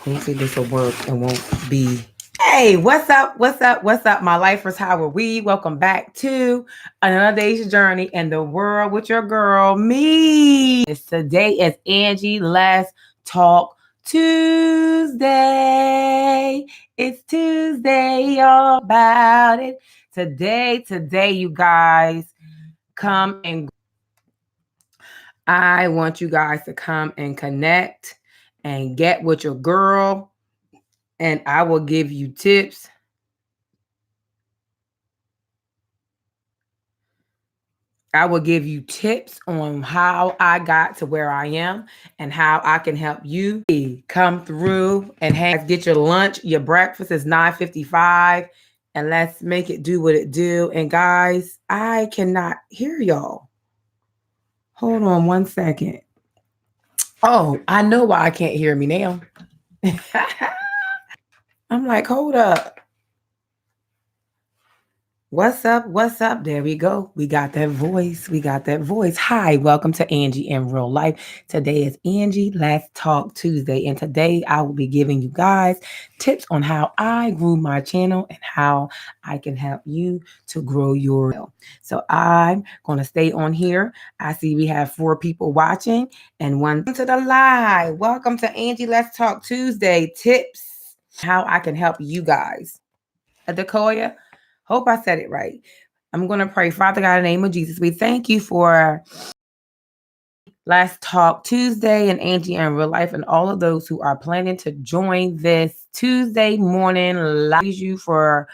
Hopefully this will work and won't be. Hey, what's up? What's up? What's up, my lifers? How are we? Welcome back to another day's journey in the world with your girl, me. Today is Angie Let's Talk Tuesday. It's Tuesday, all about it. Today, you guys, come and I want you guys to come and connect and get with your girl, and I will give you tips. I will give you tips on how I got to where I am and how I can help you come through and get your lunch. Your breakfast is 9:55, and let's make it do what it do. And guys, I cannot hear y'all. Hold on one second. Oh, I know why I can't hear me now. I'm like, hold up. What's up? What's up? There we go. We got that voice. Hi, welcome to Angie in Real Life. Today is Angie Let's Talk Tuesday. And today I will be giving you guys tips on how I grew my channel and how I can help you to grow your channel. So I'm going to stay on here. I see we have 4 people watching and one to the live. Welcome to Angie Let's Talk Tuesday. Tips how I can help you guys. Adekoya. Hope I said it right. I'm going to pray. Father God, in the name of Jesus, we thank you for Let's Talk Tuesday and Angie in Real Life and all of those who are planning to join this Tuesday morning. Love you for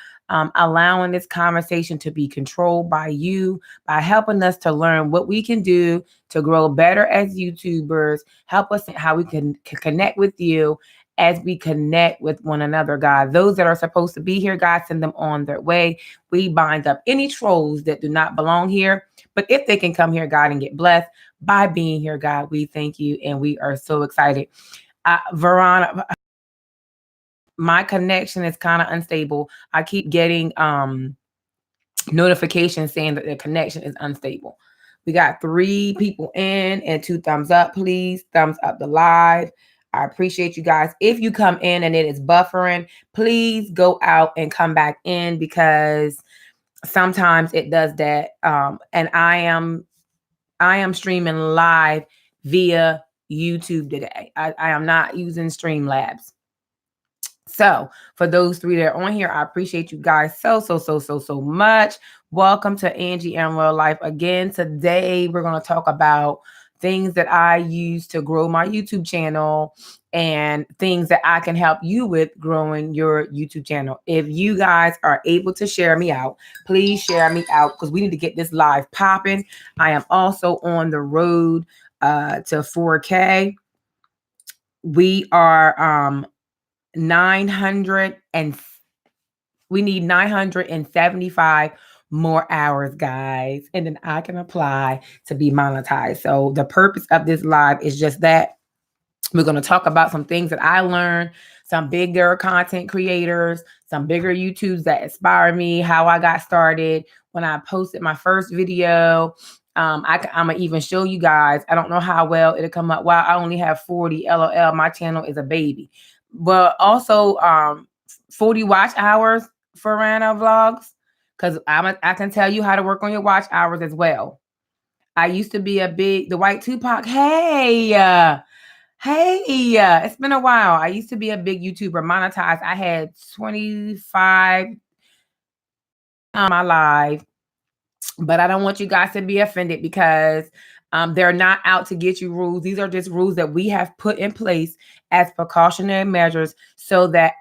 allowing this conversation to be controlled by you, by helping us to learn what we can do to grow better as YouTubers. Help us how we can connect with you as we connect with one another, God. Those that are supposed to be here, God, send them on their way. We bind up any trolls that do not belong here. But if they can come here, God, and get blessed by being here, God, we thank you. And we are so excited. Verona, my connection is kind of unstable. I keep getting notifications saying that the connection is unstable. We got 3 people in and 2 thumbs up, please. Thumbs up the live. I appreciate you guys. If you come in and it is buffering, please go out and come back in because sometimes it does that. And I am streaming live via YouTube today. I am not using Streamlabs. So for those 3 that are on here, I appreciate you guys so much. Welcome to Angie in Real Life. Again, today we're going to talk about things that I use to grow my YouTube channel and things that I can help you with growing your YouTube channel. If you guys are able to share me out, please share me out because we need to get this live popping. I am also on the road to 4K. We are 900 and we need 975 more hours, guys, and then I can apply to be monetized. So the purpose of this live is just that we're going to talk about some things that I learned, some bigger content creators, some bigger YouTubes that inspire me, how I got started when I posted my first video. I'm going to even show you guys. I don't know how well it'll come up. Wow, I only have 40. LOL. My channel is a baby. But also 40 watch hours for Rana Vlogs because I can tell you how to work on your watch hours as well. I used to be the White Tupac. Hey, it's been a while. I used to be a big YouTuber, monetized. I had 25 on my live, but I don't want you guys to be offended because they're not out to get you rules. These are just rules that we have put in place as precautionary measures so that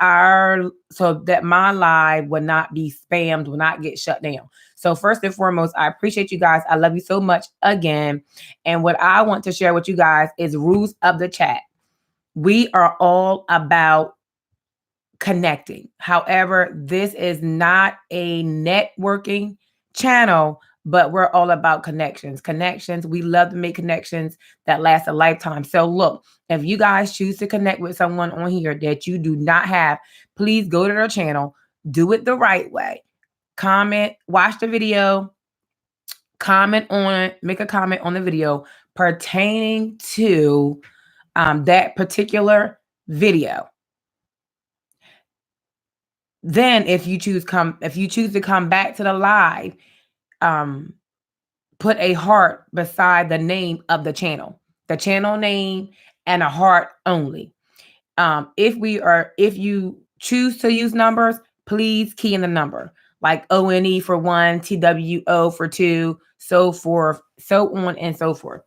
my live will not be spammed, will not get shut down. So first and foremost, I appreciate you guys. I love you so much again. And what I want to share with you guys is rules of the chat. We are all about connecting. However, this is not a networking channel, but we're all about connections. We love to make connections that last a lifetime. So look, if you guys choose to connect with someone on here that you do not have, please go to their channel, do it the right way. Comment, watch the video, make a comment on the video pertaining to that particular video. Then if you choose to come back to the live, put a heart beside the name of the channel name, and a heart only. If you choose to use numbers, please key in the number, like ONE for 1, TWO for 2, so forth, so on and so forth.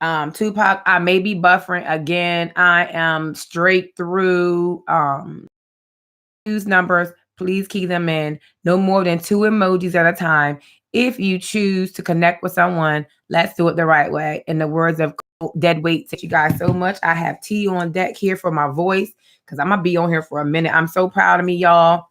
Tupac, I may be buffering again. I am straight through. Use numbers, please key them in. No more than 2 emojis at a time. If you choose to connect with someone, let's do it the right way. In the words of Dead Weight, thank you guys so much. I have tea on deck here for my voice because I'm going to be on here for a minute. I'm so proud of me, y'all.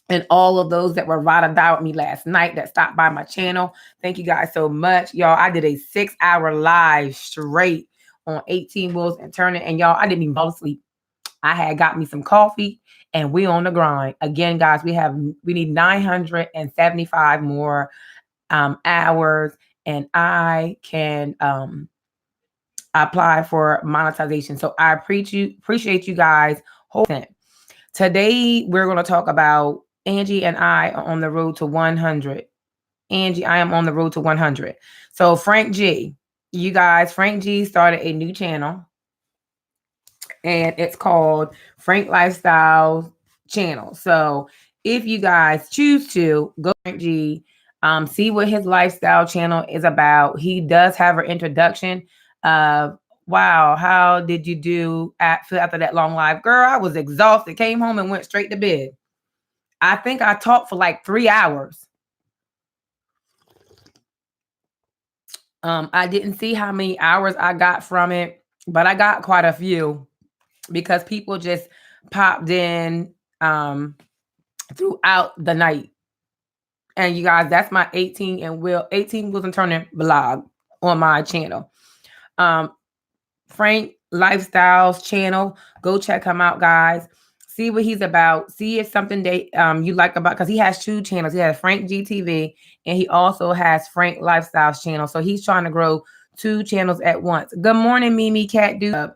And all of those that were ride or die with me last night that stopped by my channel. Thank you guys so much. Y'all, I did a 6-hour live straight on 18 Wheels and Turning. And y'all, I didn't even fall asleep. I had got me some coffee and we on the grind. Again, guys, we need 975 more hours, and I can apply for monetization. So I appreciate you guys. Today we're going to talk about Angie and I are on the road to 100. Angie, I am on the road to 100. So Frank G, you guys, Frank G started a new channel, and it's called Frank Lifestyle Channel. So if you guys choose to go to Frank G, see what his lifestyle channel is about. He does have an introduction of, wow, how did you do after that long live? Girl, I was exhausted, came home and went straight to bed. I think I talked for like 3 hours. I didn't see how many hours I got from it, but I got quite a few because people just popped in throughout the night. And you guys, that's my 18 Wheels and Turning vlog on my channel. Frank Lifestyles channel. Go check him out, guys. See what he's about. See if something you like about, because he has 2 channels. He has Frank GTV and he also has Frank Lifestyles channel. So he's trying to grow 2 channels at once. Good morning, Mimi Cat Dude.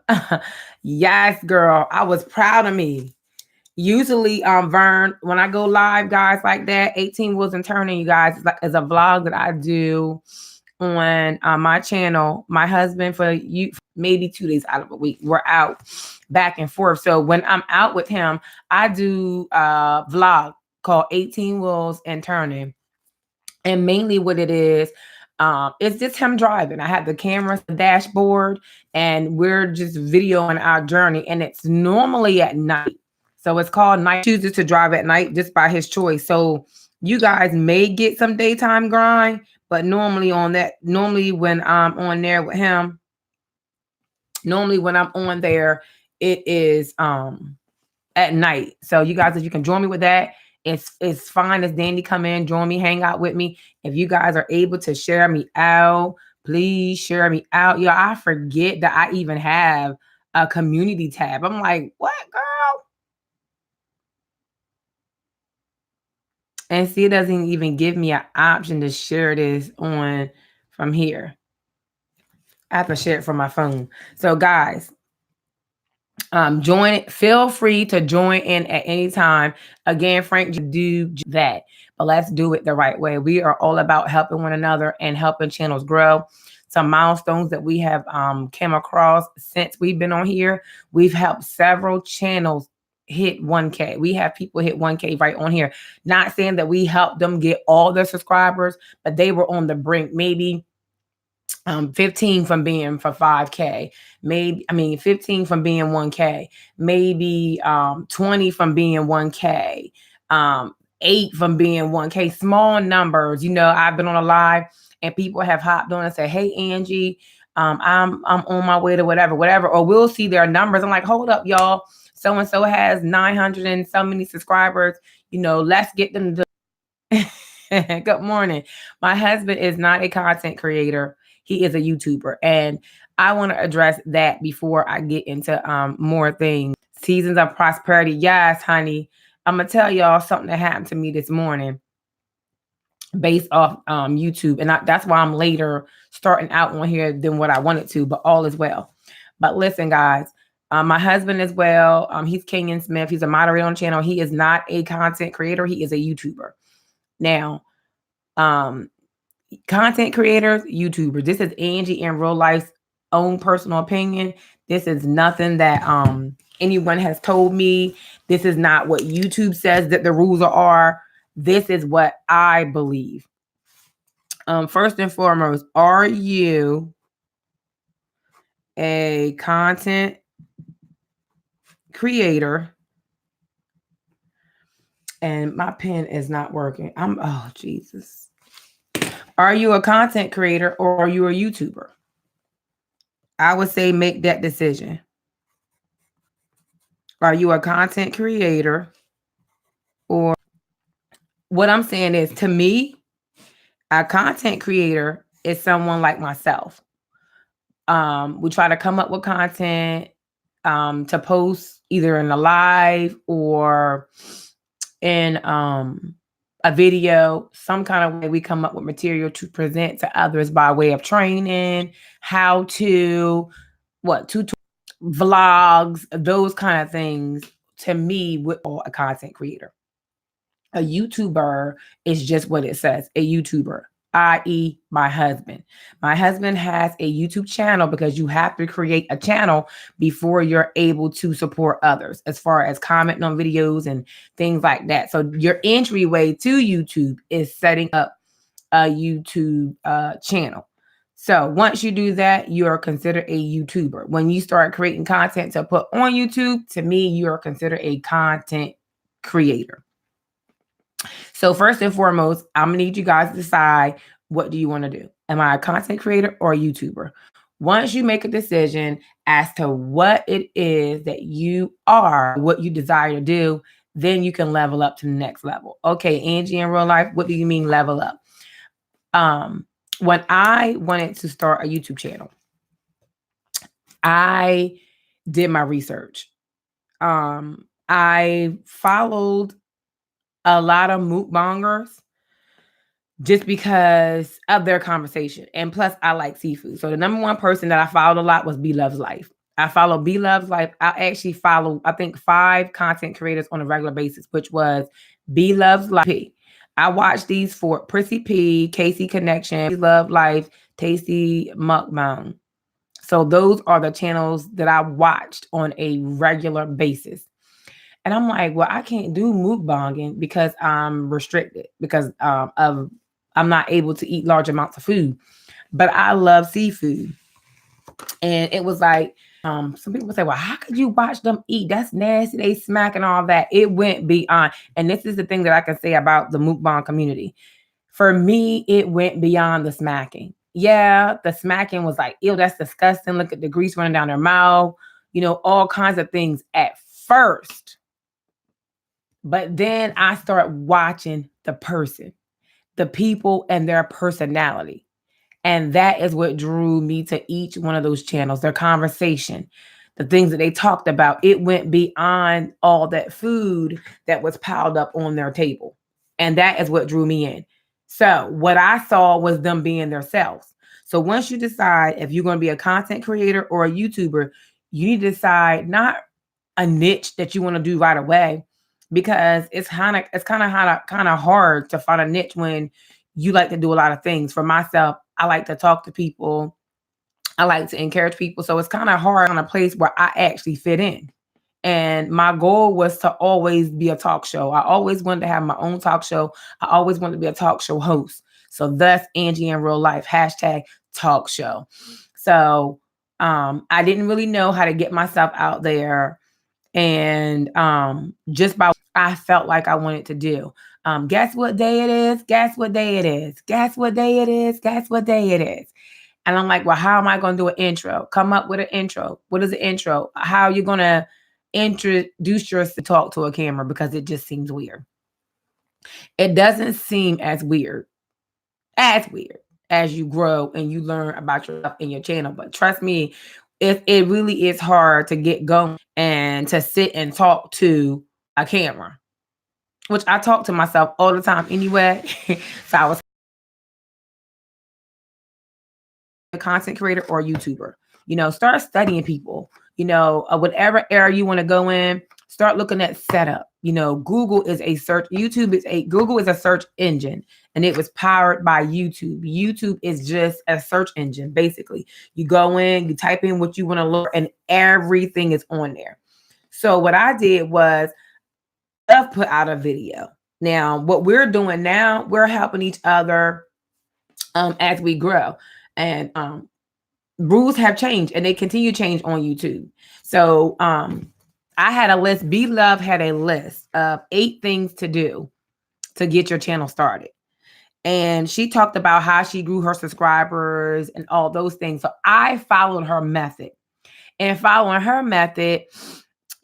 Yes, girl. I was proud of me. Usually, Vern, when I go live, guys, like that, 18 Wheels and Turning, you guys, is a vlog that I do on my channel. My husband, for you, maybe 2 days out of a week, we're out back and forth. So when I'm out with him, I do a vlog called 18 Wheels and Turning. And mainly what it is, it's just him driving. I have the camera, the dashboard, and we're just videoing our journey. And it's normally at night. So it's called Night. Chooses to drive at night just by his choice. So you guys may get some daytime grind, but normally when I'm on there with him, it is at night. So you guys, if you can join me with that, it's fine as Danny come in, join me, hang out with me. If you guys are able to share me out, please share me out. Yo, I forget that I even have a community tab. I'm like, what, girl? And see, it doesn't even give me an option to share this on from here. I have to share it from my phone. So guys, join it. Feel free to join in at any time. Again, Frank, do that, but let's do it the right way. We are all about helping one another and helping channels grow. Some milestones that we have came across since we've been on here. We've helped several channels hit 1K. We have people hit 1K right on here. Not saying that we helped them get all their subscribers, but they were on the brink. Maybe 15 from being for 5K, 15 from being 1K, maybe 20 from being 1K, 8 from being 1K, small numbers. You know, I've been on a live and people have hopped on and said, hey, Angie, I'm on my way to whatever, or we'll see their numbers. I'm like, hold up, y'all. So-and-so has 900 and so many subscribers. You know, let's get them to Good morning. My husband is not a content creator. He is a YouTuber. And I want to address that before I get into more things. Seasons of prosperity. Yes, honey. I'm going to tell y'all something that happened to me this morning based off YouTube. And that's why I'm later starting out on here than what I wanted to, but all is well. But listen, guys, My husband as well. He's Kenyon Smith. He's a moderator on the channel. He is not a content creator. He is a YouTuber. Now, content creators, YouTubers. This is Angie in real life's own personal opinion. This is nothing that anyone has told me. This is not what YouTube says that the rules are. This is what I believe. First and foremost, are you a content creator? And my pen is not working. Oh, Jesus. Are you a content creator or are you a YouTuber? I would say make that decision. Are you a content creator? Or what I'm saying is, to me, a content creator is someone like myself. We try to come up with content to post either in a live or in a video, some kind of way. We come up with material to present to others by way of training, how to, vlogs, those kind of things. To me, we're all a content creator. A YouTuber is just what it says, a YouTuber, i.e. my husband. My husband has a YouTube channel because you have to create a channel before you're able to support others as far as commenting on videos and things like that. So your entryway to YouTube is setting up a YouTube channel. So once you do that, you are considered a YouTuber. When you start creating content to put on YouTube, to me, you are considered a content creator. So first and foremost, I'm gonna need you guys to decide, what do you want to do? Am I a content creator or a YouTuber? Once you make a decision as to what it is that you are, what you desire to do, then you can level up to the next level. Okay, Angie, in real life, what do you mean level up? When I wanted to start a YouTube channel, I did my research. I followed a lot of mukbangers just because of their conversation. And plus, I like seafood. So the number one person that I followed a lot was B Loves Life. I follow B Loves Life. I actually follow, I think, 5 content creators on a regular basis, which was B Loves Life. I watched these 4: Prissy P, Casey Connection, B Love Life, Tasty Mukbang. So those are the channels that I watched on a regular basis. And I'm like, well, I can't do mukbanging because I'm restricted, because I'm not able to eat large amounts of food. But I love seafood. And it was like, some people say, well, how could you watch them eat? That's nasty. They smack and all that. It went beyond. And this is the thing that I can say about the mukbang community. For me, it went beyond the smacking. Yeah, the smacking was like, ew, that's disgusting. Look at the grease running down their mouth, all kinds of things at first. But then I start watching the person, the people, and their personality. And that is what drew me to each one of those channels, their conversation, the things that they talked about. It went beyond all that food that was piled up on their table. And that is what drew me in. So what I saw was them being themselves. So once you decide if you're going to be a content creator or a YouTuber, you need to decide not a niche that you want to do right away, because it's kind of hard to find a niche when you like to do a lot of things. For myself, I like to talk to people. I like to encourage people. So it's kind of hard on a place where I actually fit in. And my goal was to always be a talk show. I always wanted to have my own talk show. I always wanted to be a talk show host. So thus Angie in real life, #talk show. So I didn't really know how to get myself out there. And just by I felt like I wanted to do. Guess what day it is? Guess what day it is? Guess what day it is? Guess what day it is? And I'm like, well, how am I going to do an intro? Come up with an intro. What is an intro? How are you going to introduce yourself to talk to a camera? Because it just seems weird. It doesn't seem as weird as you grow and you learn about yourself in your channel. But trust me, it really is hard to get going and to sit and talk to a camera, which I talk to myself all the time anyway. So I was a content creator or YouTuber. Start studying people. whatever area you want to go in, start looking at setup. Google is a search, Google is a search engine, and it was powered by YouTube. YouTube is just a search engine, basically. You go in, you type in what you want to learn, and everything is on there. So what I did was I've put out a video. Now, what we're doing now, we're helping each other as we grow. And rules have changed, and they continue to change on YouTube. So I had a list. Be Love had a list of 8 things to do to get your channel started. And she talked about how she grew her subscribers and all those things. So I followed her method. And following her method,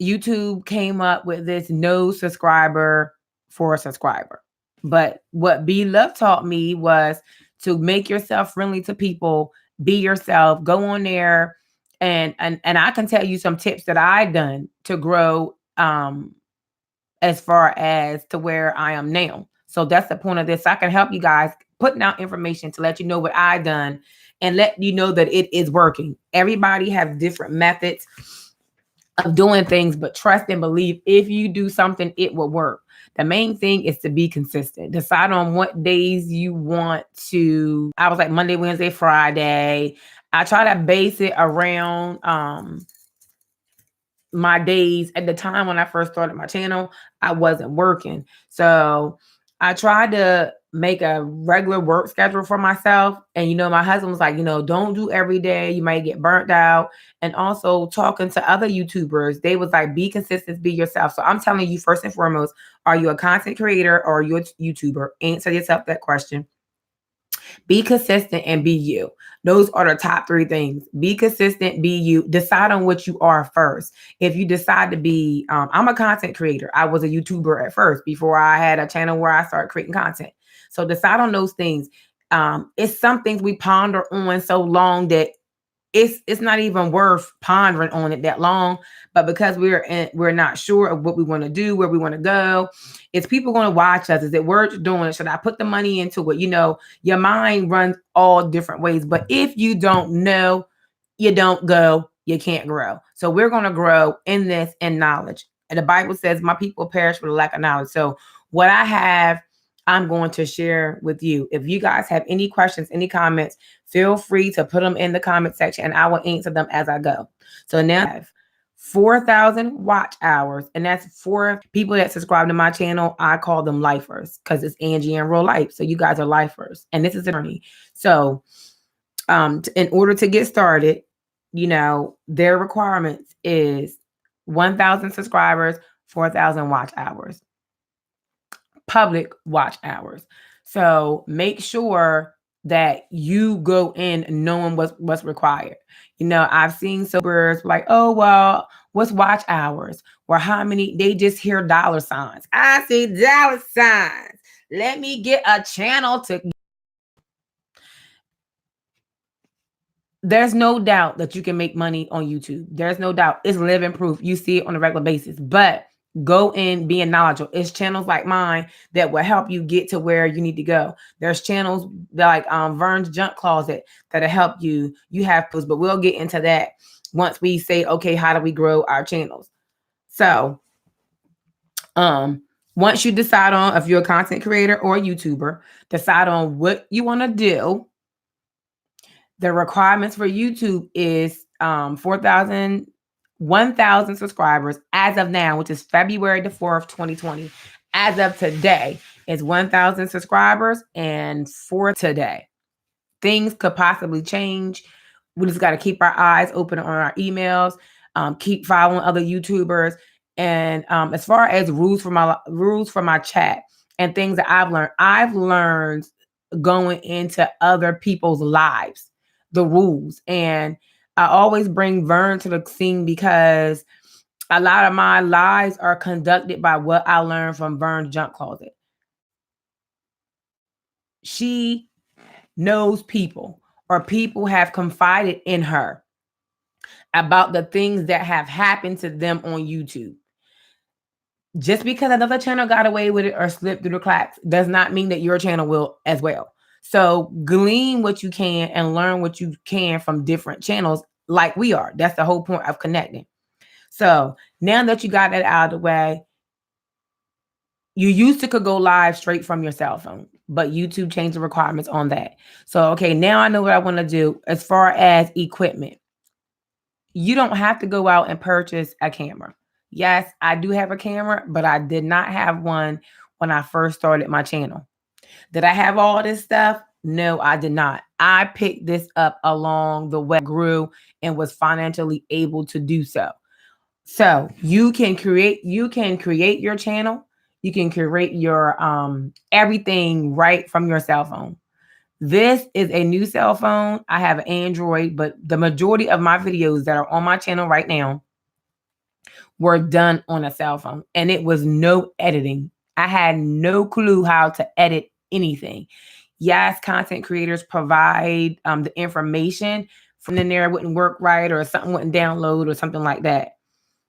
YouTube came up with this no subscriber for a subscriber. But what Be Love taught me was to make yourself friendly to people, be yourself, go on there. And I can tell you some tips that I've done to grow as far as to where I am now. So that's the point of this. I can help you guys putting out information to let you know what I've done and let you know that it is working. Everybody has different methods of doing things, but trust and believe if you do something, it will work. The main thing is to be consistent. Decide on what days you want to. I was like Monday, Wednesday, Friday. I try to base it around my days. At the time when I first started my channel, I wasn't working. So I tried to make a regular work schedule for myself. And, my husband was like, don't do every day. You might get burnt out. And also talking to other YouTubers, they was like, be consistent, be yourself. So I'm telling you, first and foremost, are you a content creator or are you a YouTuber? Answer yourself that question. Be consistent and be you. Those are the top 3 things. Be consistent, be you. Decide on what you are first. If you decide to be, I'm a content creator. I was a YouTuber at first before I had a channel where I started creating content. So decide on those things. It's some things we ponder on so long that it's not even worth pondering on it that long. But because we're not sure of what we want to do, where we want to go, is people going to watch us? Is it worth doing? Should I put the money into it? Your mind runs all different ways. But if you don't know, you don't go, you can't grow. So we're going to grow in this in knowledge. And the Bible says, my people perish for the lack of knowledge. So what I have, I'm going to share with you. If you guys have any questions, any comments, feel free to put them in the comment section and I will answer them as I go. So now I have 4,000 watch hours, and that's 4 people that subscribe to my channel. I call them lifers because it's Angie in real life. So you guys are lifers, and this is a journey. So in order to get started, their requirements is 1,000 subscribers, 4,000 watch hours. Public watch hours. So make sure that you go in knowing what's required. I've seen sobers like, oh, well, what's watch hours? Or how many? They just hear dollar signs. I see dollar signs. Let me get a channel to. There's no doubt that you can make money on YouTube. There's no doubt. It's living proof. You see it on a regular basis. But go in being knowledgeable. It's channels like mine that will help you get to where you need to go. There's channels like Vern's Junk Closet that'll help you. You have posts, but we'll get into that once we say, okay, how do we grow our channels? So once you decide on if you're a content creator or a YouTuber, decide on what you want to do. The requirements for YouTube is 1,000 subscribers as of now, which is February the 4th, 2020. As of today, is 1,000 subscribers, and for today, things could possibly change. We just got to keep our eyes open on our emails, keep following other YouTubers, and as far as rules for my chat and things that I've learned going into other people's lives, the rules. And I always bring Vern to the scene because a lot of my lives are conducted by what I learned from Vern's Junk Closet. She knows people, or people have confided in her about the things that have happened to them on YouTube. Just because another channel got away with it or slipped through the cracks does not mean that your channel will as well. So glean what you can and learn what you can from different channels. like we are. That's the whole point of connecting. So now that you got that out of the way, you used to could go live straight from your cell phone, but YouTube changed the requirements on that. So, okay, now I know what I want to do as far as equipment. You don't have to go out and purchase a camera. Yes, I do have a camera, but I did not have one when I first started my channel. Did I have all this stuff? No, I did not. I picked this up along the way, grew, and was financially able to do so. So you can create your channel, you can create your everything right from your cell phone. This is a new cell phone. I have an Android, but the majority of my videos that are on my channel right now were done on a cell phone, and it was no editing. I had no clue how to edit anything. Yes, content creators provide the information from in there, wouldn't work right, or something wouldn't download, or something like that.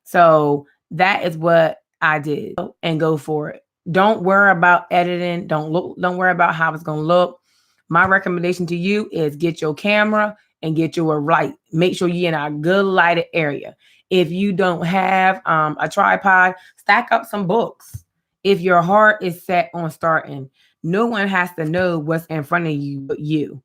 So that is what I did, and go for it. Don't worry about editing. Don't worry about how it's gonna look. My recommendation to you is get your camera and get you a light. Make sure you're in a good lighted area. If you don't have a tripod, stack up some books. If your heart is set on starting, no one has to know what's in front of you but you.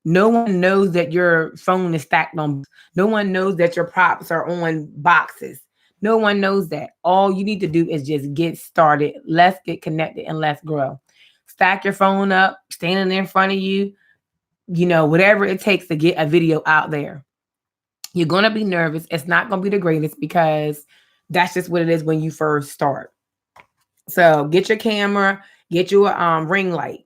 No one knows that your phone is stacked on. No one knows that your props are on boxes. No one knows that. All you need to do is just get started. Let's get connected and let's grow. Stack your phone up, standing in front of you, whatever it takes to get a video out there. You're going to be nervous. It's not going to be the greatest because that's just what it is when you first start. So get your camera, get you a ring light.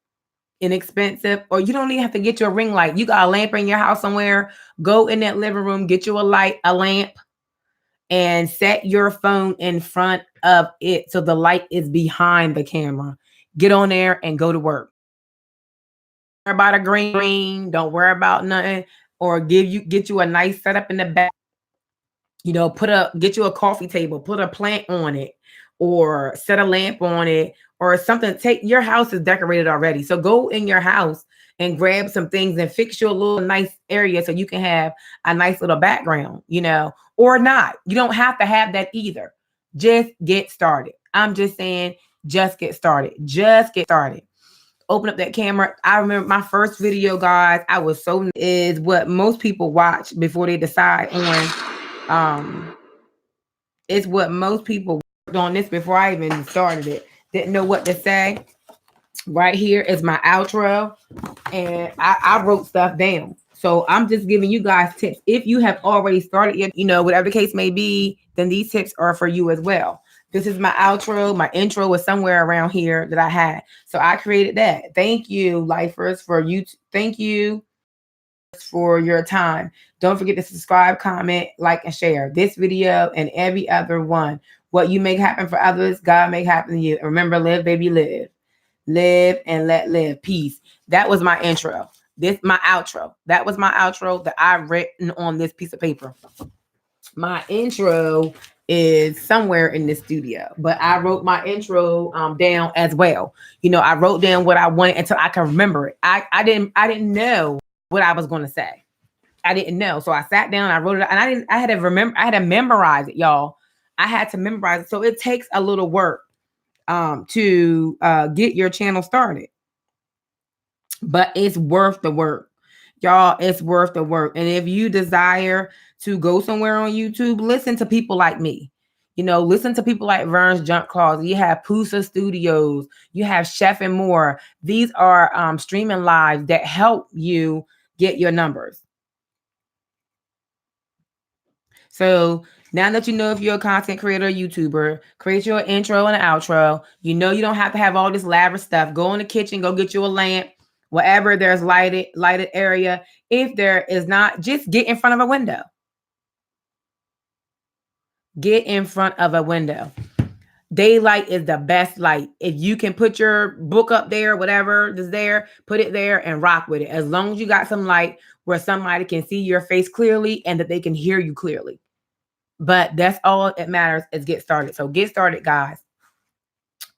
Inexpensive, or you don't even have to get you a ring light. You got a lamp in your house somewhere, go in that living room, get you a lamp, and set your phone in front of it so the light is behind the camera. Get on there and go to work. Don't worry about a green, don't worry about nothing, or get you a nice setup in the back. Get you a coffee table, put a plant on it, or set a lamp on it, or something. Your house is decorated already. So go in your house and grab some things and fix your little nice area so you can have a nice little background, or not. You don't have to have that either. Just get started. I'm just saying, just get started. Just get started. Open up that camera. I remember my first video, guys. Is what most people watch before they decide on. It's what most people worked on this before I even started it. Didn't know what to say. Right here is my outro, and I wrote stuff down. So I'm just giving you guys tips. If you have already started, whatever the case may be, then these tips are for you as well. This is my outro. My intro was somewhere around here that I had. So I created that. Thank you, lifers, for you. Thank you for your time. Don't forget to subscribe, comment, like, and share this video and every other one. What you make happen for others, God make happen to you. And remember, live, baby, live. Live and let live. Peace. That was my intro. My outro. That was my outro that I've written on this piece of paper. My intro is somewhere in the studio, but I wrote my intro down as well. I wrote down what I wanted until I can remember it. I didn't know what I was going to say. I didn't know. So I sat down, I wrote it, and I had to memorize it, y'all. I had to memorize it. So it takes a little work to get your channel started. But it's worth the work. Y'all, it's worth the work. And if you desire to go somewhere on YouTube, listen to people like me. Listen to people like Vern's Junk Closet. You have Pusa Studios. You have Chef and More. These are streaming live that help you get your numbers. So now that you know if you're a content creator or YouTuber, create your intro and an outro. You don't have to have all this elaborate stuff. Go in the kitchen, go get you a lamp, wherever there's lighted area. If there is not, just get in front of a window. Get in front of a window. Daylight is the best light. If you can put your book up there, whatever is there, put it there and rock with it. As long as you got some light where somebody can see your face clearly and that they can hear you clearly. But that's all that matters is get started. So get started, guys.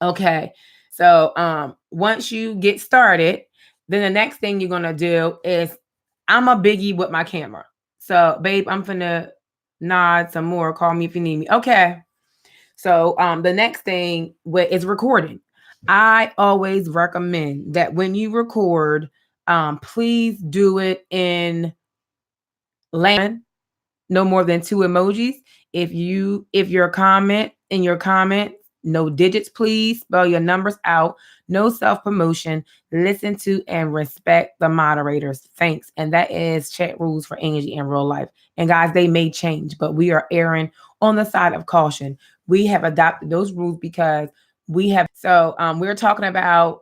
Okay. So once you get started, then the next thing you're going to do is I'm a biggie with my camera. So, babe, I'm finna nod some more. Call me if you need me. Okay. So, the next thing is recording. I always recommend that when you record, please do it in land, no more than 2 emojis. If your comment in your comment, no digits, please spell your numbers out. No self promotion. Listen to and respect the moderators. Thanks. And that is chat rules for Angie in real life. And guys, they may change, but we are erring on the side of caution. We have adopted those rules because we have. So we're talking about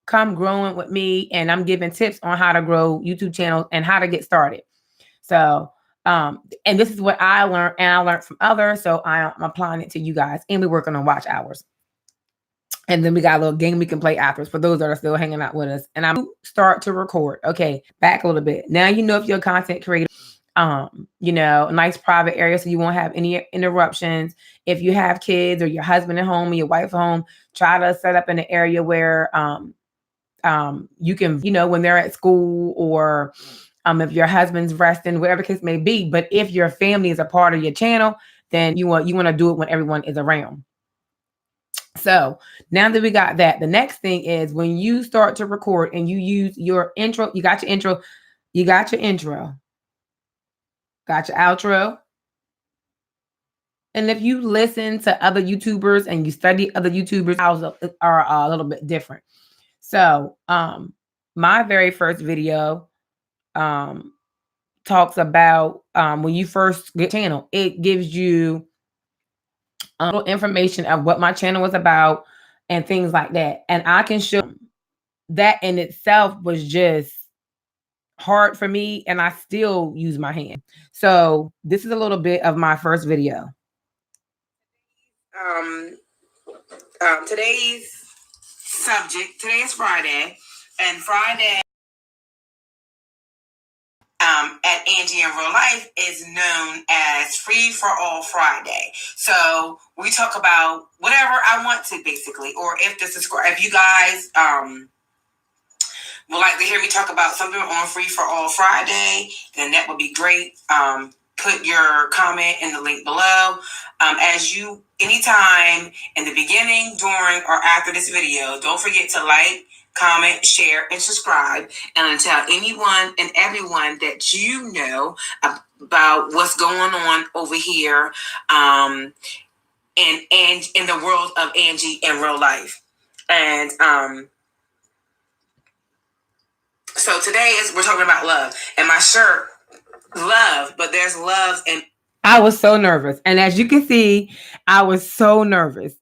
come growing with me, and I'm giving tips on how to grow YouTube channels and how to get started. So and this is what I learned, and I learned from others. So I'm applying it to you guys, and we're working on watch hours. And then we got a little game we can play afterwards for those that are still hanging out with us. And I'm start to record. Okay, back a little bit. Now you know if you're a content creator, you know, a nice private area so you won't have any interruptions. If you have kids or your husband at home or your wife at home, try to set up in an area where you can, you know, when they're at school or if your husband's resting, whatever the case may be. But if your family is a part of your channel, then you want to do it when everyone is around. So now that we got that, the next thing is when you start to record and you use your intro, you got your intro, got your outro. And if you listen to other YouTubers and you study other YouTubers, are a little bit different. So my very first video talks about when you first get channel, it gives you a little information of what my channel was about and things like that. And I can show that in itself was just hard for me, and I still use my hand. So this is a little bit of my first video. Today's subject, today is Friday, and Friday at Angie in Real Life is known as Free for All Friday. So we talk about whatever I want to, basically, or if you guys would like to hear me talk about something on Free for All Friday, then that would be great. Put your comment in the link below. Anytime in the beginning, during, or after this video, don't forget to like, comment, share, and subscribe, and tell anyone and everyone that you know about what's going on over here and in the world of Angie in Real Life. And so today we're talking about love, and my shirt, love, but there's loves, and I was so nervous. And as you can see, I was so nervous.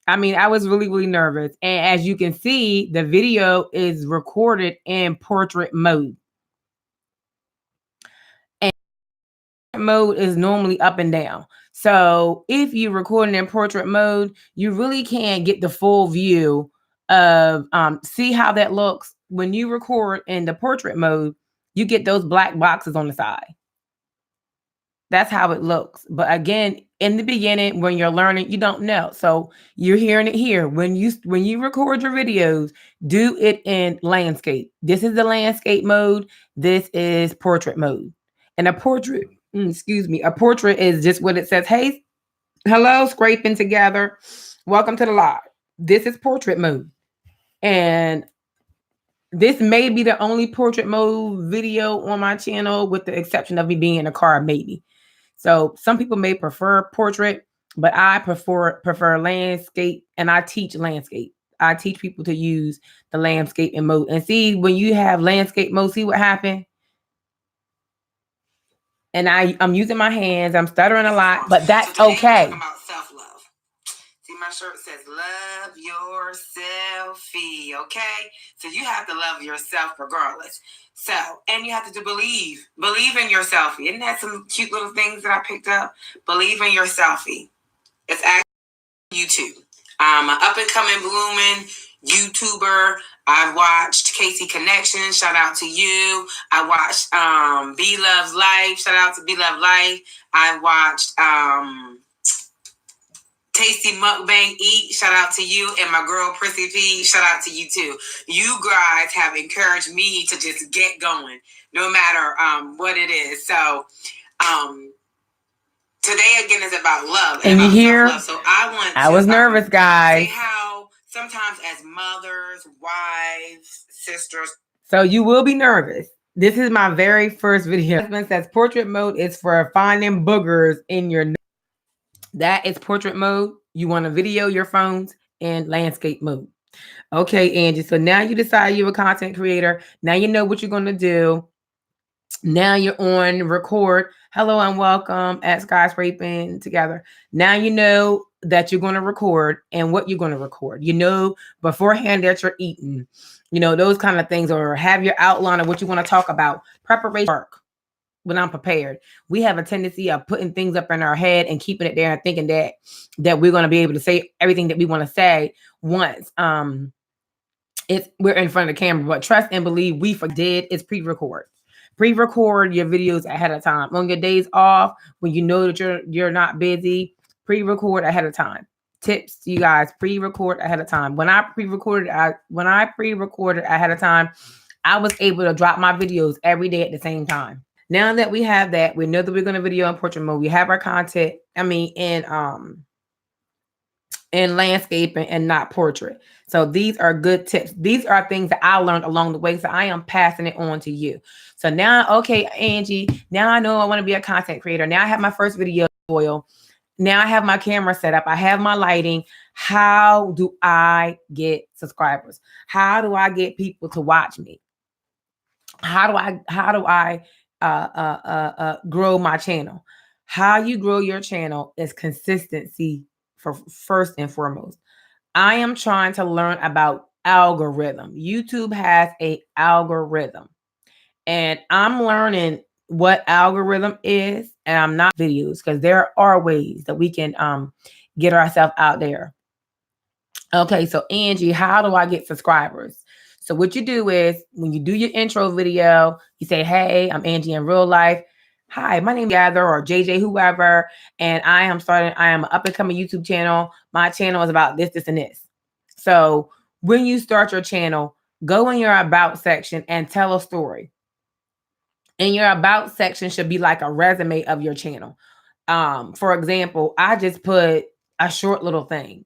I mean, I was really, really nervous. And as you can see, the video is recorded in portrait mode. And mode is normally up and down. So if you're recording in portrait mode, you really can't get the full view of see how that looks. When you record in the portrait mode, you get those black boxes on the side. That's how it looks. But again, in the beginning, when you're learning, you don't know. So you're hearing it here. When you record your videos, do it in landscape. This is the landscape mode. This is portrait mode. And a portrait is just what it says. Hey, hello, scraping together. Welcome to the live. This is portrait mode. And this may be the only portrait mode video on my channel, with the exception of me being in a car, maybe. So some people may prefer portrait, but I prefer landscape, and I teach landscape. I teach people to use the landscape in mode. And see, when you have landscape mode, see what happened? And I'm using my hands. I'm stuttering a lot, but that's okay. About self-love. See, my shirt says love yourselfie, okay? So you have to love yourself regardless. So, and you have to believe in your selfie. Isn't that some cute little things that I picked up? Believe in your selfie. It's actually YouTube. An up and coming blooming YouTuber. I've watched Casey Connection. Shout out to you. I watched B Loves Life. Shout out to B Love Life. I watched Tasty Mukbang Eat, shout out to you. And my girl Prissy P, shout out to you too. You guys have encouraged me to just get going, no matter what it is. So today again is about love. And you hear? So I was nervous, guys. Say how sometimes as mothers, wives, sisters. So you will be nervous. This is my very first video. Husband says portrait mode is for finding boogers in your nose. That is portrait mode. You want to video your phones in landscape mode. Okay, Angie. So now you decide you're a content creator. Now you know what you're going to do. Now you're on record. Hello and welcome at Skyscraping Together. Now you know that you're going to record and what you're going to record. You know beforehand that you're eating. You know, those kind of things, or have your outline of what you want to talk about. Preparation work. When I'm prepared, we have a tendency of putting things up in our head and keeping it there and thinking that we're going to be able to say everything that we want to say once we're in front of the camera. But trust and believe, we did is pre-record your videos ahead of time. On your days off, when you know that you're not busy, pre-record ahead of time. Tips to you guys: pre-record ahead of time. When I pre-recorded ahead of time, I was able to drop my videos every day at the same time. Now that we have that, we know that we're going to video in portrait mode. We have our content, in landscaping and not portrait. So these are good tips. These are things that I learned along the way. So I am passing it on to you. So now, okay, Angie, now I know I want to be a content creator. Now I have my first video oil. Now I have my camera set up. I have my lighting. How do I get subscribers? How do I get people to watch me? How do I grow my channel? How you grow your channel is consistency for first and foremost. I am trying to learn about algorithm. YouTube has a algorithm, and I'm learning what algorithm is, and I'm not videos, because there are ways that we can get ourselves out there. Okay, so Angie, how do I get subscribers? So what you do is, when you do your intro video, you say, hey, I'm Angie in real life. Hi, my name is Gather, or JJ, whoever, and I am an up and coming YouTube channel. My channel is about this, this, and this. So when you start your channel, go in your about section and tell a story. And your about section should be like a resume of your channel. For example, I just put a short little thing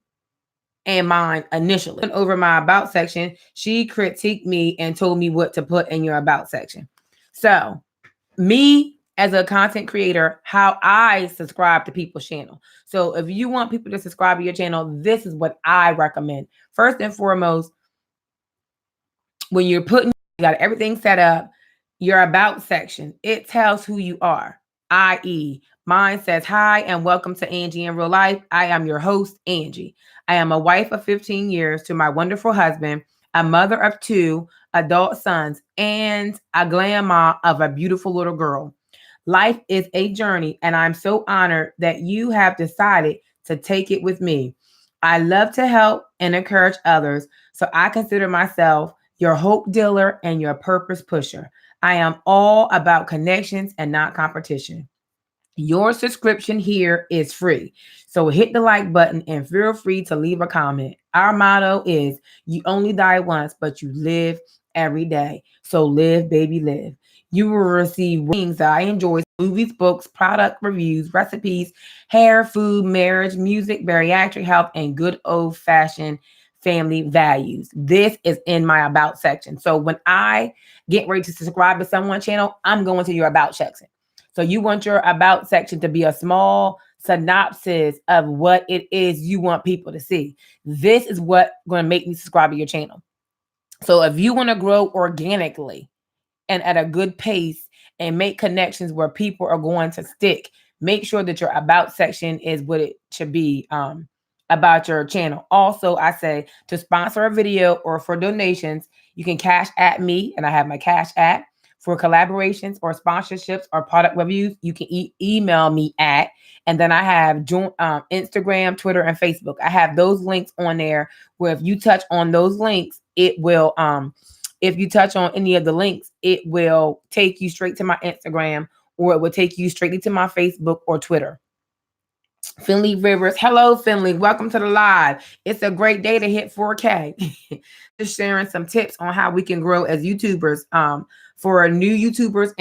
and mine initially. And over my about section, she critiqued me and told me what to put in your about section. So me as a content creator, how I subscribe to people's channel. So if you want people to subscribe to your channel, this is what I recommend. First and foremost, when you got everything set up, your about section, it tells who you are, i.e., mine says, hi and welcome to Angie in Real Life. I am your host, Angie. I am a wife of 15 years to my wonderful husband, a mother of 2 adult sons, and a grandma of a beautiful little girl. Life is a journey, and I'm so honored that you have decided to take it with me. I love to help and encourage others, so I consider myself your hope dealer and your purpose pusher. I am all about connections and not competition. Your subscription here is free. So hit the like button and feel free to leave a comment. Our motto is, you only die once, but you live every day. So live, baby, live. You will receive things that I enjoy: movies, books, product reviews, recipes, hair, food, marriage, music, bariatric health, and good old-fashioned family values. This is in my about section. So when I get ready to subscribe to someone's channel, I'm going to your about section. So you want your about section to be a small synopsis of what it is you want people to see. This is what going to make me subscribe to your channel. So if you want to grow organically and at a good pace and make connections where people are going to stick, make sure that your about section is what it should be about your channel. Also, I say to sponsor a video or for donations, you can cash at me, and I have my cash app. For collaborations or sponsorships or product reviews, you can email me at, and then I have Instagram, Twitter, and Facebook. I have those links on there where if you touch on those links, it will, if you touch on any of the links, it will take you straight to my Instagram, or it will take you straight to my Facebook or Twitter. Finley Rivers. Hello, Finley. Welcome to the live. It's a great day to hit 4K. Just sharing some tips on how we can grow as YouTubers. For new YouTubers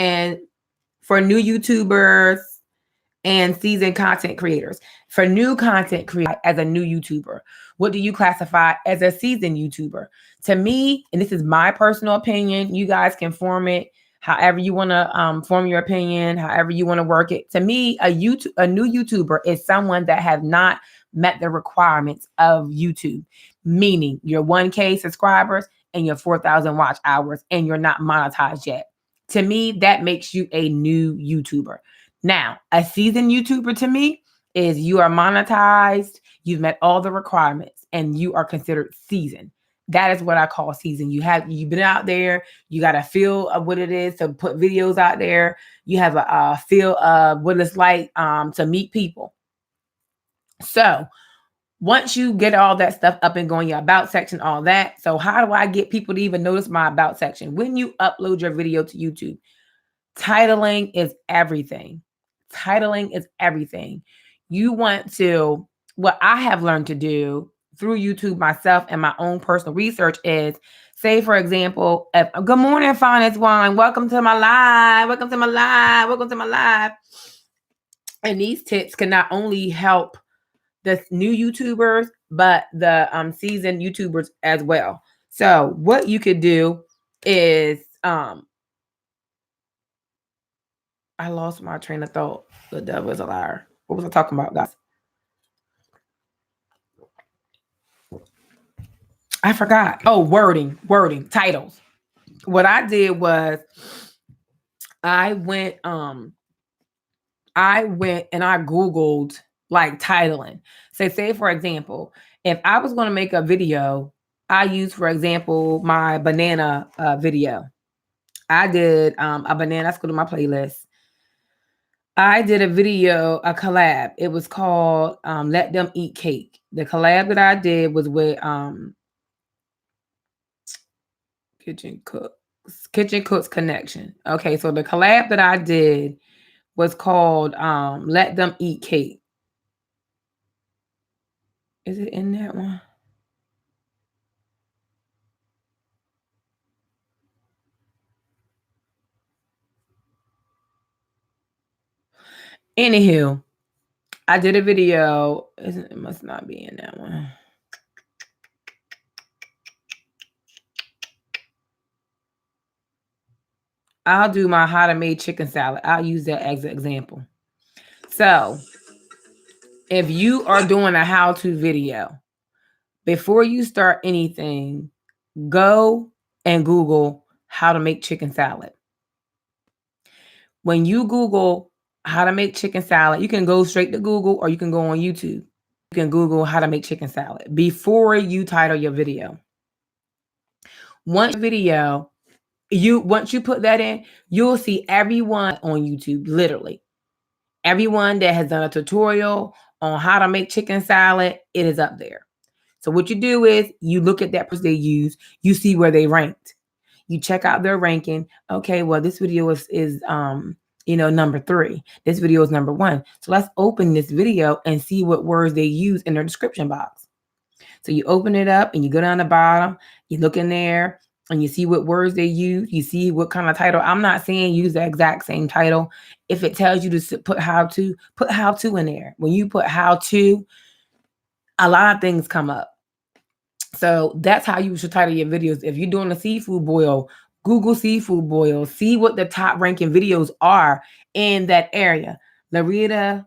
and seasoned content creators. For new content creators as a new YouTuber, what do you classify as a seasoned YouTuber? To me, and this is my personal opinion, you guys can form it however you want to form your opinion, however you want to work it. To me, a new YouTuber is someone that have not met the requirements of YouTube, meaning your 1K subscribers and your 4,000 watch hours, and you're not monetized yet. To me, that makes you a new YouTuber. Now, a seasoned YouTuber to me is you are monetized, you've met all the requirements, and you are considered seasoned. That is what I call seasoned. You've been out there, you got a feel of what it is to put videos out there. You have a feel of what it's like to meet people. So once you get all that stuff up and going, your about section, all that. So how do I get people to even notice my about section? When you upload your video to YouTube, titling is everything. Titling is everything. You want to, what I have learned to do through YouTube myself and my own personal research is, say, for example, good morning, Finest Wine. Welcome to my live. Welcome to my live. Welcome to my live. And these tips can not only help the new YouTubers, but the seasoned YouTubers as well. So what you could do is, I lost my train of thought. The devil is a liar. What was I talking about, guys? I forgot. Oh, wording, titles. What I did was I went and I Googled like titling. Say for example, if I was going to make a video, I used, for example, my banana video. I did a banana. Let's go to my playlist. I did a video, a collab. It was called Let Them Eat Cake. The collab that I did was with Kitchen Cooks Connection. Okay, so the collab that I did was called Let Them Eat Cake. Is it in that one? Anywho, I did a video. It must not be in that one. I'll do my how to make chicken salad. I'll use that as an example. So if you are doing a how-to video, before you start anything, go and Google how to make chicken salad. When you Google how to make chicken salad, you can go straight to Google or you can go on YouTube. You can Google how to make chicken salad before you title your video. Once you put that in, you'll see everyone on YouTube, literally. Everyone that has done a tutorial on how to make chicken salad, it is up there. So what you do is you look at that person they use, you see where they ranked. You check out their ranking. Okay, well, this video is number 3. This video is number 1. So let's open this video and see what words they use in their description box. So you open it up and you go down the bottom, you look in there and you see what words they use. You see what kind of title. I'm not saying use the exact same title. If it tells you to put how to in there. When you put how to, a lot of things come up. So that's how you should title your videos. If you're doing a seafood boil, Google seafood boil. See what the top ranking videos are in that area. Larita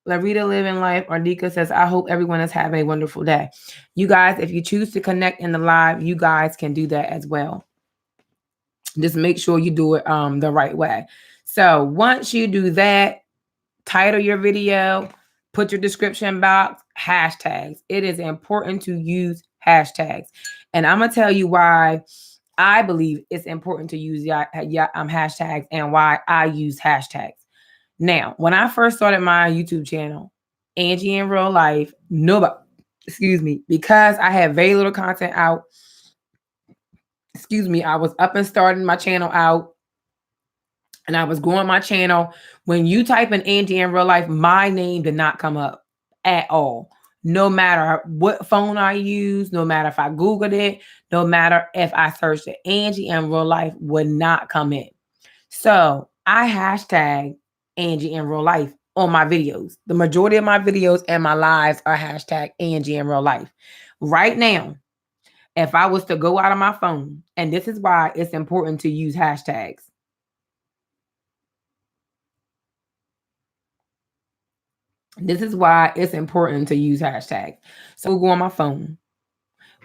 Living Life, Ardika says, I hope everyone is having a wonderful day. You guys, if you choose to connect in the live, you guys can do that as well. Just make sure you do it the right way. So once you do that, title your video, put your description box, hashtags. It is important to use hashtags. And I'm going to tell you why I believe it's important to use hashtags and why I use hashtags. Now, when I first started my YouTube channel, Angie in Real Life, because I had very little content out, I was up and starting my channel out. and I was growing my channel. When you type in Angie in real life, my name did not come up at all. No matter what phone I use, no matter if I Googled it, no matter if I searched it, Angie in real life would not come in. So I hashtag Angie in real life on my videos. The majority of my videos and my lives are hashtag Angie in real life. Right now, if I was to go out of my phone, and this is why it's important to use hashtags. This is why it's important to use hashtags. So Google on my phone,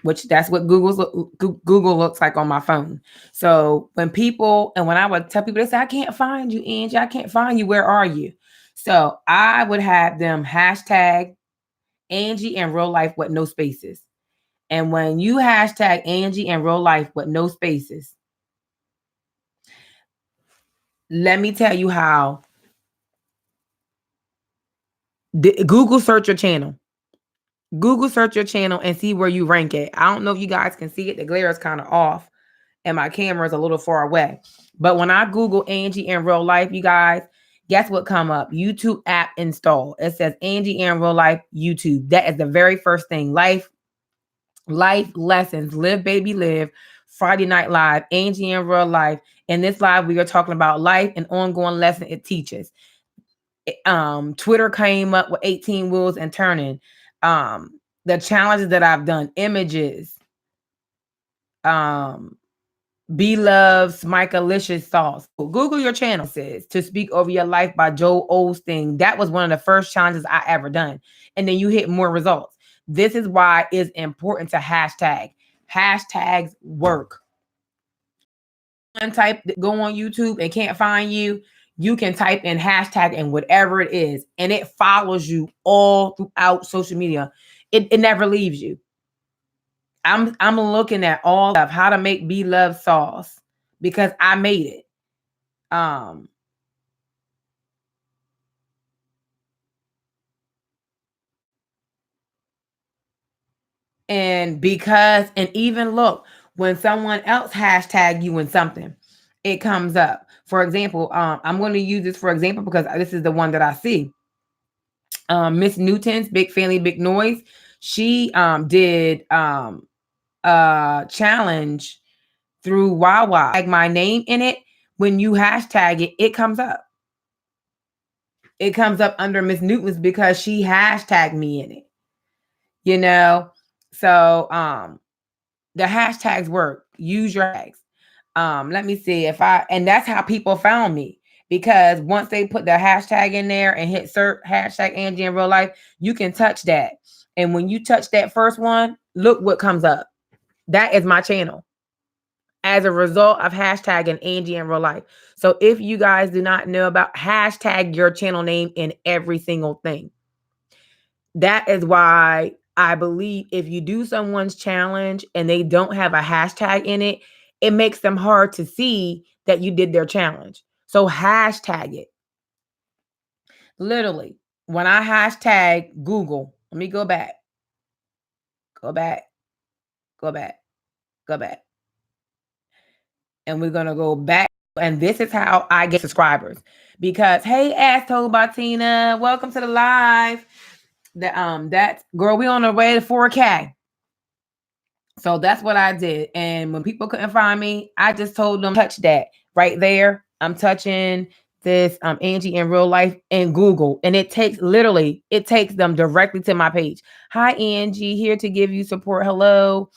which that's what Google looks like on my phone. So when I would tell people, they say, I can't find you, Angie. I can't find you. Where are you? So I would have them hashtag Angie in real life with no spaces. And when you hashtag Angie in real life with no spaces, let me tell you how. Google search your channel. Google search your channel and see where you rank it. I don't know if you guys can see it. The glare is kind of off and my camera is a little far away. But when I Google Angie in real life, you guys, guess what come up? YouTube app install. It says Angie in real life YouTube. That is the very first thing. Life lessons. Live Baby Live. Friday Night Live. Angie in real life. In this live, we are talking about life and ongoing lesson it teaches. Twitter came up with 18 wheels and turning. The challenges that I've done, images, Be Love's Micalicious Sauce. Google your channel, says To Speak Over Your Life by Joel Osteen. That was one of the first challenges I ever done. And then you hit more results. This is why it's important to hashtag. Hashtags work. Go on YouTube and can't find you, you can type in hashtag and whatever it is, and it follows you all throughout social media. It never leaves you. I'm looking at all of how to make Be Love sauce because I made it. And even look, when someone else hashtag you in something, it comes up. For example, I'm going to use this for example because this is the one that I see. Miss Newton's Big Family Big Noise. She did a challenge through Wawa. Like my name in it. When you hashtag it, it comes up. It comes up under Miss Newton's because she hashtagged me in it. You know, so the hashtags work. Use your hashtags. Let me see and that's how people found me. Because once they put the hashtag in there and hit search hashtag Angie in real life, you can touch that. And when you touch that first one, look what comes up. That is my channel as a result of hashtagging Angie in real life. So if you guys do not know about, hashtag your channel name in every single thing. That is why I believe if you do someone's challenge and they don't have a hashtag in it, it makes them hard to see that you did their challenge. So hashtag it. Literally, when I hashtag Google, let me go back. Go back. And we're going to go back. And this is how I get subscribers. Because, hey, Asshole Batina, welcome to the live. That's, girl, we on the way to 4K. So that's what I did. And when people couldn't find me, I just told them, touch that right there. I'm touching this Angie in real life in Google. And it takes them directly to my page. Hi, Angie, here to give you support. Hello,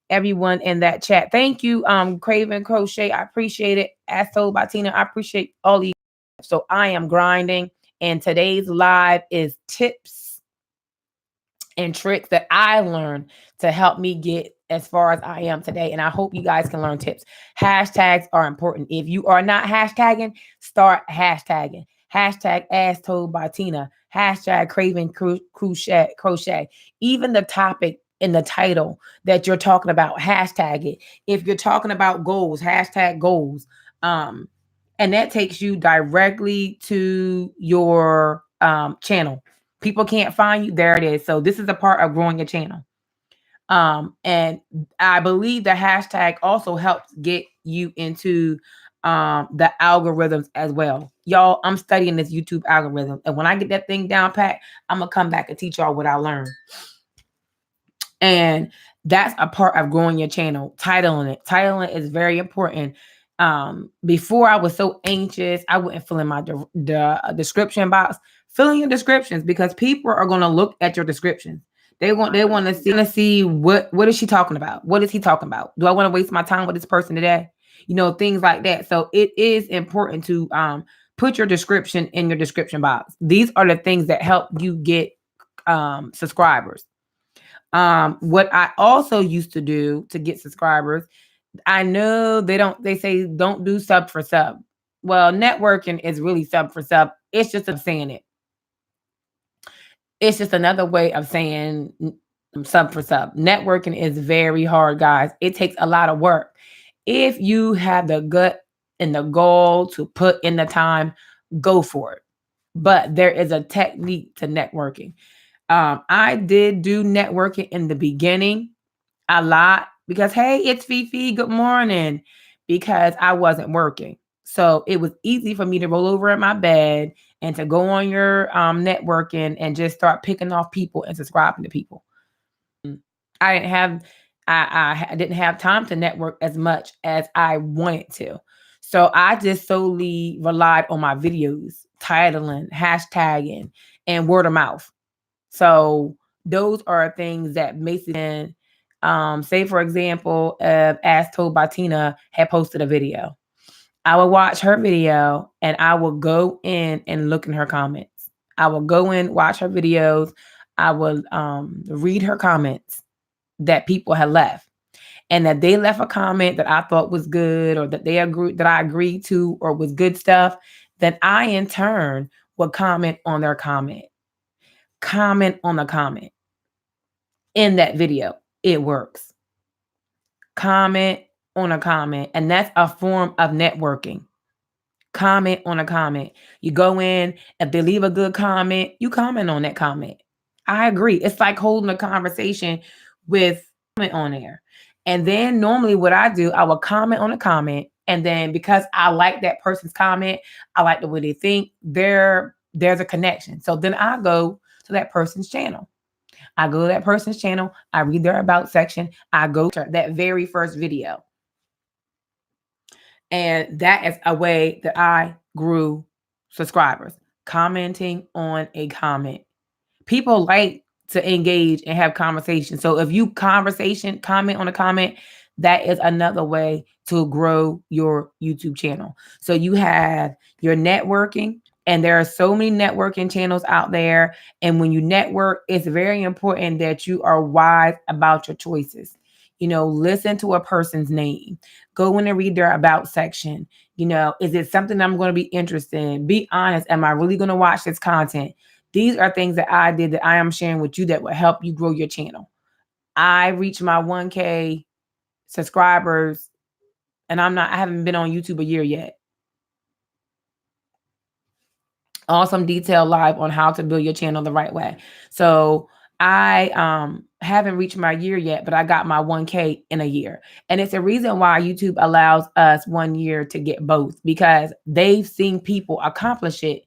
everyone in that chat. Thank you, Craven Crochet. I appreciate it. As told by Tina, I appreciate all of you. So I am grinding. And today's live is tips and tricks that I learned to help me get as far as I am today. And I hope you guys can learn tips. Hashtags are important. If you are not hashtagging, start hashtagging. Hashtag As Told by Tina. Hashtag Craven Crochet. Even the topic in the title that you're talking about, hashtag it. If you're talking about goals, hashtag goals. And that takes you directly to your channel. People can't find you. There it is. So this is a part of growing your channel. And I believe the hashtag also helps get you into the algorithms as well. Y'all, I'm studying this YouTube algorithm. And when I get that thing down pat, I'm gonna come back and teach y'all what I learned. And that's a part of growing your channel. Titling is very important. Before I was so anxious, I wouldn't fill in my description box. Fill in your descriptions because people are going to look at your descriptions. They want to see what is she talking about? What is he talking about? Do I want to waste my time with this person today? You know, things like that. So it is important to put your description in your description box. These are the things that help you get subscribers. What I also used to do to get subscribers, I know they say don't do sub for sub. Well, networking is really sub for sub. It's just saying it. It's just another way of saying sub for sub. Networking is very hard, guys. It takes a lot of work. If you have the gut and the goal to put in the time, go for it. But there is a technique to networking. I did do networking in the beginning a lot because, hey, it's Fifi, good morning, because I wasn't working. So it was easy for me to roll over in my bed and to go on your networking and just start picking off people and subscribing to people. I didn't have time to network as much as I wanted to. So I just solely relied on my videos, titling, hashtagging, and word of mouth. So those are things that basically, say for example, As Told by Tina had posted a video. I would watch her video and I will go in and look in her comments. I will go in, watch her videos. I will read her comments that people had left. And that they left a comment that I thought was good or that I agreed to or was good stuff, then I in turn would comment on their comment. Comment on the comment in that video. It works. Comment on a comment. And that's a form of networking. Comment on a comment. You go in, if they leave a good comment, you comment on that comment. I agree. It's like holding a conversation with comment on there. And then normally what I do, I will comment on a comment. And then because I like that person's comment, I like the way they think, there's a connection. So then I go to that person's channel. I go to that person's channel. I read their about section. I go to that very first video. And that is a way that I grew subscribers. Commenting on a comment. People like to engage and have conversation. So if you comment on a comment, that is another way to grow your YouTube channel. So you have your networking, and there are so many networking channels out there. And when you network, it's very important that you are wise about your choices. You know, listen to a person's name. Go in and read their about section. You know, is it something I'm going to be interested in? Be honest. Am I really going to watch this content? These are things that I did that I am sharing with you that will help you grow your channel. I reached my 1K subscribers, and I haven't been on YouTube a year yet. Awesome detail live on how to build your channel the right way. So I haven't reached my year yet, but I got my 1K in a year. And it's a reason why YouTube allows us 1 year to get both, because they've seen people accomplish it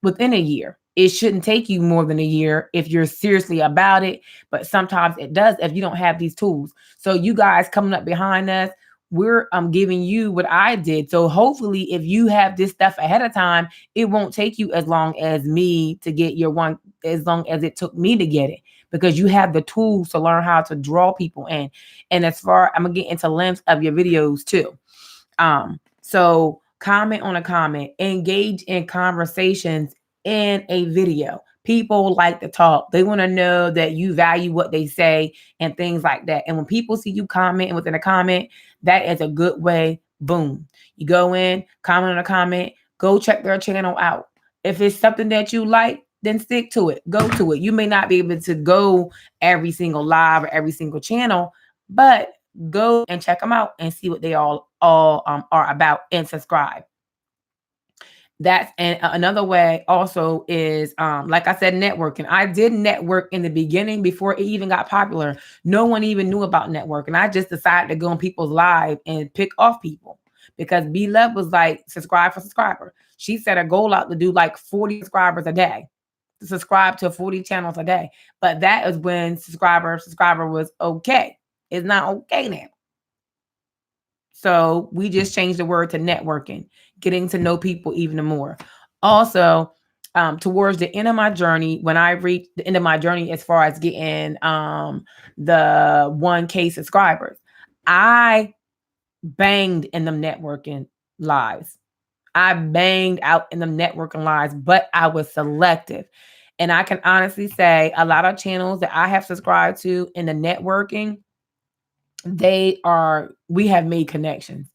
within a year. It shouldn't take you more than a year if you're seriously about it, but sometimes it does if you don't have these tools. So you guys coming up behind us, we're giving you what I did. So hopefully if you have this stuff ahead of time, it won't take you as long as me to get your one, as long as it took me to get it, because you have the tools to learn how to draw people in. And as far, I'm gonna get into lengths of your videos too. So comment on a comment, engage in conversations in a video. People like to talk. They want to know that you value what they say and things like that. And when people see you commenting within a comment, that is a good way. Boom. You go in, comment on a comment, go check their channel out. If it's something that you like, then stick to it. Go to it. You may not be able to go every single live or every single channel, but go and check them out and see what they all are about and subscribe. That's another way also is, like I said, networking. I did network in the beginning before it even got popular. No one even knew about networking. I just decided to go on people's live and pick off people because B Love was like, subscribe for subscriber. She set a goal out to do like 40 subscribers a day, to subscribe to 40 channels a day. But that is when subscriber was okay. It's not okay now. So we just changed the word to networking, getting to know people even more. Also, towards the end of my journey, when I reached the end of my journey as far as getting the 1K subscribers, I banged in them networking lives. I banged out in them networking lives, but I was selective. And I can honestly say a lot of channels that I have subscribed to in the networking, we have made connections,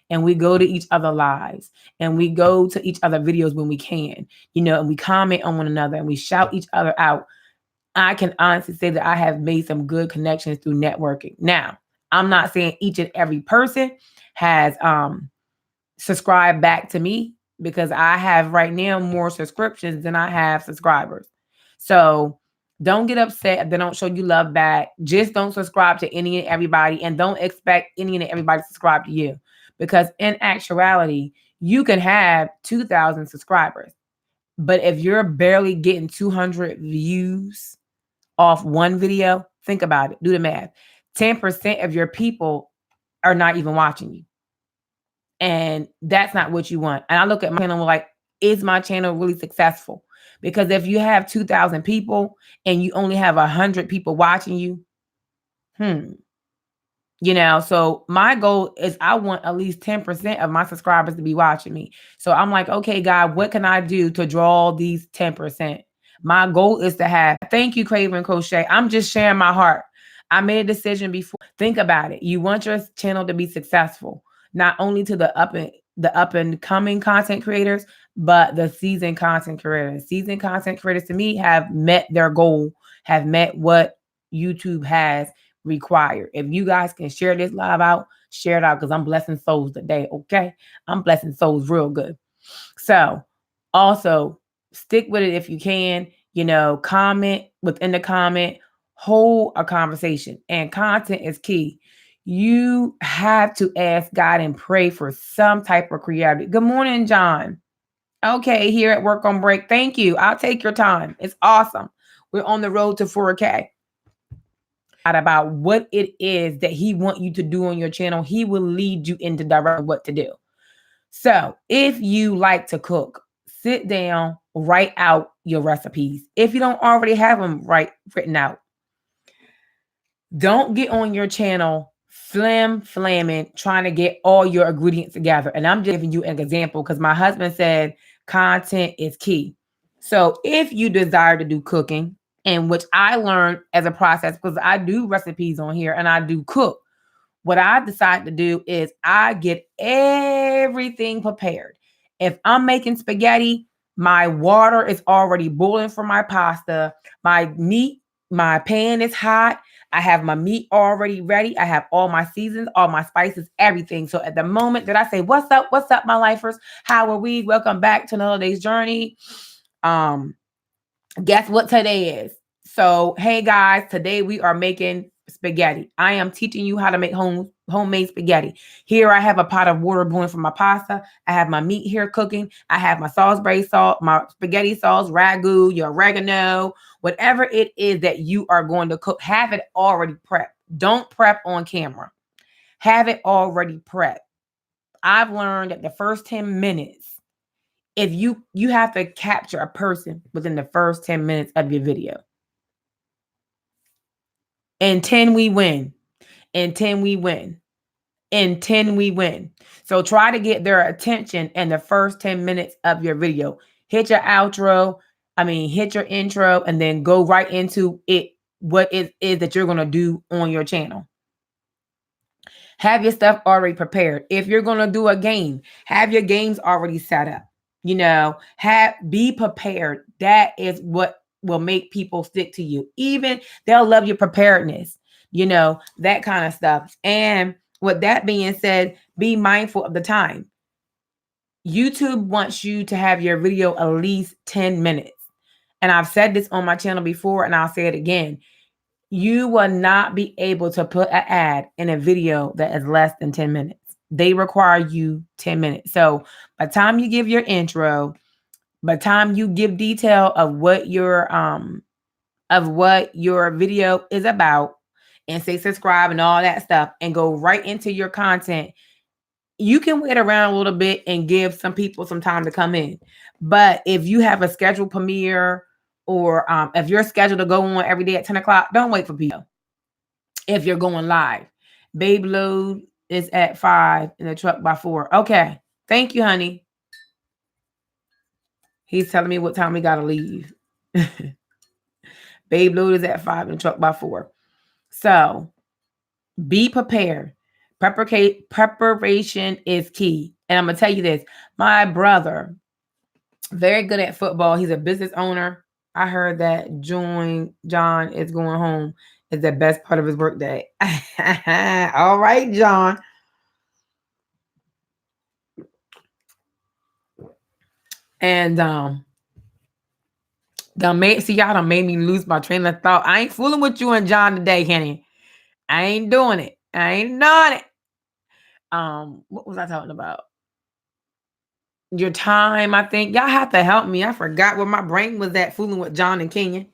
and we go to each other lives, and we go to each other videos when we can, and we comment on one another, and we shout each other out. I can honestly say that I have made some good connections through networking. Now, I'm not saying each and every person has subscribed back to me, because I have right now more subscriptions than I have subscribers. So don't get upset if they don't show you love back. Just don't subscribe to any and everybody, and don't expect any and everybody to subscribe to you, because in actuality, you can have 2,000 subscribers, but if you're barely getting 200 views off one video, think about it. Do the math. 10% of your people are not even watching you. And that's not what you want. And I look at my channel like, is my channel really successful? Because if you have 2,000 people and you only have 100 people watching you, so my goal is I want at least 10% of my subscribers to be watching me. So I'm like, okay, God, what can I do to draw these 10%? My goal is to have, thank you, Craven Crochet. I'm just sharing my heart. I made a decision before. Think about it. You want your channel to be successful, not only to the up and coming content creators, but the seasoned content creators. Seasoned content creators to me have met their goal, have met what YouTube has required. If you guys can share this live out, share it out, because I'm blessing souls today. Okay. I'm blessing souls real good. So also stick with it if you can, comment within the comment, hold a conversation, and content is key. You have to ask God and pray for some type of creativity. Good morning, John. Okay, here at work on break. Thank you. I'll take your time. It's awesome. We're on the road to 4K. About what it is that he wants you to do on your channel. He will lead you into direction what to do. So if you like to cook, sit down, write out your recipes. If you don't already have them written out, don't get on your channel flamming, trying to get all your ingredients together. And I'm just giving you an example because my husband said content is key. So if you desire to do cooking, and which I learned as a process, because I do recipes on here and I do cook, what I decide to do is I get everything prepared. If I'm making spaghetti, my water is already boiling for my pasta. My pan is hot. I have my meat already ready. I have all my seasons, all my spices, everything. So at the moment that I say, what's up, my lifers? How are we? Welcome back to another day's journey. Guess what today is? So, hey guys, today we are making spaghetti. I am teaching you how to make homemade spaghetti. Here I have a pot of water boiling for my pasta. I have my meat here cooking. I have my Salisbury salt, my spaghetti sauce, ragu, your oregano, whatever it is that you are going to cook, have it already prepped. Don't prep on camera. Have it already prepped. I've learned that the first 10 minutes, if you have to capture a person within the first 10 minutes of your video. In 10, we win. In 10, we win. In 10, we win. So try to get their attention in the first 10 minutes of your video. Hit your hit your intro, and then go right into it, what it is that you're going to do on your channel. Have your stuff already prepared. If you're going to do a game, have your games already set up. Be prepared. That is what will make people stick to you. Even they'll love your preparedness, that kind of stuff. And with that being said, be mindful of the time. YouTube wants you to have your video at least 10 minutes. And I've said this on my channel before, and I'll say it again. You will not be able to put an ad in a video that is less than 10 minutes. they require you 10 minutes. So by the time you give your intro, by the time you give detail of what your video is about, and say subscribe and all that stuff, and go right into your content, you can wait around a little bit and give some people some time to come in. But if you have a scheduled premiere, or if you're scheduled to go on every day at 10 o'clock, don't wait for people. If you're going live, Babe Load is at 5 in the truck by 4. Okay. Thank you, honey. He's telling me what time we got to leave. Babe Load is at 5 in the truck by 4. So be prepared. Preparation is key. And I'm going to tell you this. My brother, very good at football. He's a business owner. I heard that John is going home is the best part of his workday. All right, John. And y'all done made me lose my train of thought. I ain't fooling with you and John today, Kenny. I ain't doing it. I ain't doing it. What was I talking about? Your time, I think. Y'all have to help me. I forgot where my brain was at fooling with John and Kenyon.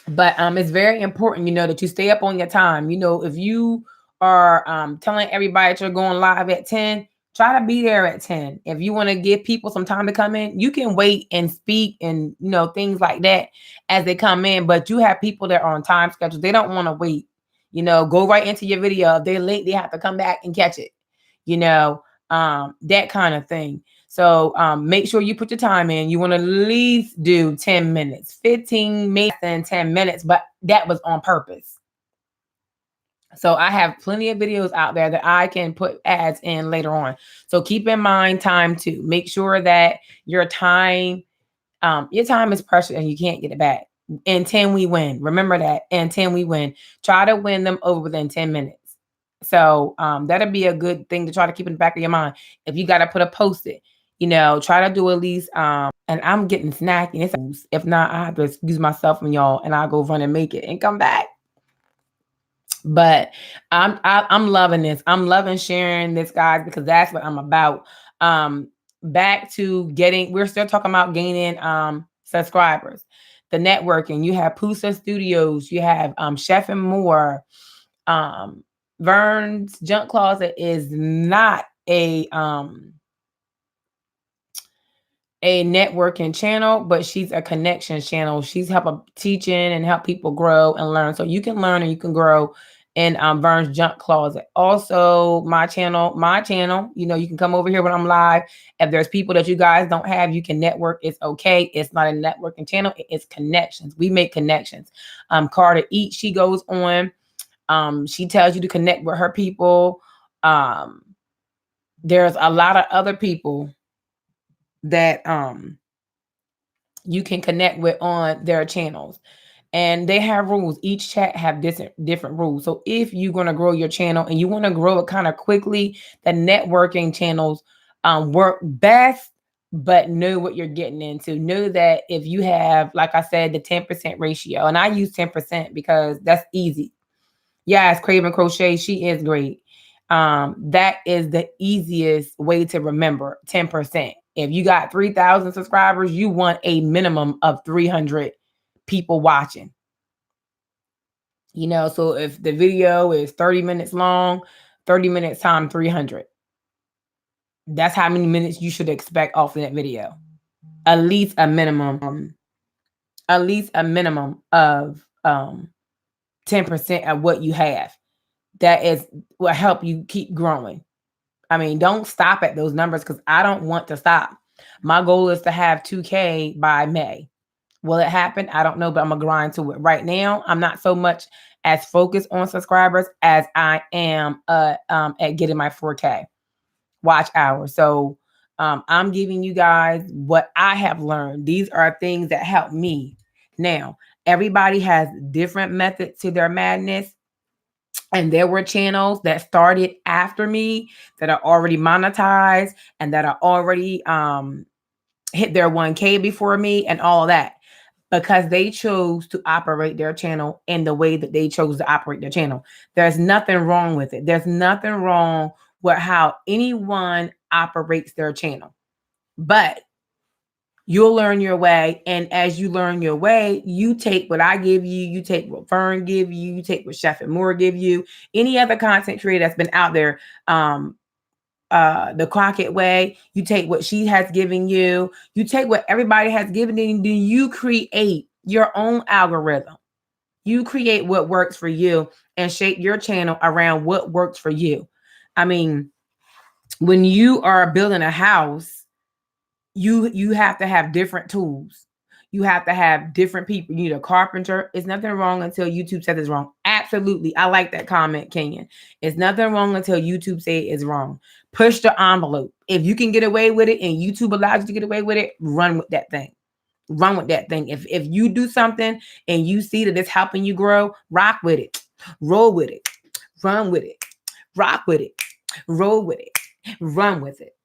But it's very important, that you stay up on your time. If you are telling everybody that you're going live at 10, try to be there at 10. If you want to give people some time to come in, you can wait and speak and, things like that as they come in. But you have people that are on time schedules. They don't want to wait. Go right into your video. If they're late, they have to come back and catch it. That kind of thing. So make sure you put your time in. You want to at least do 10 minutes, 15, maybe than 10 minutes, but that was on purpose. So I have plenty of videos out there that I can put ads in later on. So keep in mind time too. Make sure that your time is precious and you can't get it back. In 10, we win. Remember that. In 10, we win. Try to win them over within 10 minutes. So that'll be a good thing to try to keep in the back of your mind. If you got to put a post-it, try to do at least, and I'm getting snacky. If not, I have to excuse myself from y'all and I'll go run and make it and come back. But I'm loving this. I'm loving sharing this, guys, because that's what I'm about. Back to we're still talking about gaining subscribers. The networking. You have Pusa Studios. You have Chef and More. Vern's Junk Closet is not a networking channel, but she's a connection channel. She's teaching and help people grow and learn. So you can learn and you can grow in Vern's Junk Closet. Also, my channel, you can come over here when I'm live. If there's people that you guys don't have, you can network. It's okay. It's not a networking channel. It's connections. We make connections. Carter Eats, she goes on. She tells you to connect with her people. There's a lot of other people that you can connect with on their channels, and they have rules. Each chat have different rules. So if you're going to grow your channel and you want to grow it kind of quickly, the networking channels work best. But know what you're getting into. Know that if you have, like I said, the 10% ratio, and I use 10% because that's easy. Yes, Craven Crochet, she is great. That is the easiest way to remember 10%. If you got 3,000 subscribers, you want a minimum of 300 people watching. So if the video is 30 minutes long, 30 minutes times 300. That's how many minutes you should expect off of that video. At least a minimum of 10% of what you have. That will help you keep growing. I mean, don't stop at those numbers because I don't want to stop. My goal is to have 2K by May. Will it happen? I don't know, but I'm going to grind to it. Right now, I'm not so much as focused on subscribers as I am at getting my 4K watch hours. So I'm giving you guys what I have learned. These are things that help me. Now, everybody has different methods to their madness. And there were channels that started after me that are already monetized and that are already hit their 1K before me and all of that, because they chose to operate their channel in the way that they chose to operate their channel. There's nothing wrong with it. There's nothing wrong how anyone operates their channel. But you'll learn your way. And as you learn your way, you take what I give you, you take what Fern give you, you take what Chef and Moore give you, any other content creator that's been out there, the Crockett way, you take what she has given you, you take what everybody has given you, and then you create your own algorithm. You create what works for you and shape your channel around what works for you. I mean, when you are building a house, you have to have different tools. You have to have different people. You need a carpenter. It's nothing wrong until YouTube says it's wrong. Absolutely. I like that comment, Kenyon. It's nothing wrong until YouTube say it's wrong. Push the envelope. If you can get away with it and YouTube allows you to get away with it, run with that thing. Run with that thing. If you do something and you see that it's helping you grow, rock with it. Roll with it. Run with it. Rock with it. Roll with it. Run with it.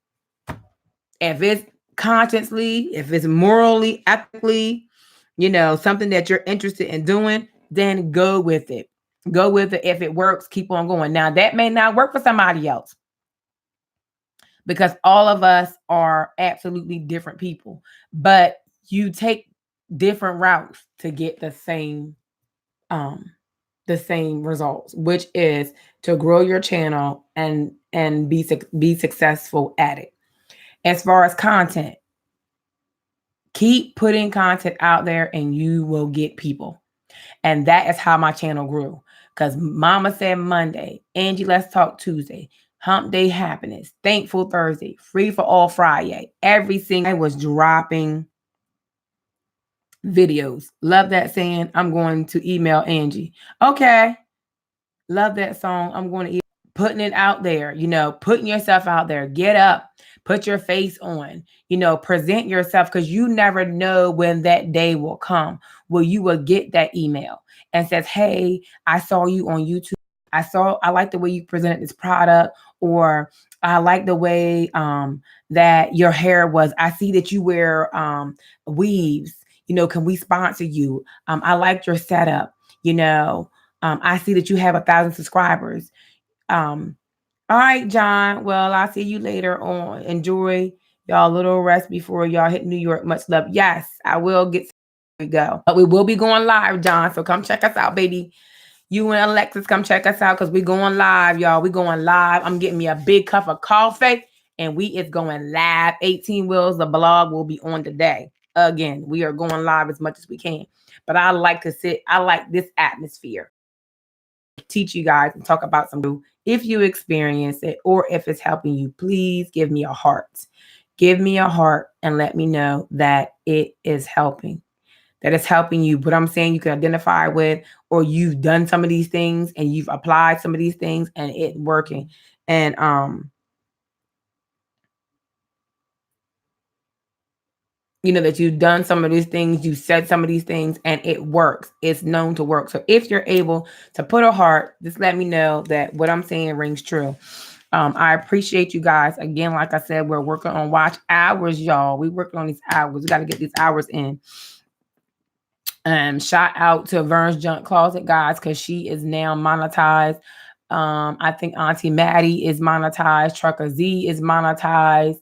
If it's consciously, if it's morally, ethically, something that you're interested in doing, then go with it. Go with it. If it works, keep on going. Now, that may not work for somebody else because all of us are absolutely different people, but you take different routes to get the same results, which is to grow your channel and be successful at it. As far as content, keep putting content out there and you will get people. And that is how my channel grew. Because Mama Said Monday, Angie Let's Talk Tuesday, Hump Day Happiness, Thankful Thursday, Free for All Friday. Every single I was dropping videos. Love that saying. I'm going to email Angie. Okay. Love that song. I'm going to putting it out there, putting yourself out there. Get up, put your face on, present yourself, because you never know when that day will come where you will get that email and says, hey, I saw you on YouTube. I like the way you presented this product, or I like the way that your hair was. I see that you wear weaves. Can we sponsor you? I liked your setup. I see that you have 1,000 subscribers. All right, John. Well, I'll see you later on. Enjoy y'all little rest before y'all hit New York. Much love. Yes, I will get to go. But we will be going live, John. So come check us out, baby. You and Alexis, come check us out because we're going live, y'all. We're going live. I'm getting me a big cup of coffee and we is going live. 18 Wheels, the blog will be on today. Again, we are going live as much as we can. But I like this atmosphere. Teach you guys and talk about some. If you experience it or if it's helping you, please give me a heart. Give me a heart and let me know that it is helping. That it's helping you. What I'm saying you can identify with, or you've done some of these things and you've applied some of these things and it's working. And that you've done some of these things, you said some of these things, and it works. It's known to work. So if you're able to put a heart, just let me know that what I'm saying rings true. I appreciate you guys. Again, like I said, we're working on watch hours, y'all. We're working on these hours. We got to get these hours in. Shout out to Vern's Junk Closet, guys, because she is now monetized. I think Auntie Maddie is monetized. Trucker Z is monetized.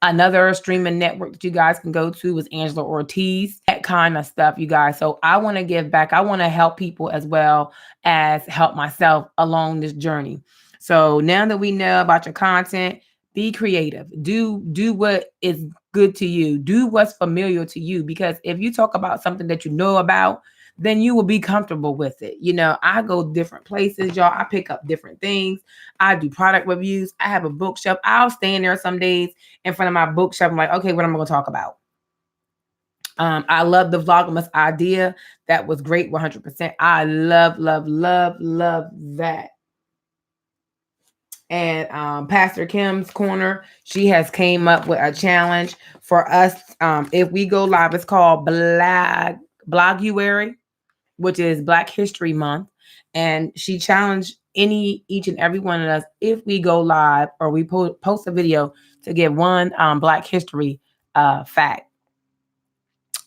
Another streaming network that you guys can go to is Angela Ortiz, that kind of stuff, you guys. So I want to give back. I want to help people as well as help myself along this journey. So now that we know about your content, be creative. Do what is good to you. Do what's familiar to you. Because if you talk about something that you know about, then you will be comfortable with it. I go different places, y'all. I pick up different things. I do product reviews. I have a bookshelf. I'll stand there some days in front of my bookshelf. I'm like, okay, what am I going to talk about? I love the Vlogmas idea. That was great. 100%. I love that. And Pastor Kim's Corner, she has came up with a challenge for us. If we go live, it's called Bloguary, which is Black History Month. And she challenged each and every one of us, if we go live or we post a video, to give one Black History fact.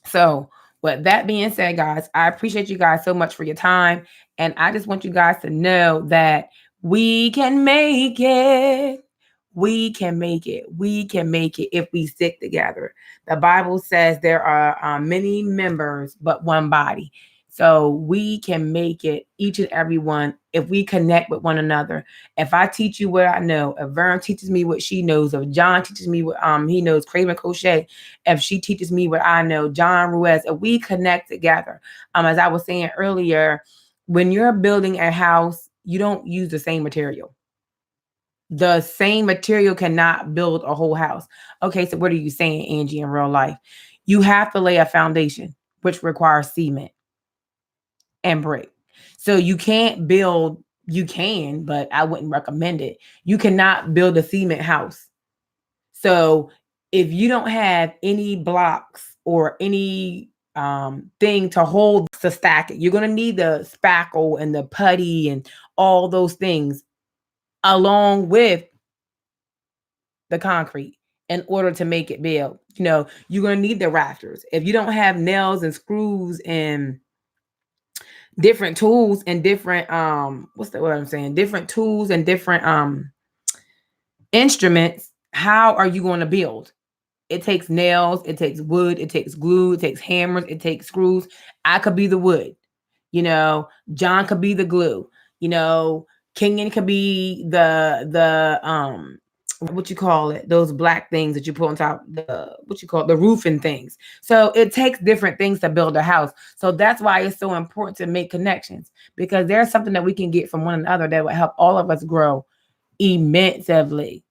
So with that being said, guys, I appreciate you guys so much for your time. And I just want you guys to know that We can make it. We can make it. We can make it if we stick together. The Bible says there are many members, but one body. So we can make it, each and every one, if we connect with one another. If I teach you what I know, if Vern teaches me what she knows, if John teaches me what he knows, Craven Crochet, if she teaches me what I know, John Ruiz, if we connect together, as I was saying earlier, when you're building a house, you don't use the same material. The same material cannot build a whole house. Okay, so what are you saying, Angie, in real life? You have to lay a foundation, which requires cement and brick. So you can't build, you can, but I wouldn't recommend it. You cannot build a cement house. So if you don't have any blocks or any thing to hold to stack it, you're going to need the spackle and the putty and all those things along with the concrete in order to make it build. You know, you're going to need the rafters. If you don't have nails and screws and different tools and different what's the word I'm saying? Different tools and different instruments, how are you going to build? It takes nails, it takes wood, it takes glue, it takes hammers, it takes screws. I could be the wood. You know, John could be the glue. You know, Kenyon could be the what you call it, those black things that you put on top, the what you call it, the roofing things. So it takes different things to build a house. So that's why it's so important to make connections, because there's something that we can get from one another that will help all of us grow immensely.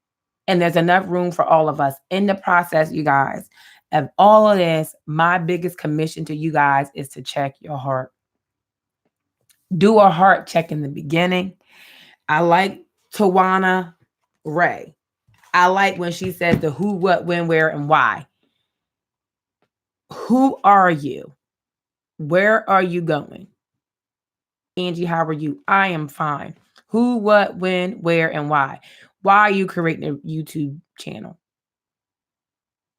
And there's enough room for all of us in the process, you guys. Of all of this, my biggest commission to you guys is to check your heart. Do a heart check in the beginning. I like Tawana Ray. I like when she says the who, what, when, where, and why. Who are you? Where are you going? Angie, how are you? I am fine. Who, what, when, where, and why? Why are you creating a YouTube channel?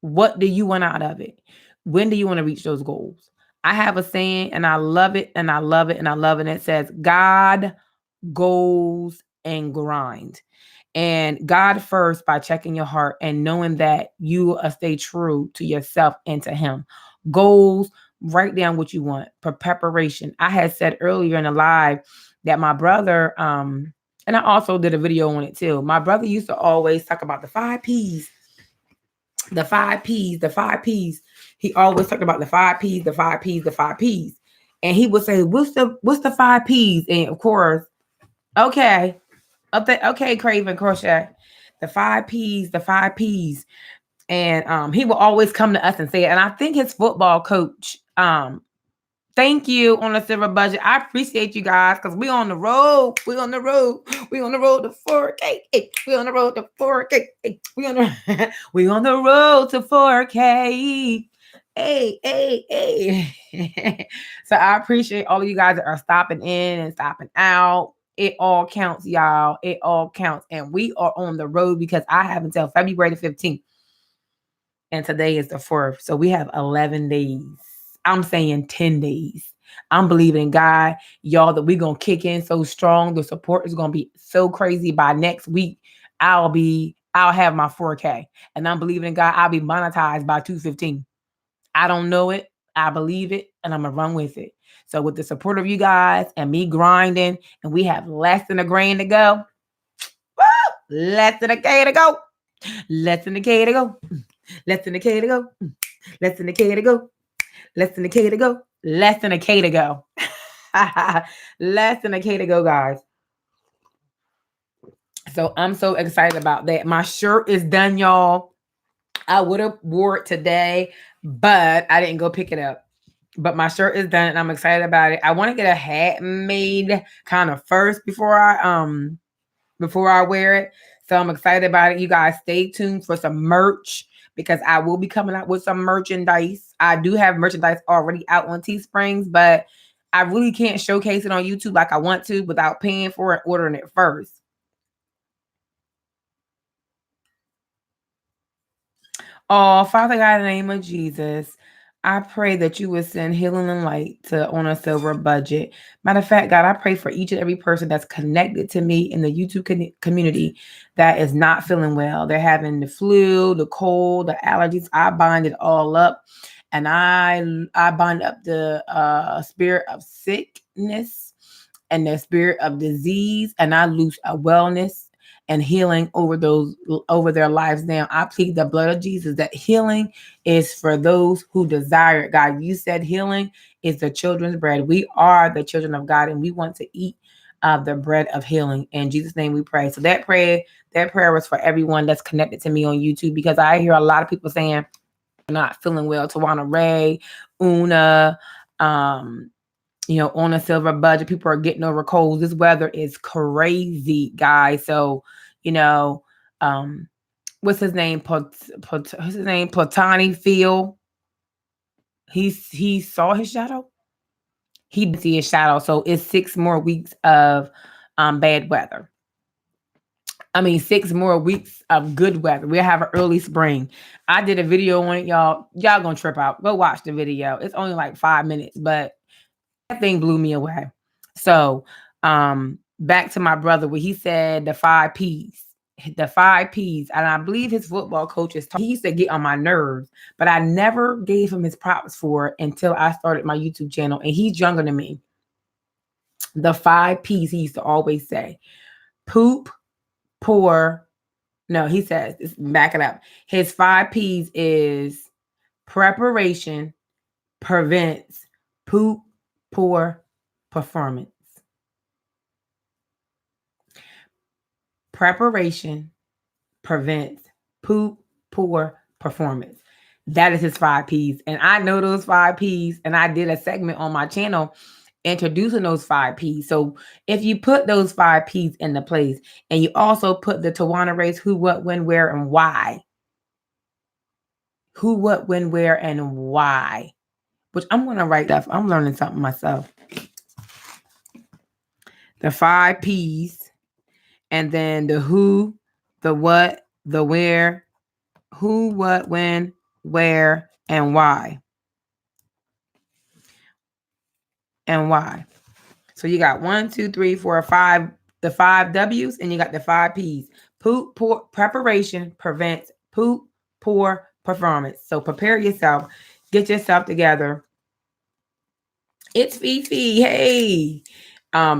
What do you want out of it? When do you want to reach those goals? I have a saying and I love it and I love it and I love it. And it says, God, goals, and grind. And God first by checking your heart and knowing that you stay true to yourself and to Him. Goals, write down what you want. For preparation. I had said earlier in the live that my brother, and I also did a video on it too. My brother used to always talk about the 5 P's. The 5 P's, the 5 P's. He always talked about the 5 P's, the 5 P's, the 5 P's. And he would say, what's the 5 P's? And of course, okay. Okay, Craven Crochet. The 5 P's, the 5 P's. And he will always come to us and say it. And I think his football coach, thank you on the silver budget. I appreciate you guys because we on the road. We on the road. We on the road to 4K. We on the road to 4K. We on the we on the road to 4K. Hey. So I appreciate all of you guys that are stopping in and stopping out. It all counts, y'all. It all counts. And we are on the road because I have until February the 15th. And today is the 4th. So we have 11 days. I'm saying 10 days. I'm believing in God, y'all, that we're going to kick in so strong. The support is going to be so crazy. By next week, I'll have my 4K. And I'm believing in God, I'll be monetized by 215. I don't know it. I believe it. And I'm going to run with it. So with the support of you guys and me grinding, and we have less than a grand to go. Woo! Less than a K to go. Less than a K to go. Less than a K to go. Less than a K to go. Less than a K to go. Less than a K to go. Less than a K to go, guys. So I'm so excited about that. My shirt is done, y'all. I would have wore it today, but I didn't go pick it up. But my shirt is done and I'm excited about it. I want to get a hat made kind of first before I wear it. So I'm excited about it. You guys stay tuned for some merch because I will be coming out with some merchandise. I do have merchandise already out on Teesprings, but I really can't showcase it on YouTube like I want to without paying for it, ordering it first. Oh, Father God, in the name of Jesus, I pray that you would send healing and light to On a Silver Budget. Matter of fact, God, I pray for each and every person that's connected to me in the YouTube community that is not feeling well. They're having the flu, the cold, the allergies. I bind it all up, and I bind up the spirit of sickness and the spirit of disease, and I loose a wellness and healing over their lives now. I plead the blood of Jesus that healing is for those who desire it. God, you said healing is the children's bread. We are the children of God, and we want to eat the bread of healing. In Jesus' name we pray. So that prayer was for everyone that's connected to me on YouTube, because I hear a lot of people saying they're not feeling well. Tawana Ray, Una, On a Silver Budget, people are getting over colds. This weather is crazy, guys. So, what's his name? Platani Phil. He saw his shadow. He did see his shadow. So it's 6 more weeks of bad weather. 6 more weeks of good weather. We'll have an early spring. I did a video on it, y'all. Y'all gonna trip out. Go watch the video. It's only like 5 minutes, but that thing blew me away. So back to my brother, where he said the 5 P's. The 5 P's. And I believe his football coach he used to get on my nerves, but I never gave him his props for it until I started my YouTube channel. And he's younger than me. The 5 P's he used to always say: poop, pour. No, he says, back it up. His 5 P's is preparation, prevents, poop, pour, performance. Preparation prevents, poop, pour, performance. That is his 5 P's. And I know those 5 P's, and I did a segment on my channel introducing those 5 P's. So if you put those 5 P's into place, and you also put the Tawana Ray's who, what, when, where, and why. Who, what, when, where, and why. Which I'm going to write that. I'm learning something myself. The 5 P's. And then the who, the what, the where, who, what, when, where, and why. And why. So you got 1, 2, 3, 4, 5, the 5 W's, and you got the 5 P's. Poop, pour, preparation prevents, poop, pour, performance. So prepare yourself. Get yourself together. It's Fifi. Hey.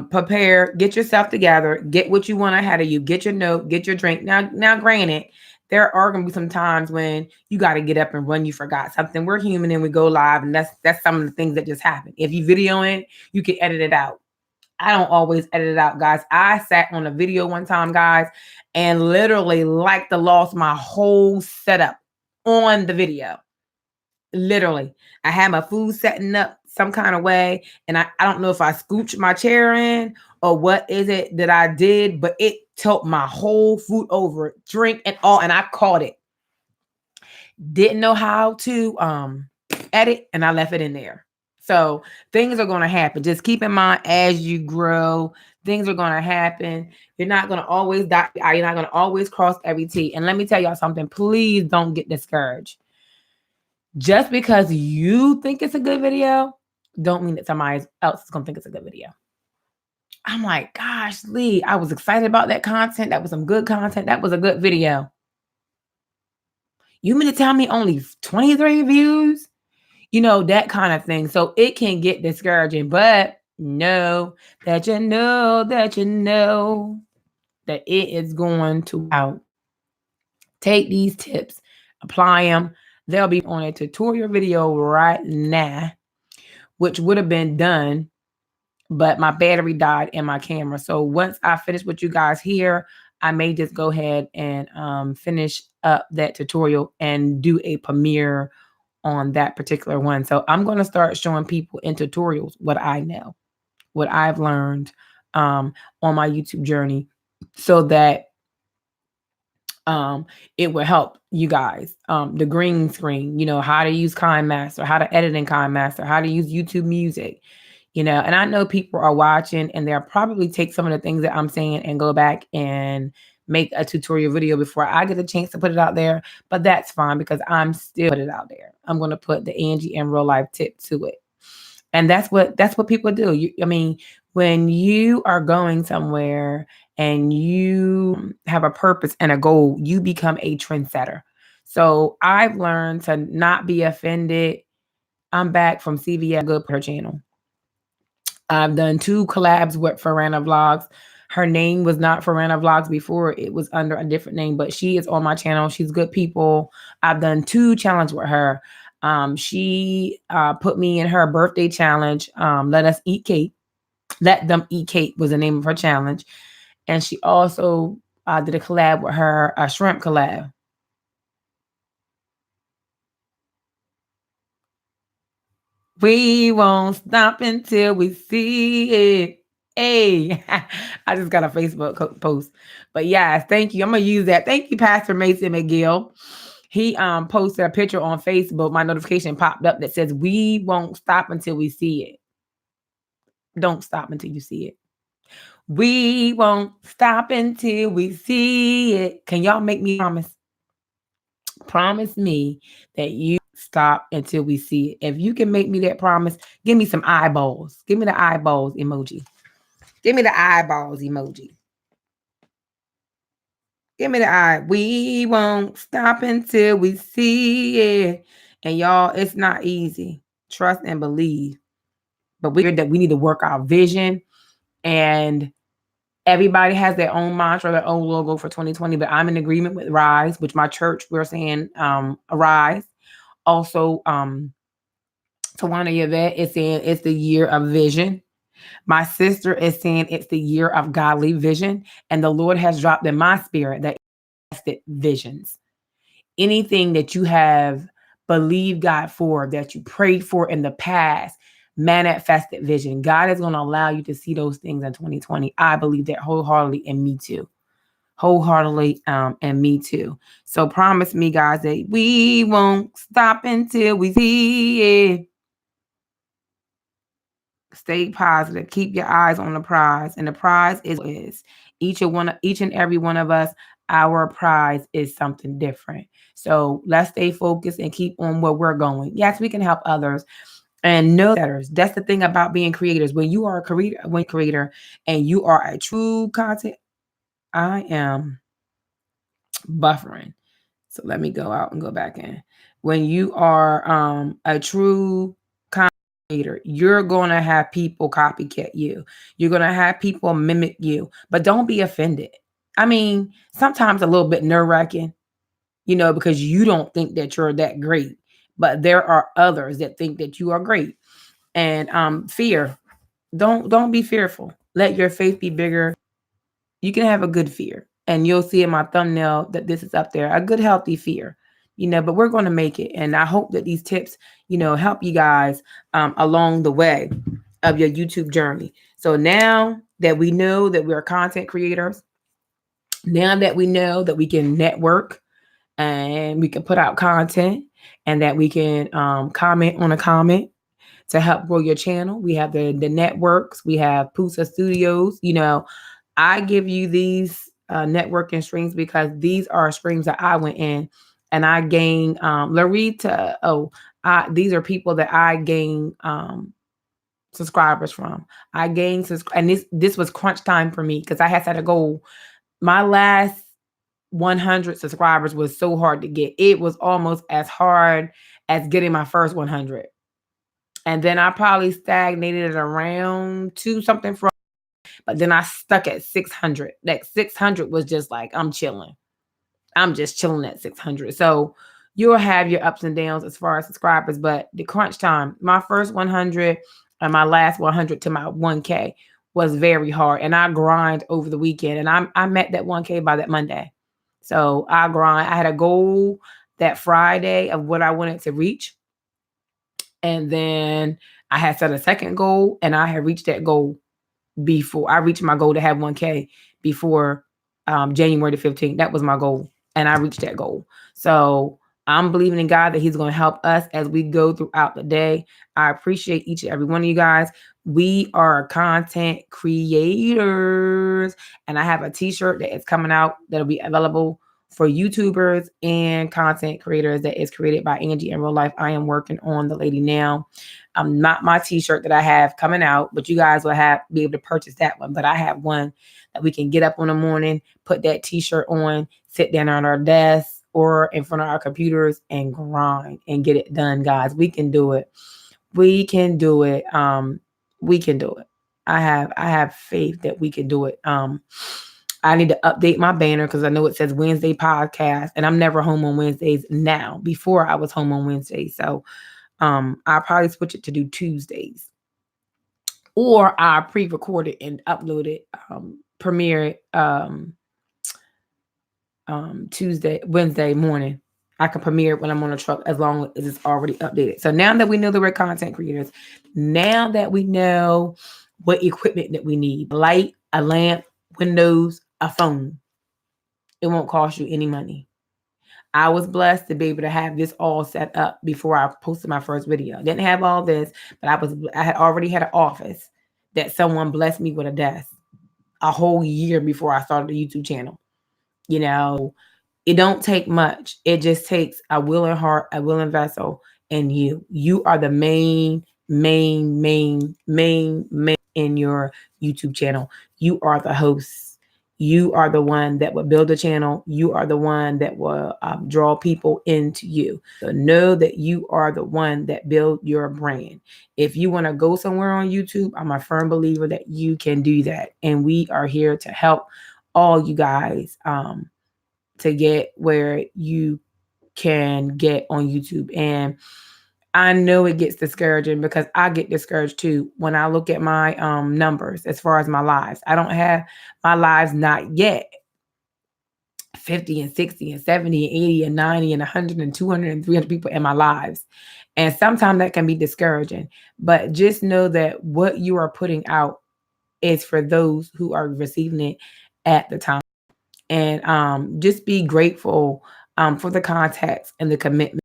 Prepare, get yourself together, get what you want ahead of you, get your note, get your drink. Now, granted, there are going to be some times when you got to get up and run. You forgot something. We're human and we go live, and that's some of the things that just happen. If you video it, you can edit it out. I don't always edit it out, guys. I sat on a video one time, guys, and literally lost my whole setup on the video. Literally, I had my food setting up some kind of way, and I don't know if I scooched my chair in or what is it that I did, but it tilt my whole food over, drink and all, and I caught it. Didn't know how to edit, and I left it in there. So things are going to happen. Just keep in mind, as you grow, things are going to happen. You're not going to always dot the I. You're not going to always cross every T. And let me tell y'all something. Please don't get discouraged. Just because you think it's a good video, don't mean that somebody else is going to think it's a good video. I'm like, gosh, Lee, I was excited about that content. That was some good content. That was a good video. You mean to tell me only 23 views? That kind of thing. So it can get discouraging, but know that you know that it is going to out. Take these tips, apply them. They'll be on a tutorial video right now, which would have been done, but my battery died in my camera. So once I finish with you guys here, I may just go ahead and finish up that tutorial and do a premiere on that particular one. So I'm going to start showing people in tutorials what I know, what I've learned on my YouTube journey, so that it will help you guys. The green screen, how to use KineMaster, how to edit in KineMaster, how to use YouTube Music, and I know people are watching and they'll probably take some of the things that I'm saying and go back and make a tutorial video before I get a chance to put it out there. But that's fine because I'm still put it out there. I'm going to put the Angie in real life tip to it. And that's what people do. I mean, when you are going somewhere and you have a purpose and a goal, you become a trendsetter. So I've learned to not be offended. I'm back from CVS Good per channel. I've done 2 collabs with Farana Vlogs. Her name was not Farana Vlogs before. It was under a different name, but she is on my channel. She's good people. I've done 2 challenges with her. She put me in her birthday challenge. Let us eat cake. Let them eat cake was the name of her challenge. And she also did a collab with her, a shrimp collab. We won't stop until we see it. Hey, I just got a Facebook post. But yes, thank you. I'm gonna use that. Thank you, Pastor Mason McGill. He posted a picture on Facebook. My notification popped up that says, "We won't stop until we see it." Don't stop until you see it. We won't stop until we see it. Can y'all make me promise? Promise me that you stop until we see it. If you can make me that promise, give me some eyeballs. Give me the eyeballs emoji. Give me the eyeballs emoji. Give me the eye. We won't stop until we see it. And y'all, it's not easy. Trust and believe. But we need to work our vision. And everybody has their own mantra, their own logo for 2020. But I'm in agreement with Rise, which my church, we're saying Rise. Also, Tawana Yvette is saying it's the year of vision. My sister is saying it's the year of godly vision. And the Lord has dropped in my spirit that visions. Anything that you have believed God for, that you prayed for in the past, manifested vision. God is going to allow you to see those things in 2020. I believe that wholeheartedly, and me too. Wholeheartedly, and me too. So promise me, guys, that we won't stop until we see it. Stay positive. Keep your eyes on the prize. And the prize is each and every one of us, our prize is something different. So let's stay focused and keep on where we're going. Yes, we can help others. And know that's the thing about being creators. When you are a creator and you are a true content, I am buffering. So let me go out and go back in. When you are a true creator, you're going to have people copycat you. You're going to have people mimic you, but don't be offended. I mean, sometimes a little bit nerve-wracking, because you don't think that you're that great, but there are others that think that you are great. And fear, don't be fearful. Let your faith be bigger. You can have a good fear, and you'll see in my thumbnail that this is up there, a good, healthy fear, but we're going to make it. And I hope that these tips, help you guys along the way of your YouTube journey. So now that we know that we're content creators, now that we know that we can network and we can put out content, and that we can comment on a comment to help grow your channel. We have the networks. We have Pusa Studios. I give you these networking streams because these are streams that I went in and I gained Larita. These are people that I gained subscribers from. I gained and this was crunch time for me because I had set a goal. My last 100 subscribers was so hard to get. It was almost as hard as getting my first 100. And then I probably stagnated at around 2 something from, but then I stuck at 600. That 600 was just like, I'm chilling. I'm just chilling at 600. So you'll have your ups and downs as far as subscribers, but the crunch time, my first 100 and my last 100 to my 1K was very hard. And I grind over the weekend, and I met that 1K by that Monday. So I grind. I had a goal that Friday of what I wanted to reach. And then I had set a second goal, and I had reached that goal before I reached my goal to have 1K before January the 15th. That was my goal. And I reached that goal. So I'm believing in God that he's going to help us as we go throughout the day. I appreciate each and every one of you guys. We are content creators, and I have a t-shirt that is coming out that'll be available for YouTubers and content creators that is created by Angie in real life. I am working on the lady now. Not my t-shirt that I have coming out, but you guys will be able to purchase that one. But I have one that we can get up in the morning, put that t-shirt on, sit down on our desk or in front of our computers and grind and get it done, guys. We can do it. We can do it. We can do it. I have faith that we can do it. I need to update my banner because I know it says Wednesday podcast, and I'm never home on Wednesdays now. Before I was home on Wednesdays, so I'll probably switch it to do Tuesdays, or I'll pre-record it and upload it, premiere it Wednesday morning. I can premiere it when I'm on a truck as long as it's already updated. So now that we know that we're content creators, now that we know what equipment that we need, light, a lamp, windows, a phone, it won't cost you any money. I was blessed to be able to have this all set up before I posted my first video. Didn't have all this, but I had already had an office that someone blessed me with a desk a whole year before I started the YouTube channel. You know, it don't take much. It just takes a willing heart, a willing vessel, and you. You are the main in your YouTube channel. You are the host. You are the one that will build a channel. You are the one that will draw people into you. So know that you are the one that build your brand. If you want to go somewhere on YouTube, I'm a firm believer that you can do that. And we are here to help all you guys to get where you can get on YouTube. And I know it gets discouraging because I get discouraged too when I look at my numbers as far as my lives. I don't have my lives not yet 50 and 60 and 70 and 80 and 90 and 100 and 200 and 300 people in my lives. And sometimes that can be discouraging. But just know that what you are putting out is for those who are receiving it at the time. And just be grateful for the context and the commitment.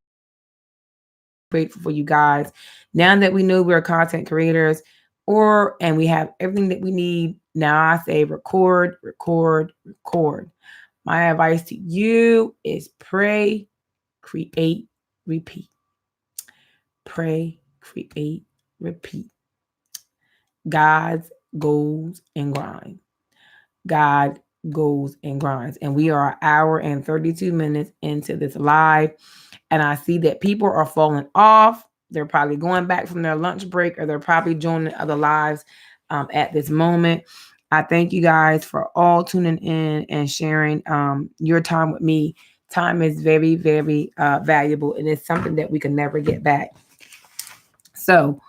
Grateful for you guys. Now that we know we're content creators, and we have everything that we need, now I say record. My advice to you is pray, create, repeat. Pray, create, repeat. God's goals and grind. God goes and grinds. And we are an hour and 32 minutes into this live. And I see that people are falling off. They're probably going back from their lunch break, or they're probably joining other lives at this moment. I thank you guys for all tuning in and sharing your time with me. Time is very, very valuable, and it's something that we can never get back. So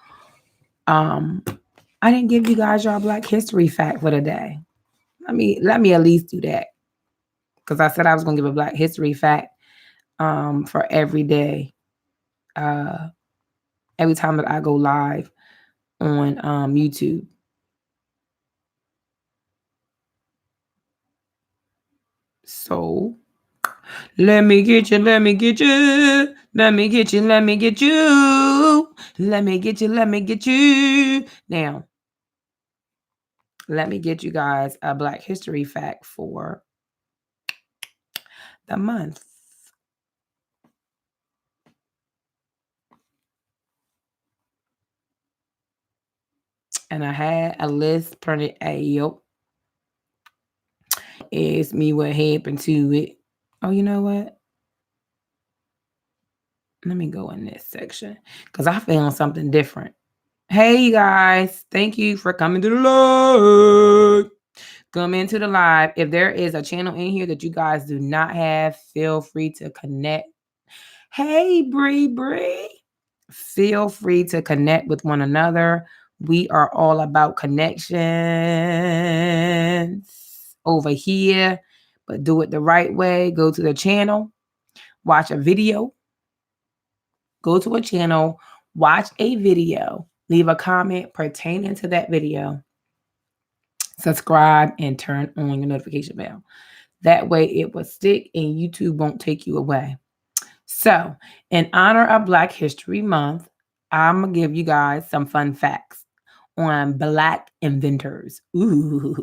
I didn't give you guys your Black History fact for the day. Let me at least do that, because I said I was going to give a Black History fact for every day, every time that I go live on YouTube. So let me get you. Now, let me get you guys a Black History fact for the month. And I had a list printed. It's me what happened to it. Oh, you know what? Let me go in this section because I found something different. Hey, guys. Thank you for coming to the live. Come into the live. If there is a channel in here that you guys do not have, feel free to connect. Hey, Bree. Feel free to connect with one another. We are all about connections over here, but do it the right way. Go to the channel, watch a video. Go to a channel, watch a video, leave a comment pertaining to that video, subscribe, and turn on your notification bell. That way it will stick and YouTube won't take you away. So, in honor of Black History Month, I'm going to give you guys some fun facts on Black inventors. Ooh,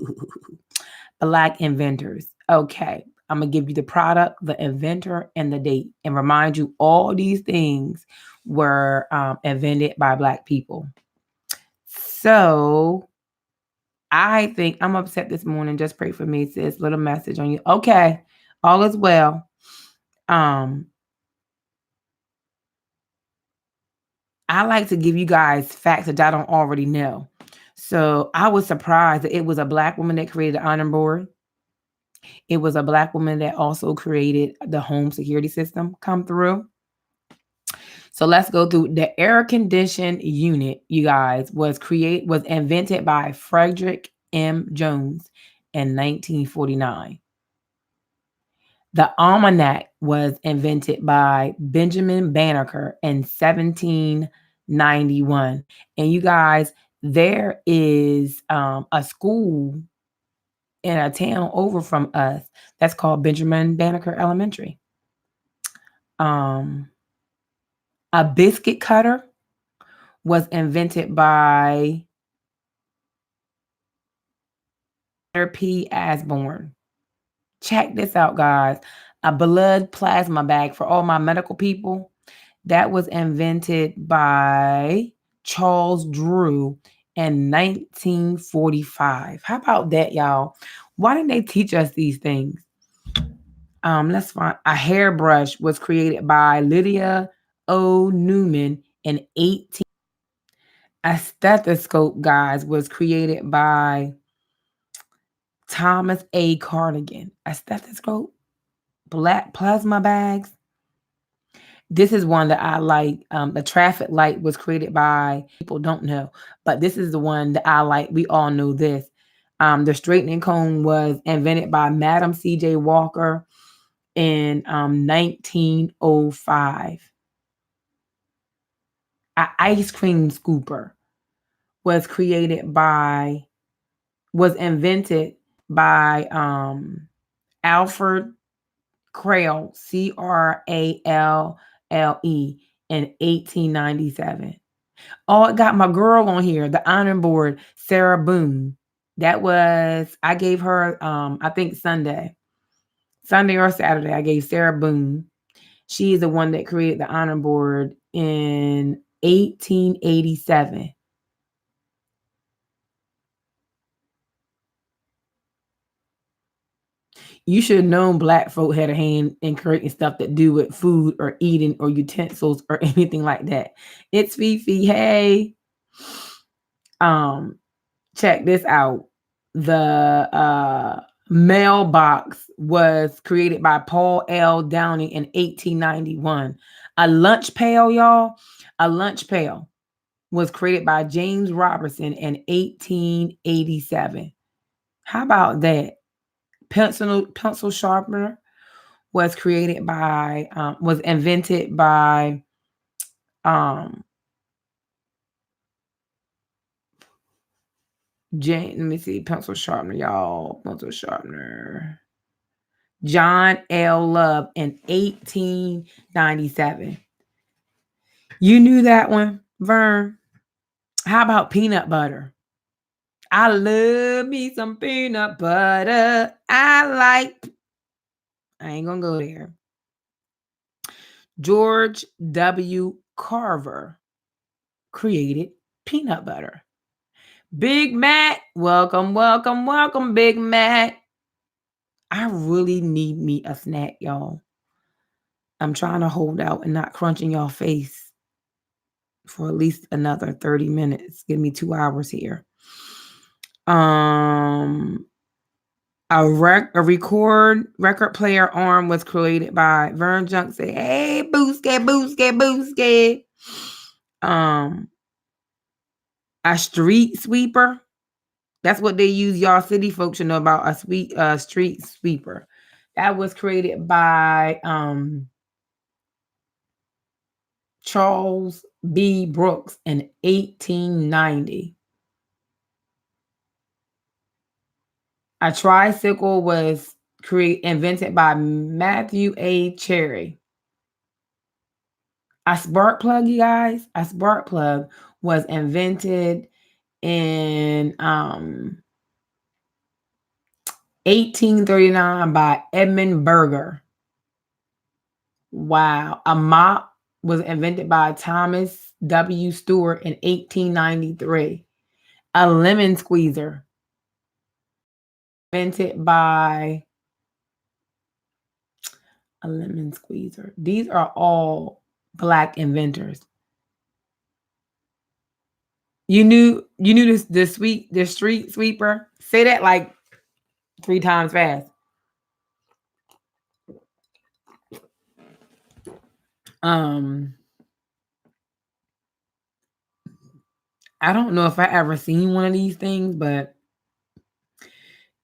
Black inventors. Okay, I'm going to give you the product, the inventor, and the date, and remind you all these things were invented by Black people. So, I think I'm upset this morning. Just pray for me, sis. Little message on you. Okay, all is well. I like to give you guys facts that I don't already know. So I was surprised that it was a Black woman that created the iron board. It was a Black woman that also created the home security system come through. So let's go through the air conditioned unit, you guys, was invented by Frederick M. Jones in 1949. The almanac was invented by Benjamin Banneker in 1791. And you guys, there is a school in a town over from us that's called Benjamin Banneker Elementary. A biscuit cutter was invented by P. Asborn. Check this out, guys. A blood plasma bag for all my medical people. That was invented by Charles Drew in 1945. How about that, y'all? Why didn't they teach us these things? Let's find a hairbrush was created by Lydia O. Newman in 18. A stethoscope, guys, was created by Thomas A. Cardigan. A stethoscope, black plasma bags. This is one that I like. The traffic light was created by people don't know, but this is the one that I like. We all know this. The straightening comb was invented by Madam C.J. Walker in 1905. An ice cream scooper was invented by Alfred Krale, Crale, in 1897. Oh, it got my girl on here, the iron board, Sarah Boone. I gave her, I think Sunday or Saturday, I gave Sarah Boone. She is the one that created the iron board in 1887. You should have known Black folk had a hand in creating stuff that do with food or eating or utensils or anything like that. It's Fifi. Hey. Check this out. The mailbox was created by Paul L. Downing in 1891. A lunch pail, y'all. A lunch pail was created by James Robertson in 1887. How about that? Pencil sharpener was invented by let me see, pencil sharpener, y'all. Pencil sharpener. John L. Love in 1897. You knew that one, Vern? How about peanut butter? I love me some peanut butter. I ain't gonna go there. George W. Carver created peanut butter. Big Mac, welcome, Big Mac. I really need me a snack, y'all. I'm trying to hold out and not crunch in y'all face for at least another 30 minutes. Give me 2 hours here. A record player arm was created by Vern Junk. Say, hey, booski. A street sweeper. That's what they use. Y'all city folks should know about a street sweeper. That was created by Charles B. Brooks in 1890. A tricycle was invented by Matthew A. Cherry. A spark plug, you guys. A spark plug was invented in 1839 by Edmund Berger. Wow. A mop was invented by Thomas W. Stewart in 1893. A lemon squeezer invented by a lemon squeezer. These are all Black inventors. You knew this the street sweeper? Say that like 3 times fast. I don't know if I ever seen one of these things, but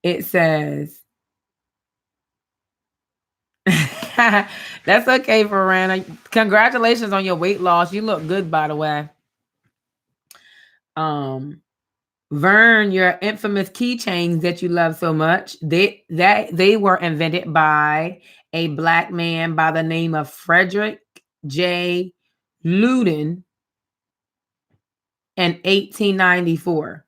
it says that's okay, Farana. Congratulations on your weight loss. You look good, by the way. Vern, your infamous keychains that you love so much, they were invented by a Black man by the name of Frederick J. Loudon in 1894.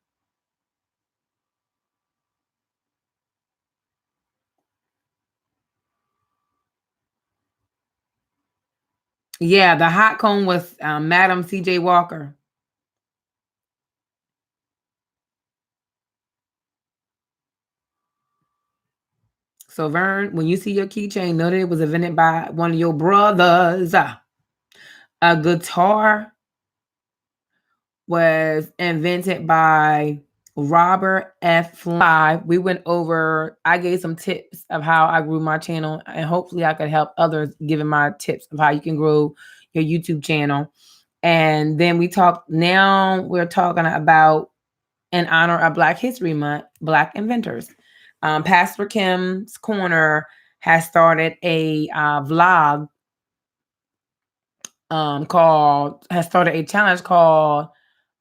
Yeah, the hot cone was Madam C.J. Walker. So Vern, when you see your keychain, know that it was invented by one of your brothers. A guitar was invented by Robert F. Fly. We went over, I gave some tips of how I grew my channel, and hopefully I could help others giving my tips of how you can grow your YouTube channel. And then now we're talking about, in honor of Black History Month, Black inventors. Pastor Kim's Corner has started a vlog has started a challenge called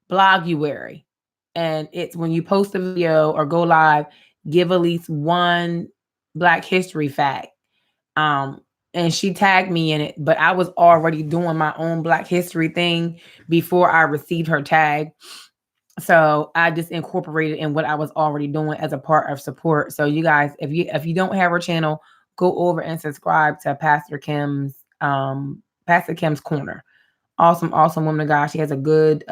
Bloguary. And it's when you post a video or go live, give at least one Black history fact. And she tagged me in it, but I was already doing my own Black history thing before I received her tag. So I just incorporated in what I was already doing as a part of support. So you guys, if you don't have her channel, go over and subscribe to Pastor Kim's Corner. Awesome woman of God. She has a good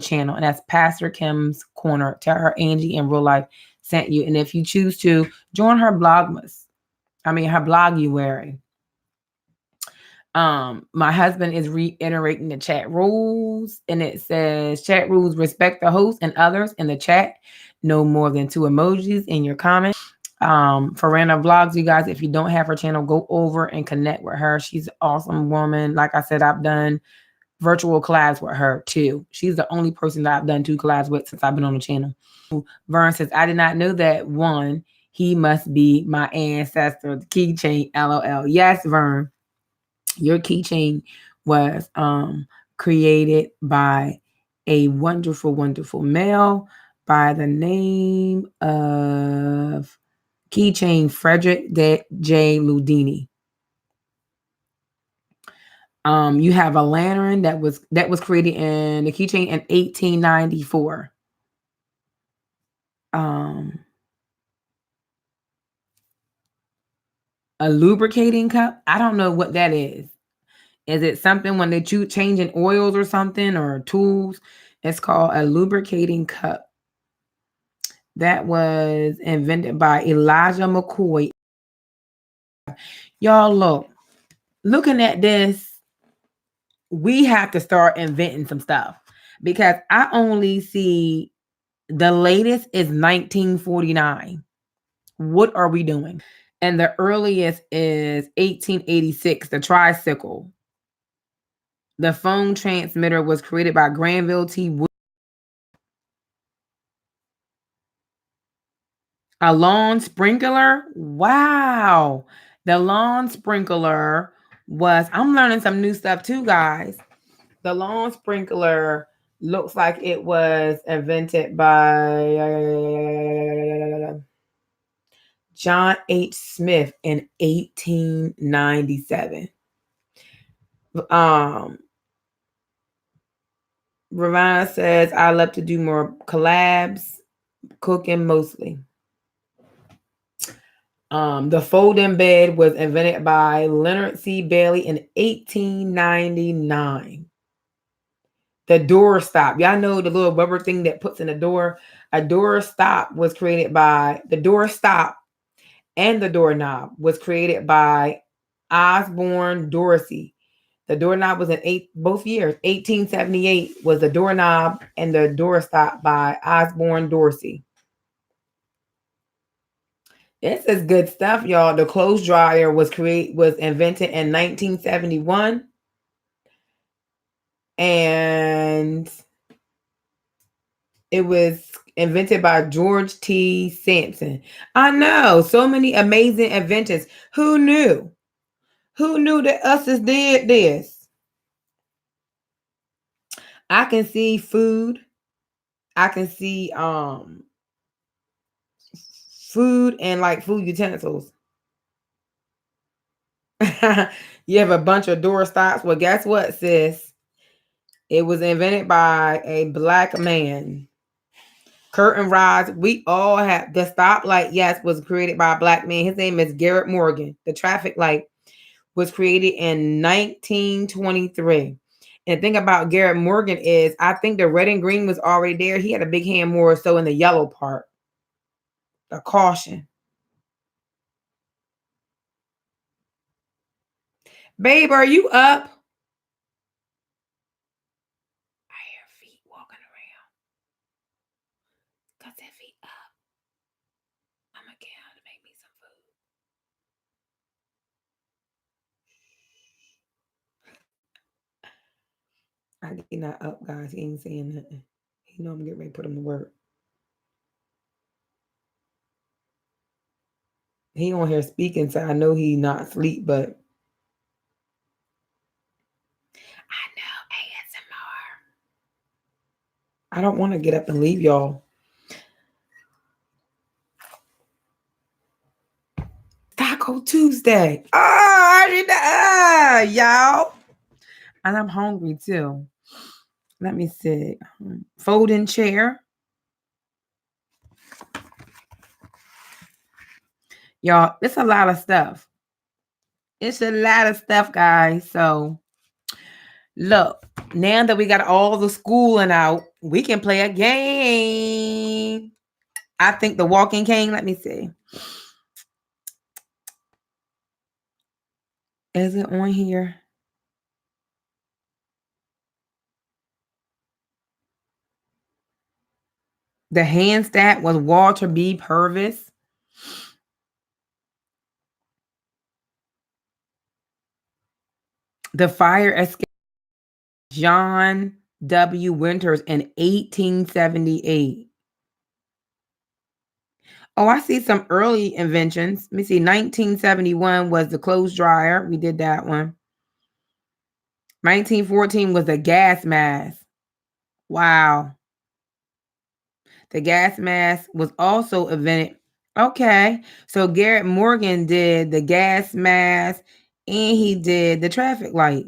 channel, and that's Pastor Kim's Corner. Tell her Angie in real life sent you. And if you choose to join her her bloguary. My husband is reiterating the chat rules, and it says chat rules: respect the host and others in the chat. No more than 2 emojis in your comments. Farana Vlogs, you guys, if you don't have her channel, go over and connect with her. She's an awesome woman. Like I said, I've done virtual collabs with her too. She's the only person that I've done 2 collabs with since I've been on the channel. Vern says, I did not know that. One, he must be my ancestor. The keychain, LOL. Yes, Vern. Your keychain was created by a wonderful male by the name of Keychain Frederick J. Ludini. You have a lantern that was created in the keychain in 1894. A lubricating cup. I don't know what that is. Is it something when they changing oils or something, or tools? It's called a lubricating cup. That was invented by Elijah McCoy. Y'all looking at this, we have to start inventing some stuff, because I only see the latest is 1949. What are we doing? And the earliest is 1886, the tricycle. The phone transmitter was created by Granville T. Wood. A lawn sprinkler? Wow. The lawn sprinkler I'm learning some new stuff too, guys. The lawn sprinkler looks like it was invented by John H. Smith in 1897. Ravana says, I love to do more collabs, cooking mostly. The folding bed was invented by Leonard C. Bailey in 1899. The door stop. Y'all know the little rubber thing that puts in the door. A door stop was created by the door stop, and the doorknob was created by Osborne Dorsey. The doorknob was in both years. 1878 was the doorknob and the door stop by Osborne Dorsey. This is good stuff, y'all. The clothes dryer was invented in 1971. And it was invented by George T. Sampson. I know, so many amazing inventions. Who knew? Who knew that us did this? I can see food. I can see food and like food utensils. You have a bunch of door stops. Well, guess what, sis? It was invented by a black man. Curtain rods. We all have the stoplight. Yes, was created by a black man. His name is Garrett Morgan. The traffic light was created in 1923. And the thing about Garrett Morgan is, I think the red and green was already there. He had a big hand more so in the yellow part. The caution. Babe, are you up? I hear feet walking around. Got their feet up. I'm gonna get out to make me some food. He not up, guys. He ain't saying nothing. He know I'm getting ready to put him to work. He on here speaking, so I know he not asleep, but I know ASMR. I don't want to get up and leave y'all. Taco Tuesday. Y'all. And I'm hungry too. Let me see. Folding chair. Y'all, it's a lot of stuff. It's a lot of stuff, guys. So, look, now that we got all the schooling out, we can play a game. I think the walking cane, let me see. Is it on here? The handstand was Walter B. Purvis. The fire escape, John W. Winters in 1878. Oh, I see some early inventions. Let me see. 1971 was the clothes dryer. We did that one. 1914 was the gas mask. Wow. The gas mask was also invented. Okay. So Garrett Morgan did the gas mask and he did the traffic light.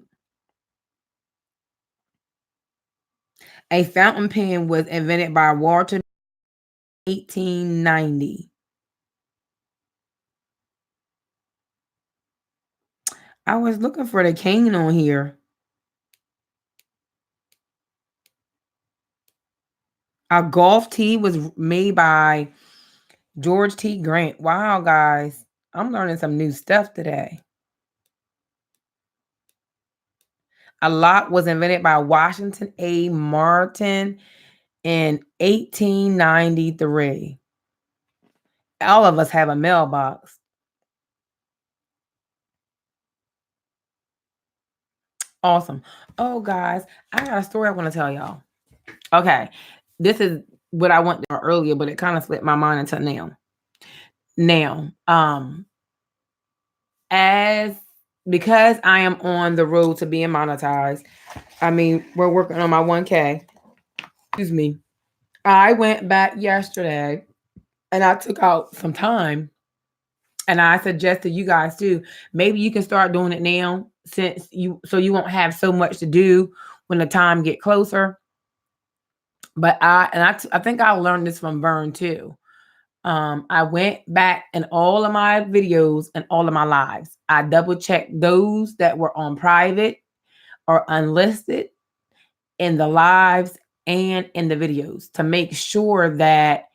A fountain pen was invented by Walter 1890. I was looking for the cane on here. A golf tee was made by George T. Grant. Wow, guys. I'm learning some new stuff today. A lock was invented by Washington A. Martin in 1893. All of us have a mailbox. Awesome. Oh, guys, I got a story I want to tell y'all. Okay. This is what I went earlier, but it kind of slipped my mind until now. Because I am on the road to being monetized, I mean, we're working on my 1K. Excuse me. I went back yesterday and I took out some time, and I suggested you guys too. Maybe you can start doing it now so you won't have so much to do when the time get closer. But I think I learned this from Vern too. I went back in all of my videos and all of my lives. I double checked those that were on private or unlisted in the lives and in the videos to make sure that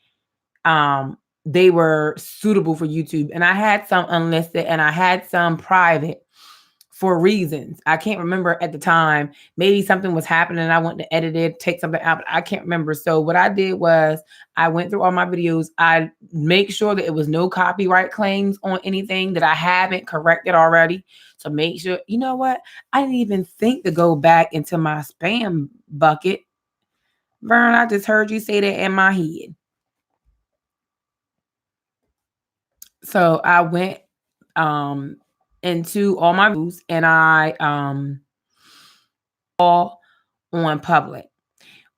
they were suitable for YouTube. And I had some unlisted and I had some private for reasons. I can't remember at the time. Maybe something was happening and I wanted to edit it, take something out, but I can't remember. So what I did was I went through all my videos. I make sure that it was no copyright claims on anything that I haven't corrected already. So make sure, you know what? I didn't even think to go back into my spam bucket. Vern, I just heard you say that in my head. So I went into all my views and I all on public.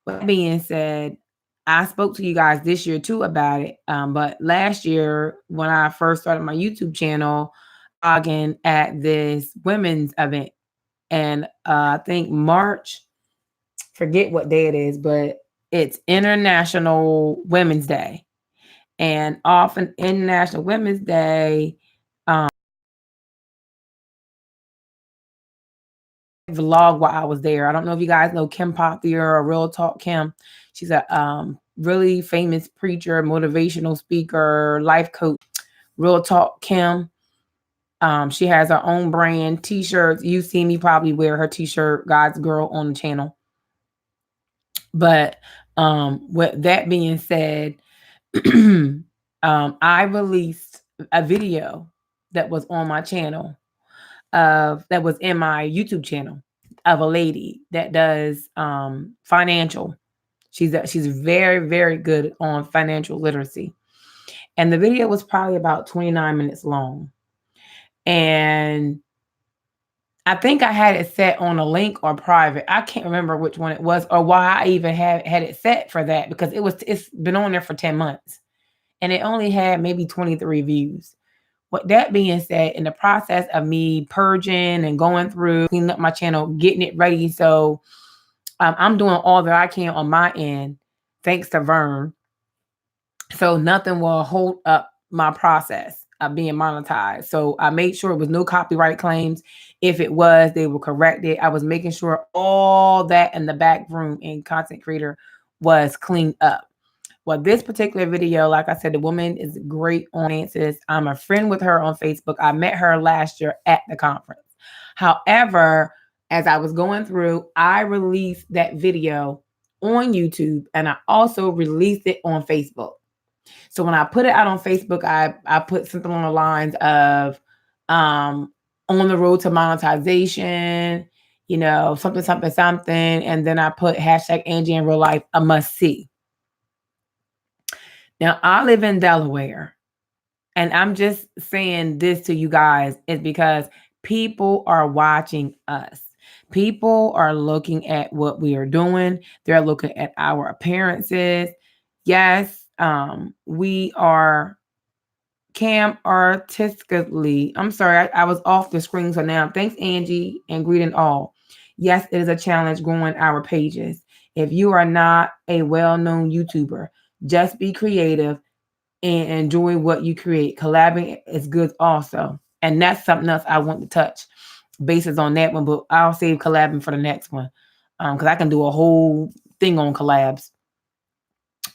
With that being said, I spoke to you guys this year too about it. But last year, when I first started my YouTube channel, again at this women's event, and I think March, forget what day it is, but it's International Women's Day. And often International Women's Day, vlog while I was there. I don't know if you guys know Kim Pothier or Real Talk Kim. She's a really famous preacher, motivational speaker, life coach. Real Talk Kim. She has her own brand t-shirts. You see me probably wear her t-shirt, God's Girl, on the channel. But with that being said, I released a video that was on my channel that was in my YouTube channel of a lady that does financial. She's very, very good on financial literacy. And the video was probably about 29 minutes long. And I think I had it set on a link or private. I can't remember which one it was or why I even had it set for that, because it's been on there for 10 months and it only had maybe 23 views. With that being said, in the process of me purging and going through, cleaning up my channel, getting it ready, so I'm doing all that I can on my end, thanks to Vern. So nothing will hold up my process of being monetized. So I made sure it was no copyright claims. If it was, they will correct it. I was making sure all that in the back room in Content Creator was cleaned up. Well, this particular video, like I said, the woman is great on answers. I'm a friend with her on Facebook. I met her last year at the conference. However, as I was going through, I released that video on YouTube and I also released it on Facebook. So when I put it out on Facebook, I put something on the lines of on the road to monetization, you know, something, something, something. And then I put hashtag Angie in real life, a must see. Now, I live in Delaware, and I'm just saying this to you guys is because people are watching us. People are looking at what we are doing. They're looking at our appearances. Yes, we are cam artistically. I'm sorry, I was off the screen. So now, thanks, Angie, and greeting all. Yes, it is a challenge growing our pages. If you are not a well-known YouTuber, just be creative and enjoy what you create. Collabing is good also. And that's something else I want to touch bases on that one, but I'll save collabing for the next one. Because I can do a whole thing on collabs.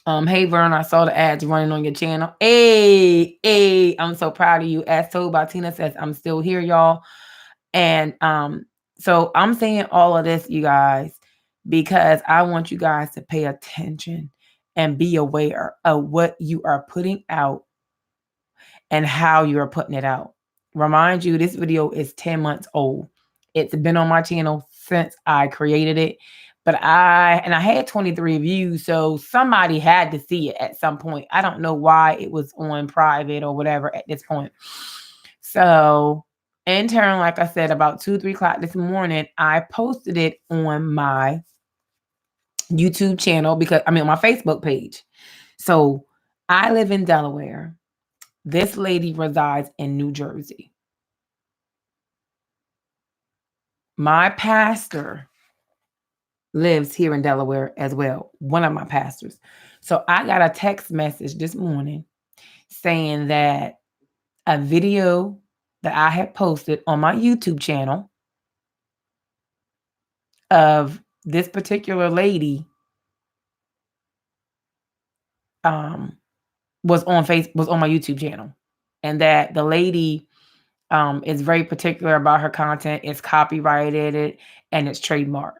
Hey Vern, I saw the ads running on your channel. Hey, I'm so proud of you. As told by Tina says, I'm still here, y'all. And so I'm saying all of this, you guys, because I want you guys to pay attention and be aware of what you are putting out and how you are putting it out. Remind you, this video is 10 months old. It's been on my channel since I created it. But I had 23 views, so somebody had to see it at some point. I don't know why it was on private or whatever at this point. So in turn, like I said, about 2-3 o'clock this morning, I posted it on my YouTube channel on my Facebook page. So I live in Delaware. This lady resides in New Jersey. My pastor lives here in Delaware as well, one of my pastors. So I got a text message this morning saying that a video that I had posted on my YouTube channel of this particular lady was on my YouTube channel, and that the lady is very particular about her content. It's copyrighted and it's trademarked.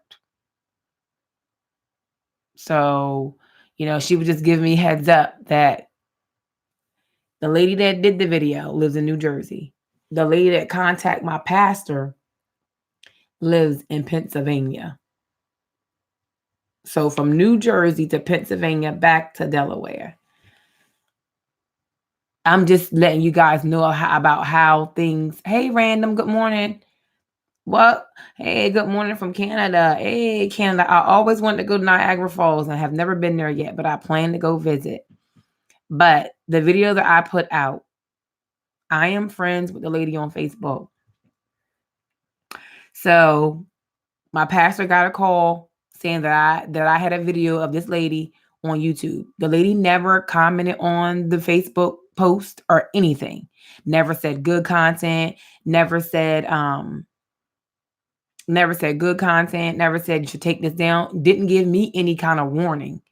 So, she would just give me heads up that the lady that did the video lives in New Jersey. The lady that contacted my pastor lives in Pennsylvania. So from New Jersey to Pennsylvania back to Delaware. I'm just letting you guys know about how things. Hey, Random, good morning. What? Hey, good morning from Canada. Hey, Canada. I always wanted to go to Niagara Falls and have never been there yet, but I plan to go visit. But the video that I put out, I am friends with the lady on Facebook. So my pastor got a call saying that I had a video of this lady on YouTube. The lady never commented on the Facebook post or anything. Never said good content. Never said good content. Never said you should take this down. Didn't give me any kind of warning.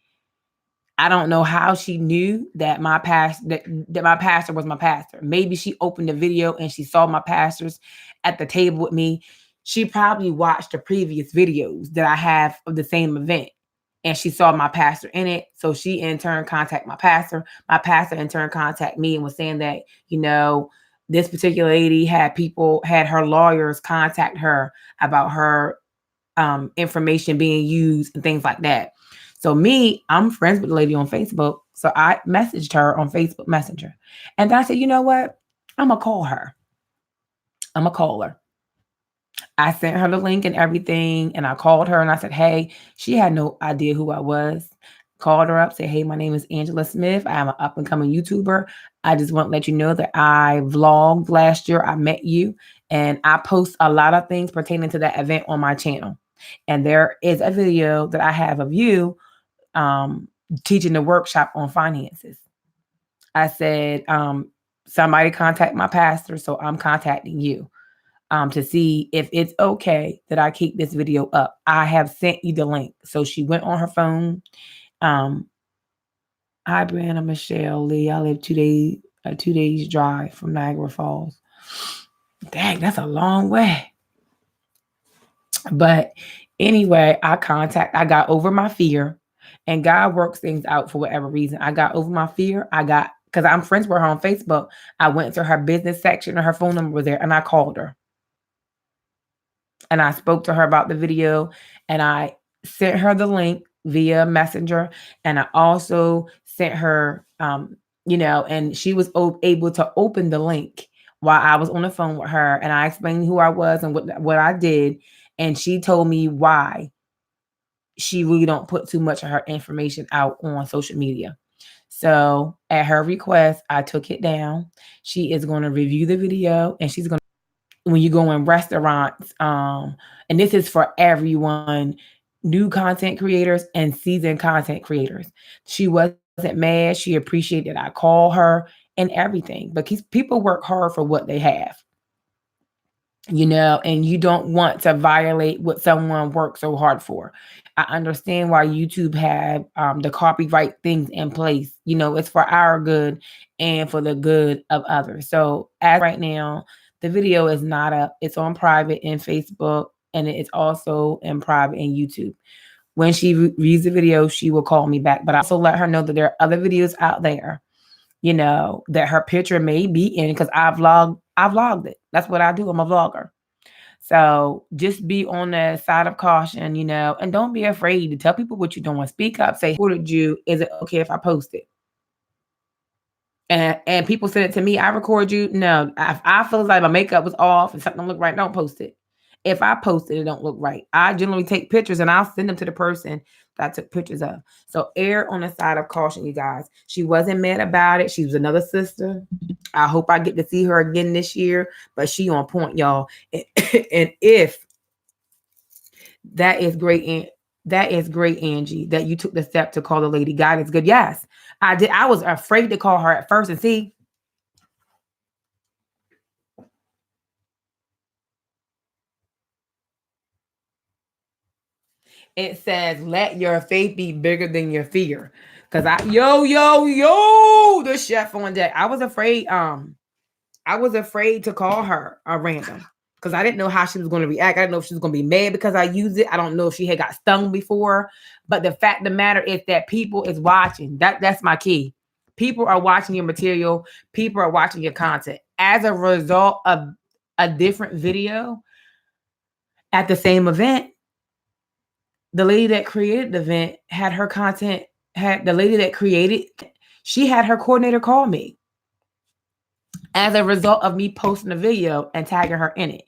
I don't know how she knew that my my pastor was my pastor. Maybe she opened the video and she saw my pastors at the table with me. She probably watched the previous videos that I have of the same event, and she saw my pastor in it. So she in turn contacted my pastor. My pastor in turn contacted me and was saying that, this particular lady had her lawyers contact her about her information being used and things like that. So I'm friends with the lady on Facebook. So I messaged her on Facebook Messenger. And then I said, you know what? I'm going to call her. I sent her the link and everything. And I called her and I said, hey, she had no idea who I was. Called her up, said, hey, my name is Angela Smith. I am an up and coming YouTuber. I just want to let you know that I vlogged last year. I met you and I post a lot of things pertaining to that event on my channel. And there is a video that I have of you teaching the workshop on finances. I said, somebody contact my pastor, so I'm contacting you to see if it's okay that I keep this video up. I have sent you the link. So she went on her phone. Hi, Brianna Michelle Lee. I live 2 days drive from Niagara Falls. Dang, that's a long way. But anyway, I got over my fear, and God works things out for whatever reason. I got over my fear. Because I'm friends with her on Facebook. I went to her business section and her phone number was there, and I called her. And I spoke to her about the video, and I sent her the link via Messenger. And I also sent her, and she was able to open the link while I was on the phone with her. And I explained who I was and what I did. And she told me why she really don't put too much of her information out on social media. So at her request, I took it down. She is going to review the video, and she's going to, when you go in restaurants, and this is for everyone, new content creators and seasoned content creators. She wasn't mad. She appreciated I call her and everything, but people work hard for what they have. And you don't want to violate what someone worked so hard for. I understand why YouTube have the copyright things in place. It's for our good and for the good of others. So as right now, the video is not up. It's on private in Facebook, and it's also in private in YouTube. When she reads the video, she will call me back. But I also let her know that there are other videos out there, that her picture may be in, because I vlogged it. That's what I do. I'm a vlogger. So just be on the side of caution, and don't be afraid to tell people what you're doing. Speak up, say, who did you? Is it okay if I post it? And people send it to me. I record you. No, if I feel like my makeup was off and something don't look right, don't post it. If I post it, it don't look right. I generally take pictures and I'll send them to the person that I took pictures of. So err on the side of caution, you guys. She wasn't mad about it. She was another sister. I hope I get to see her again this year, but she on point, y'all. And if that is great, That is great, Angie, that you took the step to call the lady. God is good. Yes, I did. I was afraid to call her at first and see. It says, let your faith be bigger than your fear. Cause the chef on deck. I was afraid to call her a random because I didn't know how she was going to react. I didn't know if she was going to be mad because I used it. I don't know if she had got stung before. But the fact of the matter is that people is watching. That's my key. People are watching your material. People are watching your content. As a result of a different video at the same event, the lady that created the event had her content, had the lady that created, she had her coordinator call me as a result of me posting a video and tagging her in it.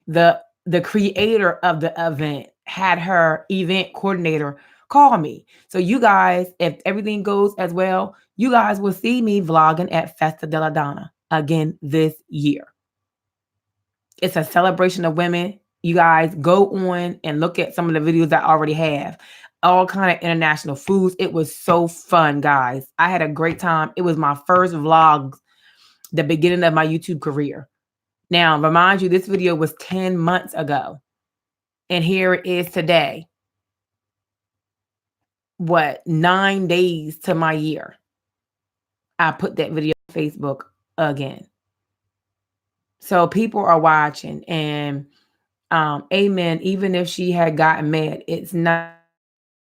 The creator of the event had her event coordinator call me. So you guys, if everything goes as well, you guys will see me vlogging at Festa della Donna again this year. It's a celebration of women. You guys go on and look at some of the videos I already have. All kind of international foods. It was so fun, guys. I had a great time. It was my first vlog, the beginning of my YouTube career. Now, remind you, this video was 10 months ago. And here it is today. What, 9 days to my year. I put that video on Facebook again. So people are watching, and amen. Even if she had gotten mad, it's not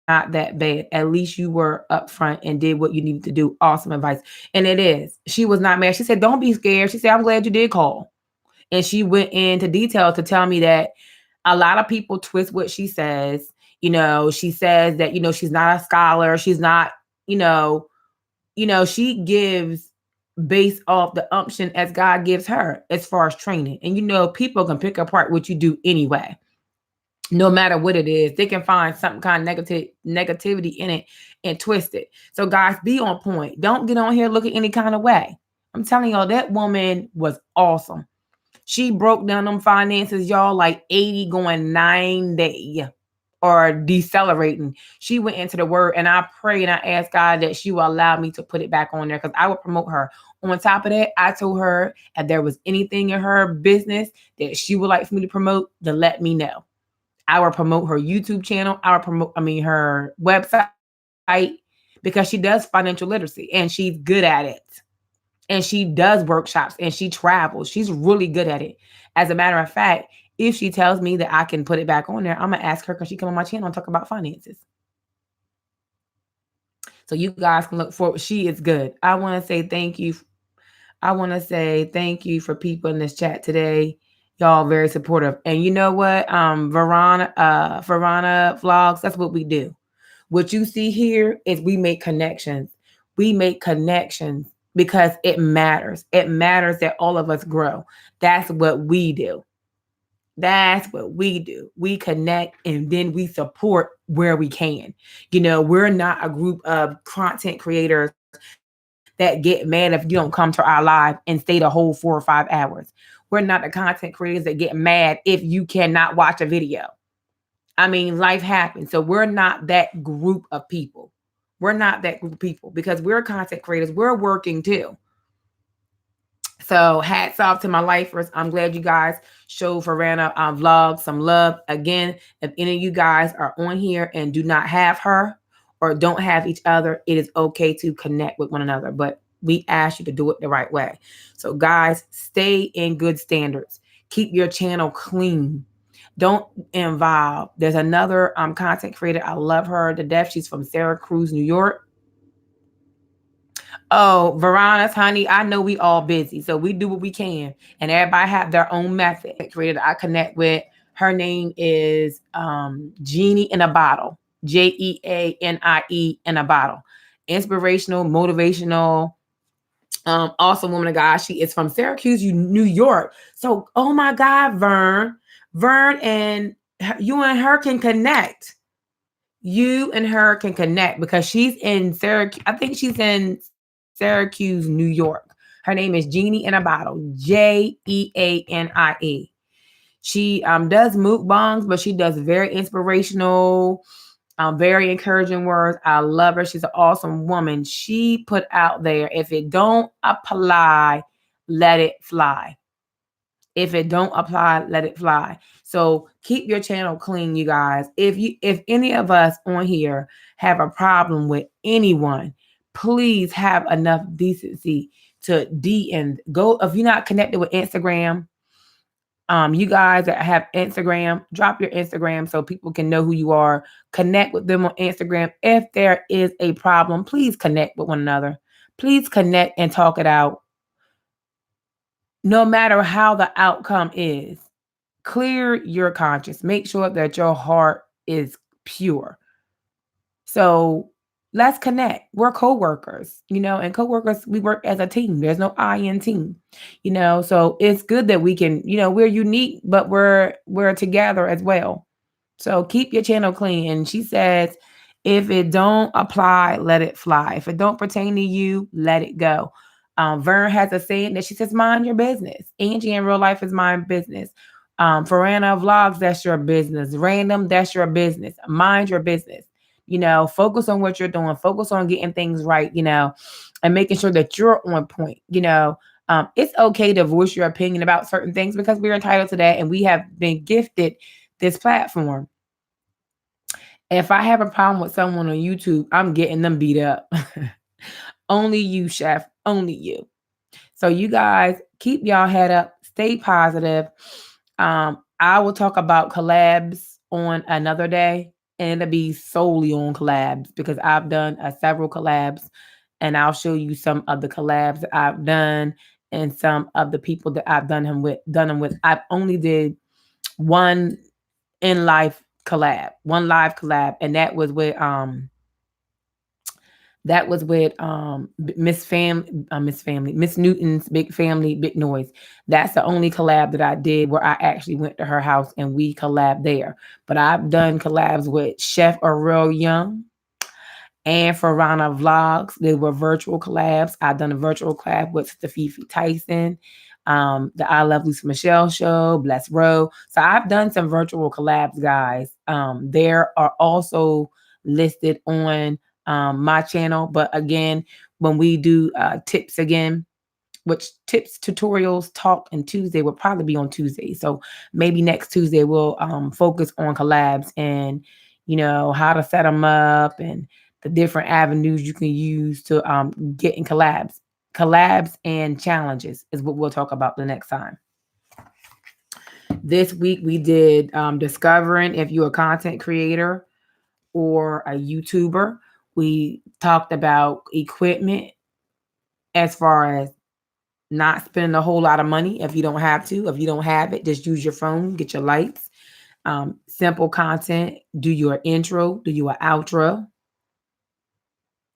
that bad. At least you were upfront and did what you needed to do. Awesome advice. And it is. She was not mad. She said, don't be scared. She said, I'm glad you did call. And she went into detail to tell me that a lot of people twist what she says. You know, she says that, you know, she's not a scholar. She's not, she gives based off the unction as God gives her as far as training. And, people can pick apart what you do anyway. No matter what it is, they can find some kind of negativity in it and twist it. So guys, be on point. Don't get on here looking any kind of way. I'm telling y'all, that woman was awesome. She broke down them finances, y'all, like 80 going 90 or decelerating. She went into the word, and I pray and I ask God that she will allow me to put it back on there because I would promote her. On top of that, I told her if there was anything in her business that she would like for me to promote, to let me know. I will promote her YouTube channel. I will promote, her website, because she does financial literacy and she's good at it. And she does workshops and she travels. She's really good at it. As a matter of fact, if she tells me that I can put it back on there, I'm going to ask her, can she come on my channel and talk about finances? So you guys can look forward. She is good. I want to say thank you. I want to say thank you for people in this chat today. Y'all very supportive. And you know what? Verona Vlogs, that's what we do. What you see here is we make connections. We make connections because it matters. It matters that all of us grow. That's what we do. That's what we do. We connect and then we support where we can. We're not a group of content creators that get mad if you don't come to our live and stay the whole 4 or 5 hours. We're not the content creators that get mad if you cannot watch a video. Life happens. So we're not that group of people. We're not that group of people because we're content creators. We're working too. So hats off to my lifers. I'm glad you guys showed Verona vlog some love. Again, if any of you guys are on here and do not have her or don't have each other, it is okay to connect with one another. But we ask you to do it the right way. So guys, stay in good standards. Keep your channel clean. Don't involve. There's another content creator. I love her to death. She's from Syracuse, New York. Oh, Veronica's, honey, I know we all busy, so we do what we can. And everybody have their own method. Creator I connect with. Her name is Jeannie in a Bottle. Jeanie in a Bottle. Inspirational, motivational, awesome woman of God. She is from Syracuse, New York. So, oh my God, Vern and you and her can connect. You and her can connect because she's in Syracuse. I think she's in Syracuse, New York. Her name is Jeannie in a Bottle. Jeanie. She does mukbangs, but she does very inspirational, very encouraging words. I love her. She's an awesome woman. She put out there, if it don't apply, let it fly. If it don't apply, let it fly. So keep your channel clean, you guys. If any of us on here have a problem with anyone, please have enough decency to DM. Go if you're not connected with Instagram. You guys that have Instagram, drop your Instagram so people can know who you are. Connect with them on Instagram. If there is a problem, please connect with one another. Please connect and talk it out. No matter how the outcome is, clear your conscience. Make sure that your heart is pure. So let's connect. We're co-workers, and co-workers, we work as a team. There's no I in team, so it's good that we can, we're unique, but we're together as well. So keep your channel clean. And she says, if it don't apply, let it fly. If it don't pertain to you, let it go. Vern has a saying that she says, mind your business. Angie in real life is mind business. Farana vlogs, that's your business. Random, that's your business. Mind your business. Focus on what you're doing. Focus on getting things right, and making sure that you're on point. It's okay to voice your opinion about certain things because we're entitled to that, and we have been gifted this platform. If I have a problem with someone on YouTube, I'm getting them beat up. Only you, chef. Only you. So you guys keep y'all head up. Stay positive. I will talk about collabs on another day, and it'll be solely on collabs because I've done several collabs, and I'll show you some of the collabs that I've done and some of the people that I've done them with. I've only did one in life collab, one live collab, and that was with Miss Newton's Big Family, Big Noise. That's the only collab that I did where I actually went to her house and we collabed there. But I've done collabs with Chef Aurel Young and Farana Vlogs. They were virtual collabs. I've done a virtual collab with Fifi Tyson, the I Love Lisa Michelle show, Bless Row. So I've done some virtual collabs, guys. There are also listed on my channel. But again, when we do tips again, which tips, tutorials, talk, and Tuesday will probably be on Tuesday. So maybe next Tuesday we'll focus on collabs and, how to set them up and the different avenues you can use to get in collabs. Collabs and challenges is what we'll talk about the next time. This week we did discovering if you're a content creator or a YouTuber. We talked about equipment as far as not spending a whole lot of money if you don't have to. If you don't have it, just use your phone, get your lights. Simple content, do your intro, do your outro.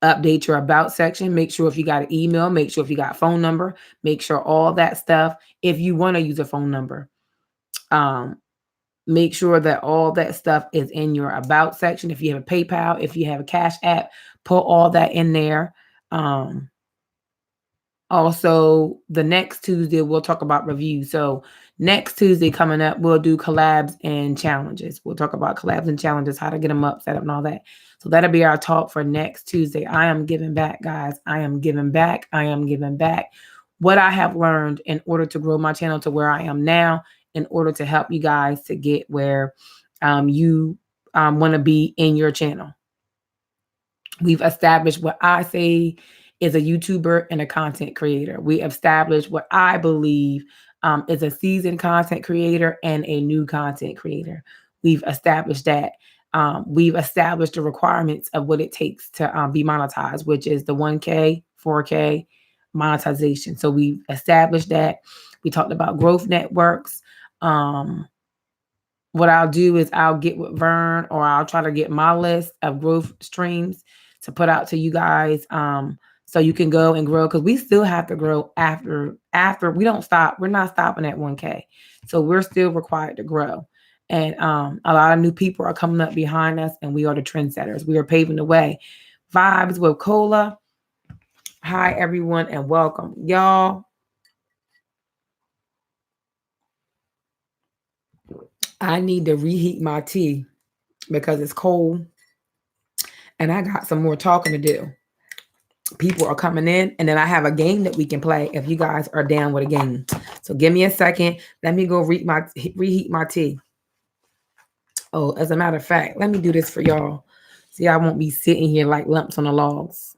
Update your about section. Make sure if you got an email, make sure if you got a phone number, make sure all that stuff. If you want to use a phone number, make sure that all that stuff is in your about section. If you have a PayPal, if you have a Cash App, put all that in there. Also, the next Tuesday, we'll talk about reviews. So next Tuesday coming up, we'll do collabs and challenges. We'll talk about collabs and challenges, how to get them up, set up, and all that. So that'll be our talk for next Tuesday. I am giving back, guys. I am giving back. I am giving back what I have learned in order to grow my channel to where I am now, in order to help you guys to get where you want to be in your channel. We've established what I say is a YouTuber and a content creator. We established what I believe is a seasoned content creator and a new content creator. We've established that. We've established the requirements of what it takes to be monetized, which is the 1K, 4K monetization. So we've established that. We talked about growth networks. What I'll do is I'll get with Vern, or I'll try to get my list of growth streams to put out to you guys. So you can go and grow, because we still have to grow after we don't stop. We're not stopping at 1K. So we're still required to grow. And a lot of new people are coming up behind us, and we are the trendsetters. We are paving the way. Vibes with Cola. Hi, everyone, and welcome. Y'all, I need to reheat my tea because it's cold and I got some more talking to do. People are coming in, and then I have a game that we can play if you guys are down with a game. So give me a second. Let me go reheat my tea. Oh, as a matter of fact, let me do this for y'all. See, I won't be sitting here like lumps on the logs.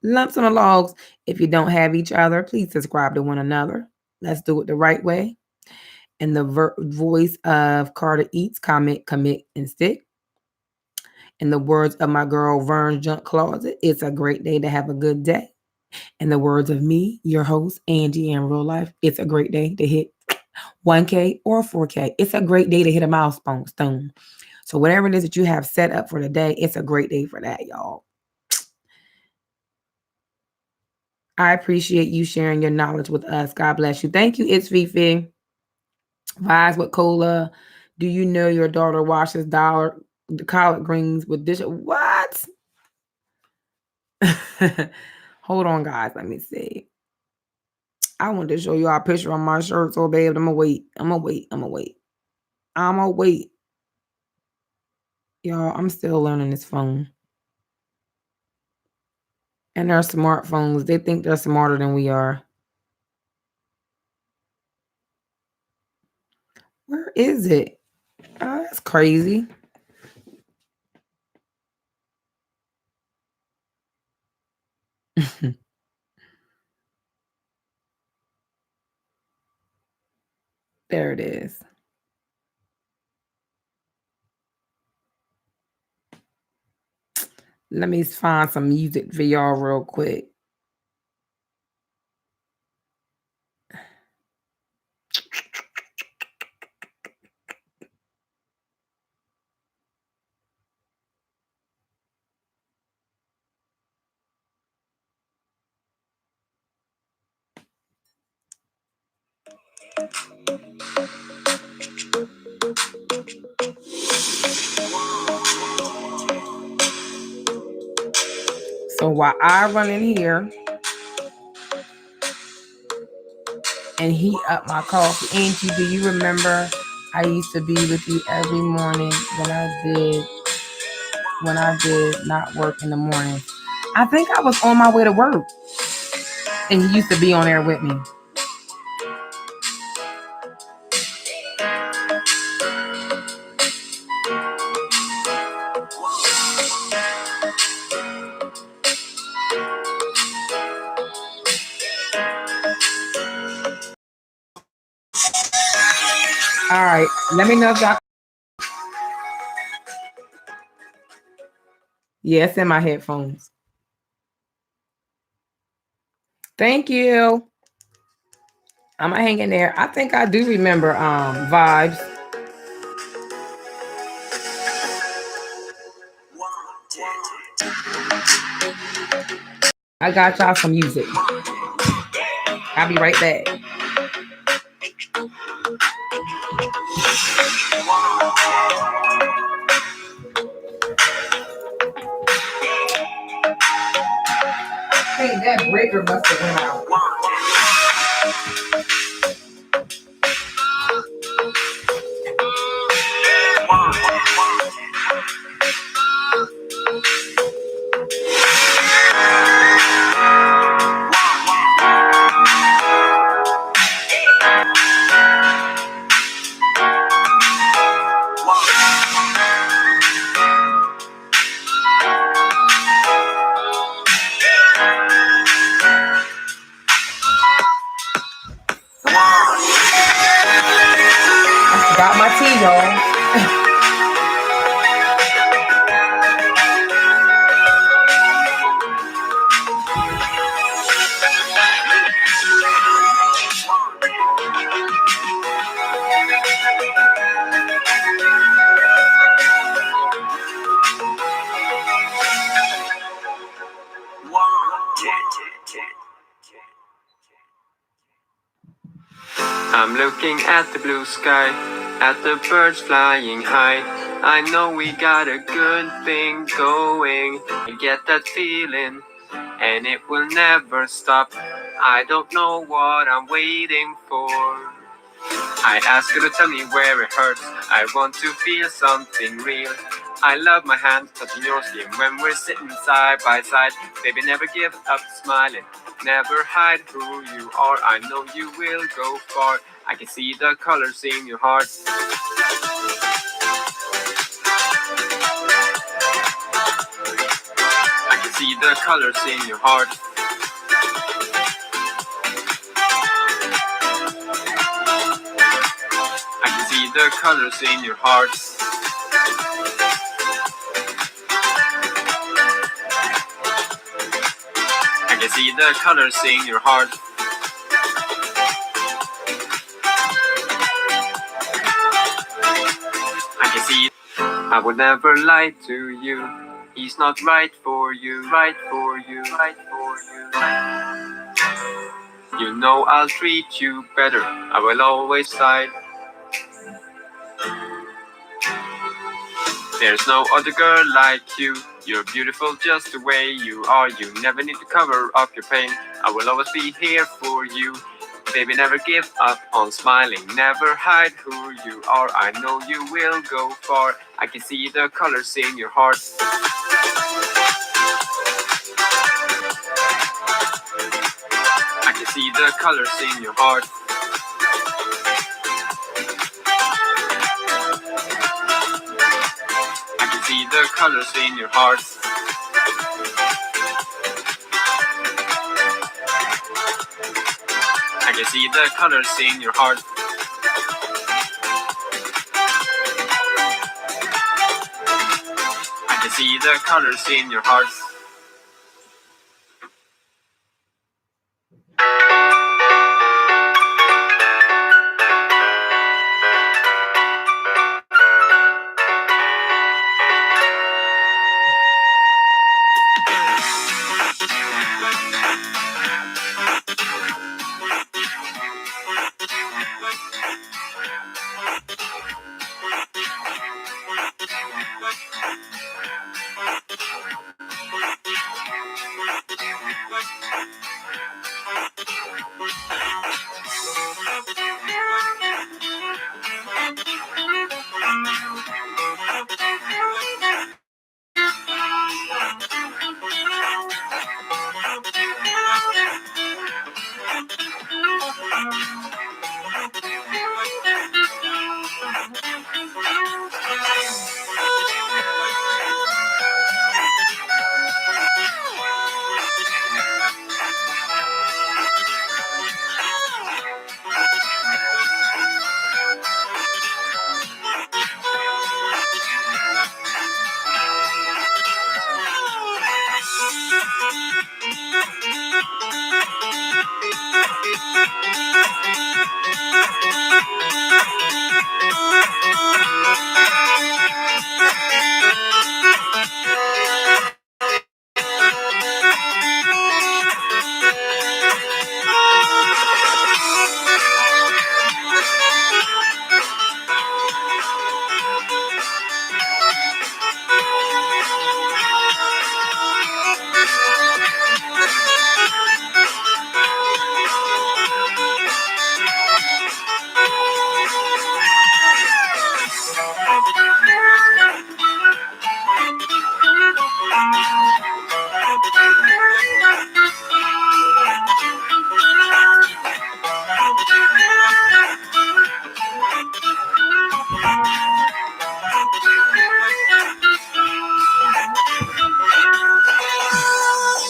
Lumps on the logs. If you don't have each other, please subscribe to one another. Let's do it the right way. In the voice of Carter Eats, comment, commit, and stick. In the words of my girl Vern Junk Closet, it's a great day to have a good day. In the words of me, your host, Angie, in real life, it's a great day to hit 1K or 4K. It's a great day to hit a milestone stone. So whatever it is that you have set up for the day, it's a great day for that, y'all. I appreciate you sharing your knowledge with us. God bless you. Thank you, It's Fifi. Vibes with Cola. Do you know your daughter washes the collard greens with dish? What? Hold on, guys. Let me see. I want to show you a picture on my shirt, so babe, I'm gonna wait. I'm gonna wait. Y'all, I'm still learning this phone. And their smartphones, they think they're smarter than we are. Where is it? Oh, that's crazy. There it is. Let me find some music for y'all real quick. So while I run in here and heat up my coffee, Angie, do you remember I used to be with you every morning when I did not work in the morning? I think I was on my way to work and you used to be on there with me. All right, let me know if y'all. Yes, in my headphones. Thank you. I'm gonna hang in there. I think I do remember vibes. I got y'all some music. I'll be right back. Hey, that breaker must have went out. I got my tea, y'all. I'm looking at the blue sky, at the birds flying high. I know we got a good thing going. I get that feeling, and it will never stop. I don't know what I'm waiting for. I ask you to tell me where it hurts. I want to feel something real. I love my hands touching your skin when we're sitting side by side. Baby, never give up smiling. Never hide who you are. I know you will go far. I can see the colors in your heart. I can see the colors in your heart. I can see the colors in your heart. I can see the colors in your heart. I can see. I would never lie to you. He's not right for you, right for you, right for you. You know I'll treat you better. I will always side. There's no other girl like you. You're beautiful just the way you are. You never need to cover up your pain. I will always be here for you. Baby, never give up on smiling. Never hide who you are. I know you will go far. I can see the colors in your heart. I can see the colors in your heart. I can see the colors in your heart. I can see the colors in your heart. I can see the colors in your heart.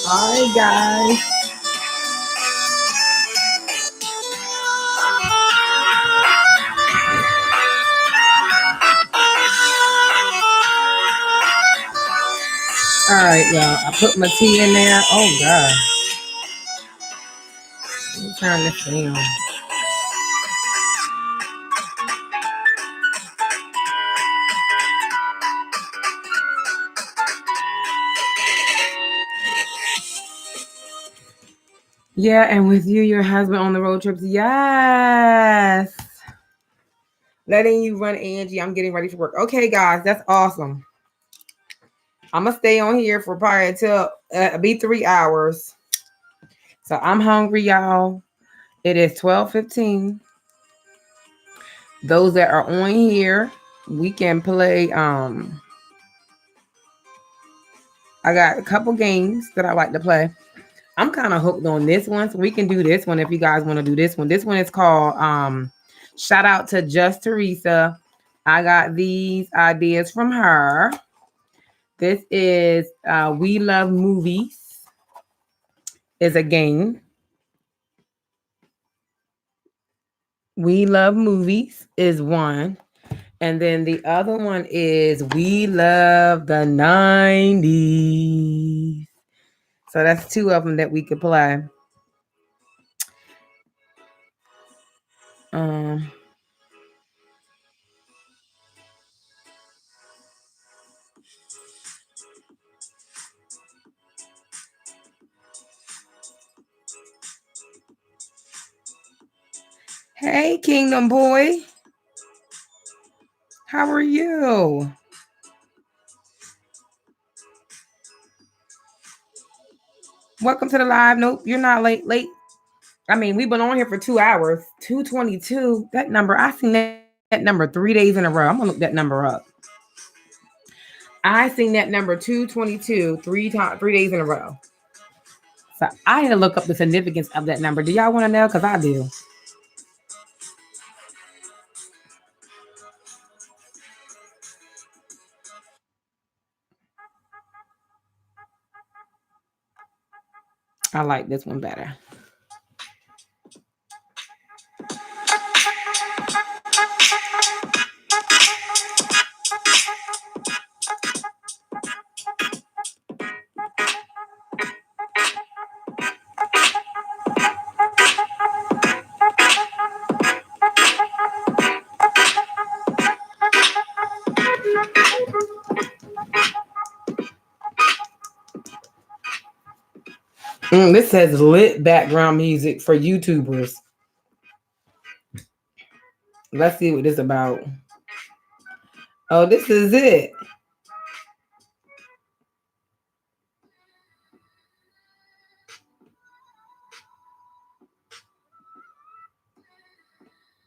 Hi guys. All right, y'all. I put my tea in there. Oh God. Let me turn this thing on. Yeah, and with you, your husband on the road trips. Yes. Letting you run Angie. I'm getting ready for work. Okay, guys, that's awesome. I'm gonna stay on here for probably until be 3 hours. So I'm hungry, y'all. It is 12:15. Those that are on here, we can play. I got a couple games that I like to play. I'm kind of hooked on this one, so we can do this one if you guys want to do this one. This one is called shout out to Just Teresa. I got these ideas from her. This is We Love Movies is a game. We Love Movies is one. And then the other one is We Love the 90s. So that's two of them that we could play. Hey, Kingdom Boy. How are you? Welcome to the live. Nope, you're not late. I mean, we've been on here for 2 hours. 222. That number, I seen that number 3 days in a row. I'm gonna look that number up. I seen that number 222 3 days in a row. So I had to look up the significance of that number. Do y'all want to know? Because I do. I like this one better. This says lit background music for YouTubers. Let's see what this is about. Oh, this is it.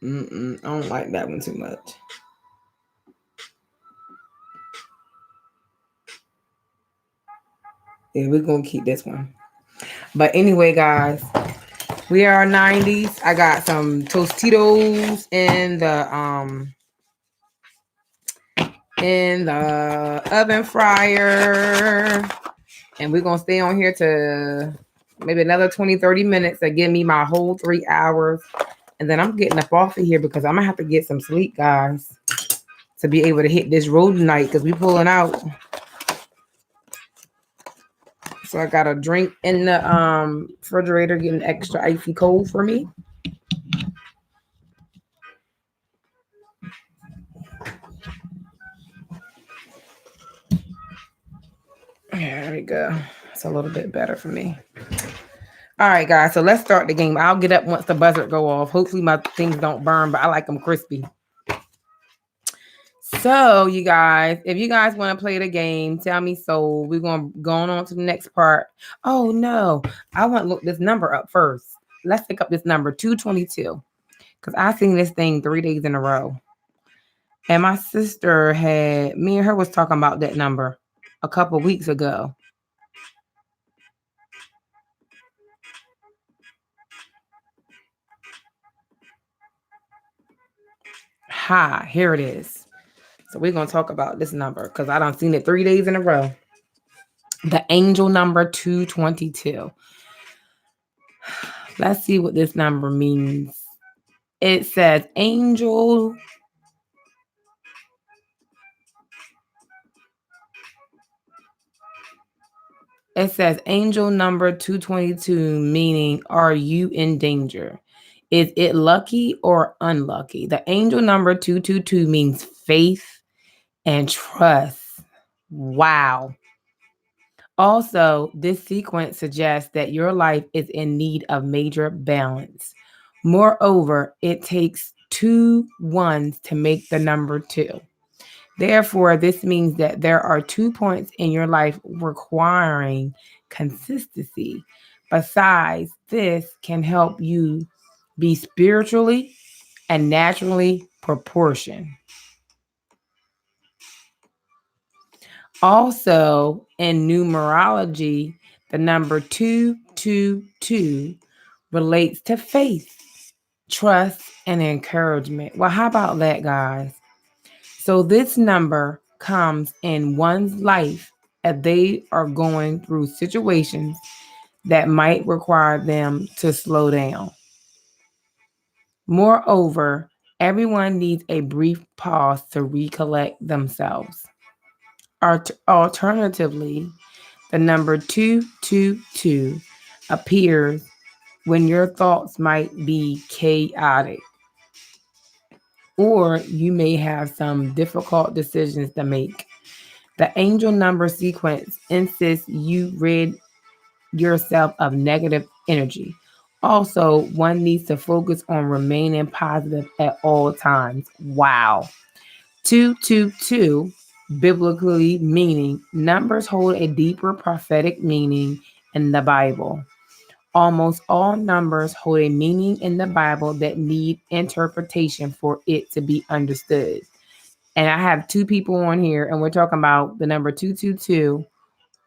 I don't like that one too much. Yeah, we're gonna keep this one. But anyway, guys, we are 90s. I got some Tostitos in the oven fryer, and we're gonna stay on here to maybe another 20-30 minutes to give me my whole 3 hours, and then I'm getting up off of here because I'm gonna have to get some sleep, guys, to be able to hit this road tonight because we pulling out. So I got a drink in the refrigerator, getting extra icy cold for me. There we go. It's a little bit better for me. All right, guys. So let's start the game. I'll get up once the buzzer go off. Hopefully my things don't burn, but I like them crispy. So you guys, if you guys want to play the game, tell me so. We're going to go on to the next part. Oh, no. I want to look this number up first. Let's pick up this number, 222. Because I seen this thing 3 days in a row. And my sister me and her was talking about that number a couple weeks ago. Here it is. So we're going to talk about this number because I done seen it 3 days in a row. The angel number 222. Let's see what this number means. It says angel. It says angel number 222, meaning are you in danger? Is it lucky or unlucky? The angel number 222 means faith and trust. Wow. Also, this sequence suggests that your life is in need of major balance. Moreover, it takes 2 ones to make the number 2. Therefore, this means that there are 2 points in your life requiring consistency. Besides, this can help you be spiritually and naturally proportion. Also, in numerology, the number 222 relates to faith, trust, and encouragement. Well, how about that, guys? So, this number comes in one's life as they are going through situations that might require them to slow down. Moreover, everyone needs a brief pause to recollect themselves. Alternatively, the number 222 appears when your thoughts might be chaotic, or you may have some difficult decisions to make. The angel number sequence insists you rid yourself of negative energy. Also, one needs to focus on remaining positive at all times. Wow. 222, biblically meaning numbers hold a deeper prophetic meaning in the Bible. Almost all numbers hold a meaning in the Bible that need interpretation for it to be understood. And I have two people on here, and we're talking about the number 222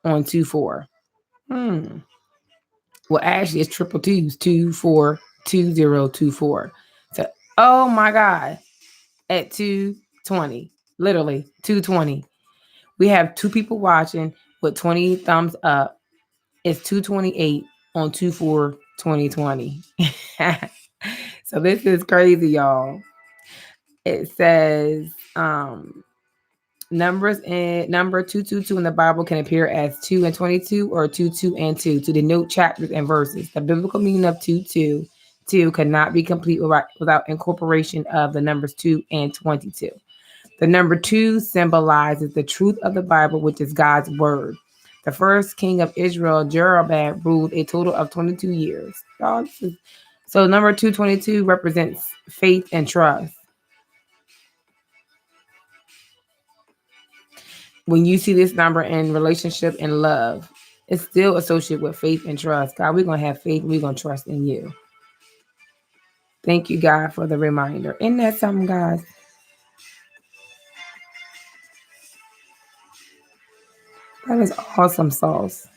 on 24. Well, actually, it's triple twos, 242024. So, oh my God, at 220, literally 220. We have two people watching with 20 thumbs up. It's 228 on 242020. So this is crazy, y'all. It says numbers in number 222 in the Bible can appear as 2 and 22 or 2 and 2 to denote chapters and verses. The biblical meaning of 2 cannot be complete without incorporation of the numbers 2 and 22. The number 2 symbolizes the truth of the Bible, which is God's word. The first king of Israel, Jeroboam, ruled a total of 22 years. So number 222 represents faith and trust. When you see this number in relationship and love, it's still associated with faith and trust. God, we're going to have faith. We're going to trust in you. Thank you, God, for the reminder. Isn't that something, guys? That is awesome sauce.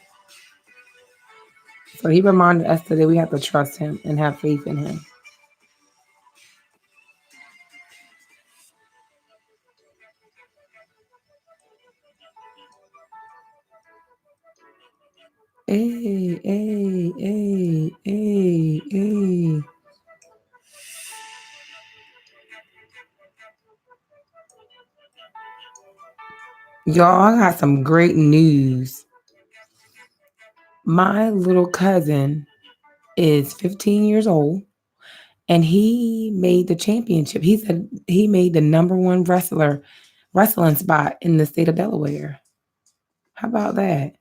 So he reminded us today we have to trust him and have faith in him. Hey, hey, hey, hey, hey. Y'all, I got some great news. My little cousin is 15 years old and he made the championship. He made the number one wrestling spot in the state of Delaware. How about that?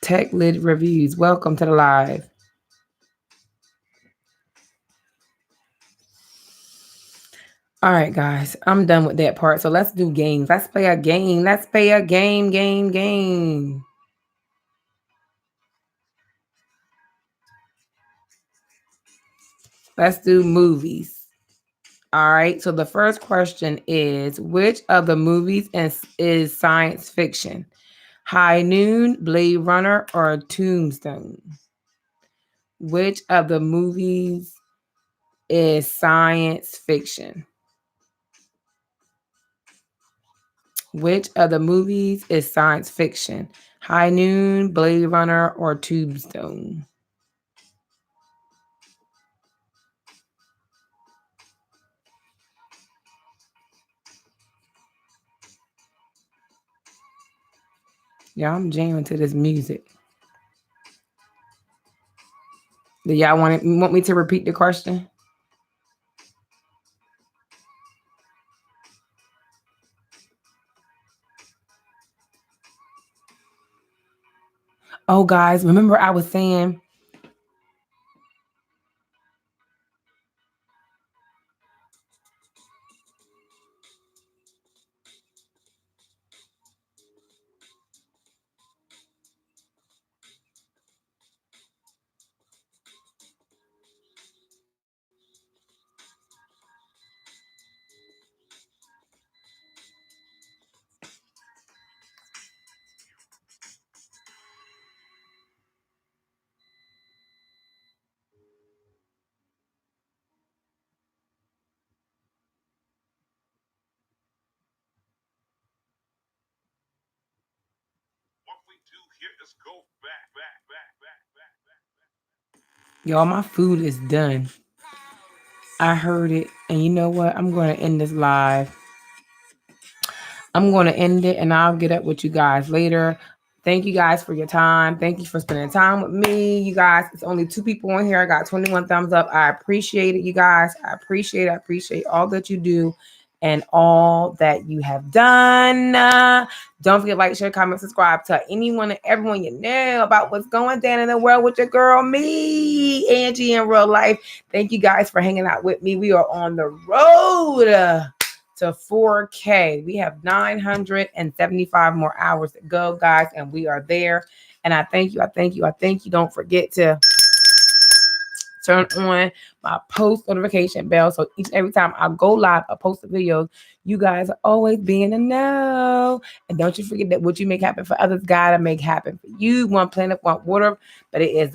Tech Lid Reviews. Welcome to the live. All right, guys, I'm done with that part. So let's do games. Let's play a game. Let's play a game. Let's do movies. All right. So the first question is, which of the movies is science fiction? High Noon, Blade Runner, or Tombstone? Which of the movies is science fiction? Which of the movies is science fiction? High Noon, Blade Runner, or Tombstone? Yeah, I'm jamming to this music. Do y'all want me to repeat the question? Oh, guys, remember I was saying Y'all, my food is done. I heard it. And you know what? I'm going to end this live. I'm going to end it and I'll get up with you guys later. Thank you guys for your time. Thank you for spending time with me. You guys, it's only 2 people on here. I got 21 thumbs up. I appreciate it, you guys. I appreciate all that you do and all that you have done. Don't forget, like, share, comment, subscribe. Tell anyone and everyone you know about what's going down in the world with your girl, me, Angie, in real life. Thank you guys for hanging out with me. We are on the road to 4K. We have 975 more hours to go, guys, and we are there. And I thank you. Don't forget to turn on my post notification bell, so each and every time I go live, I post a video, you guys are always be in the know. And don't you forget that what you make happen for others, gotta make happen for you. One planet, one water, but it is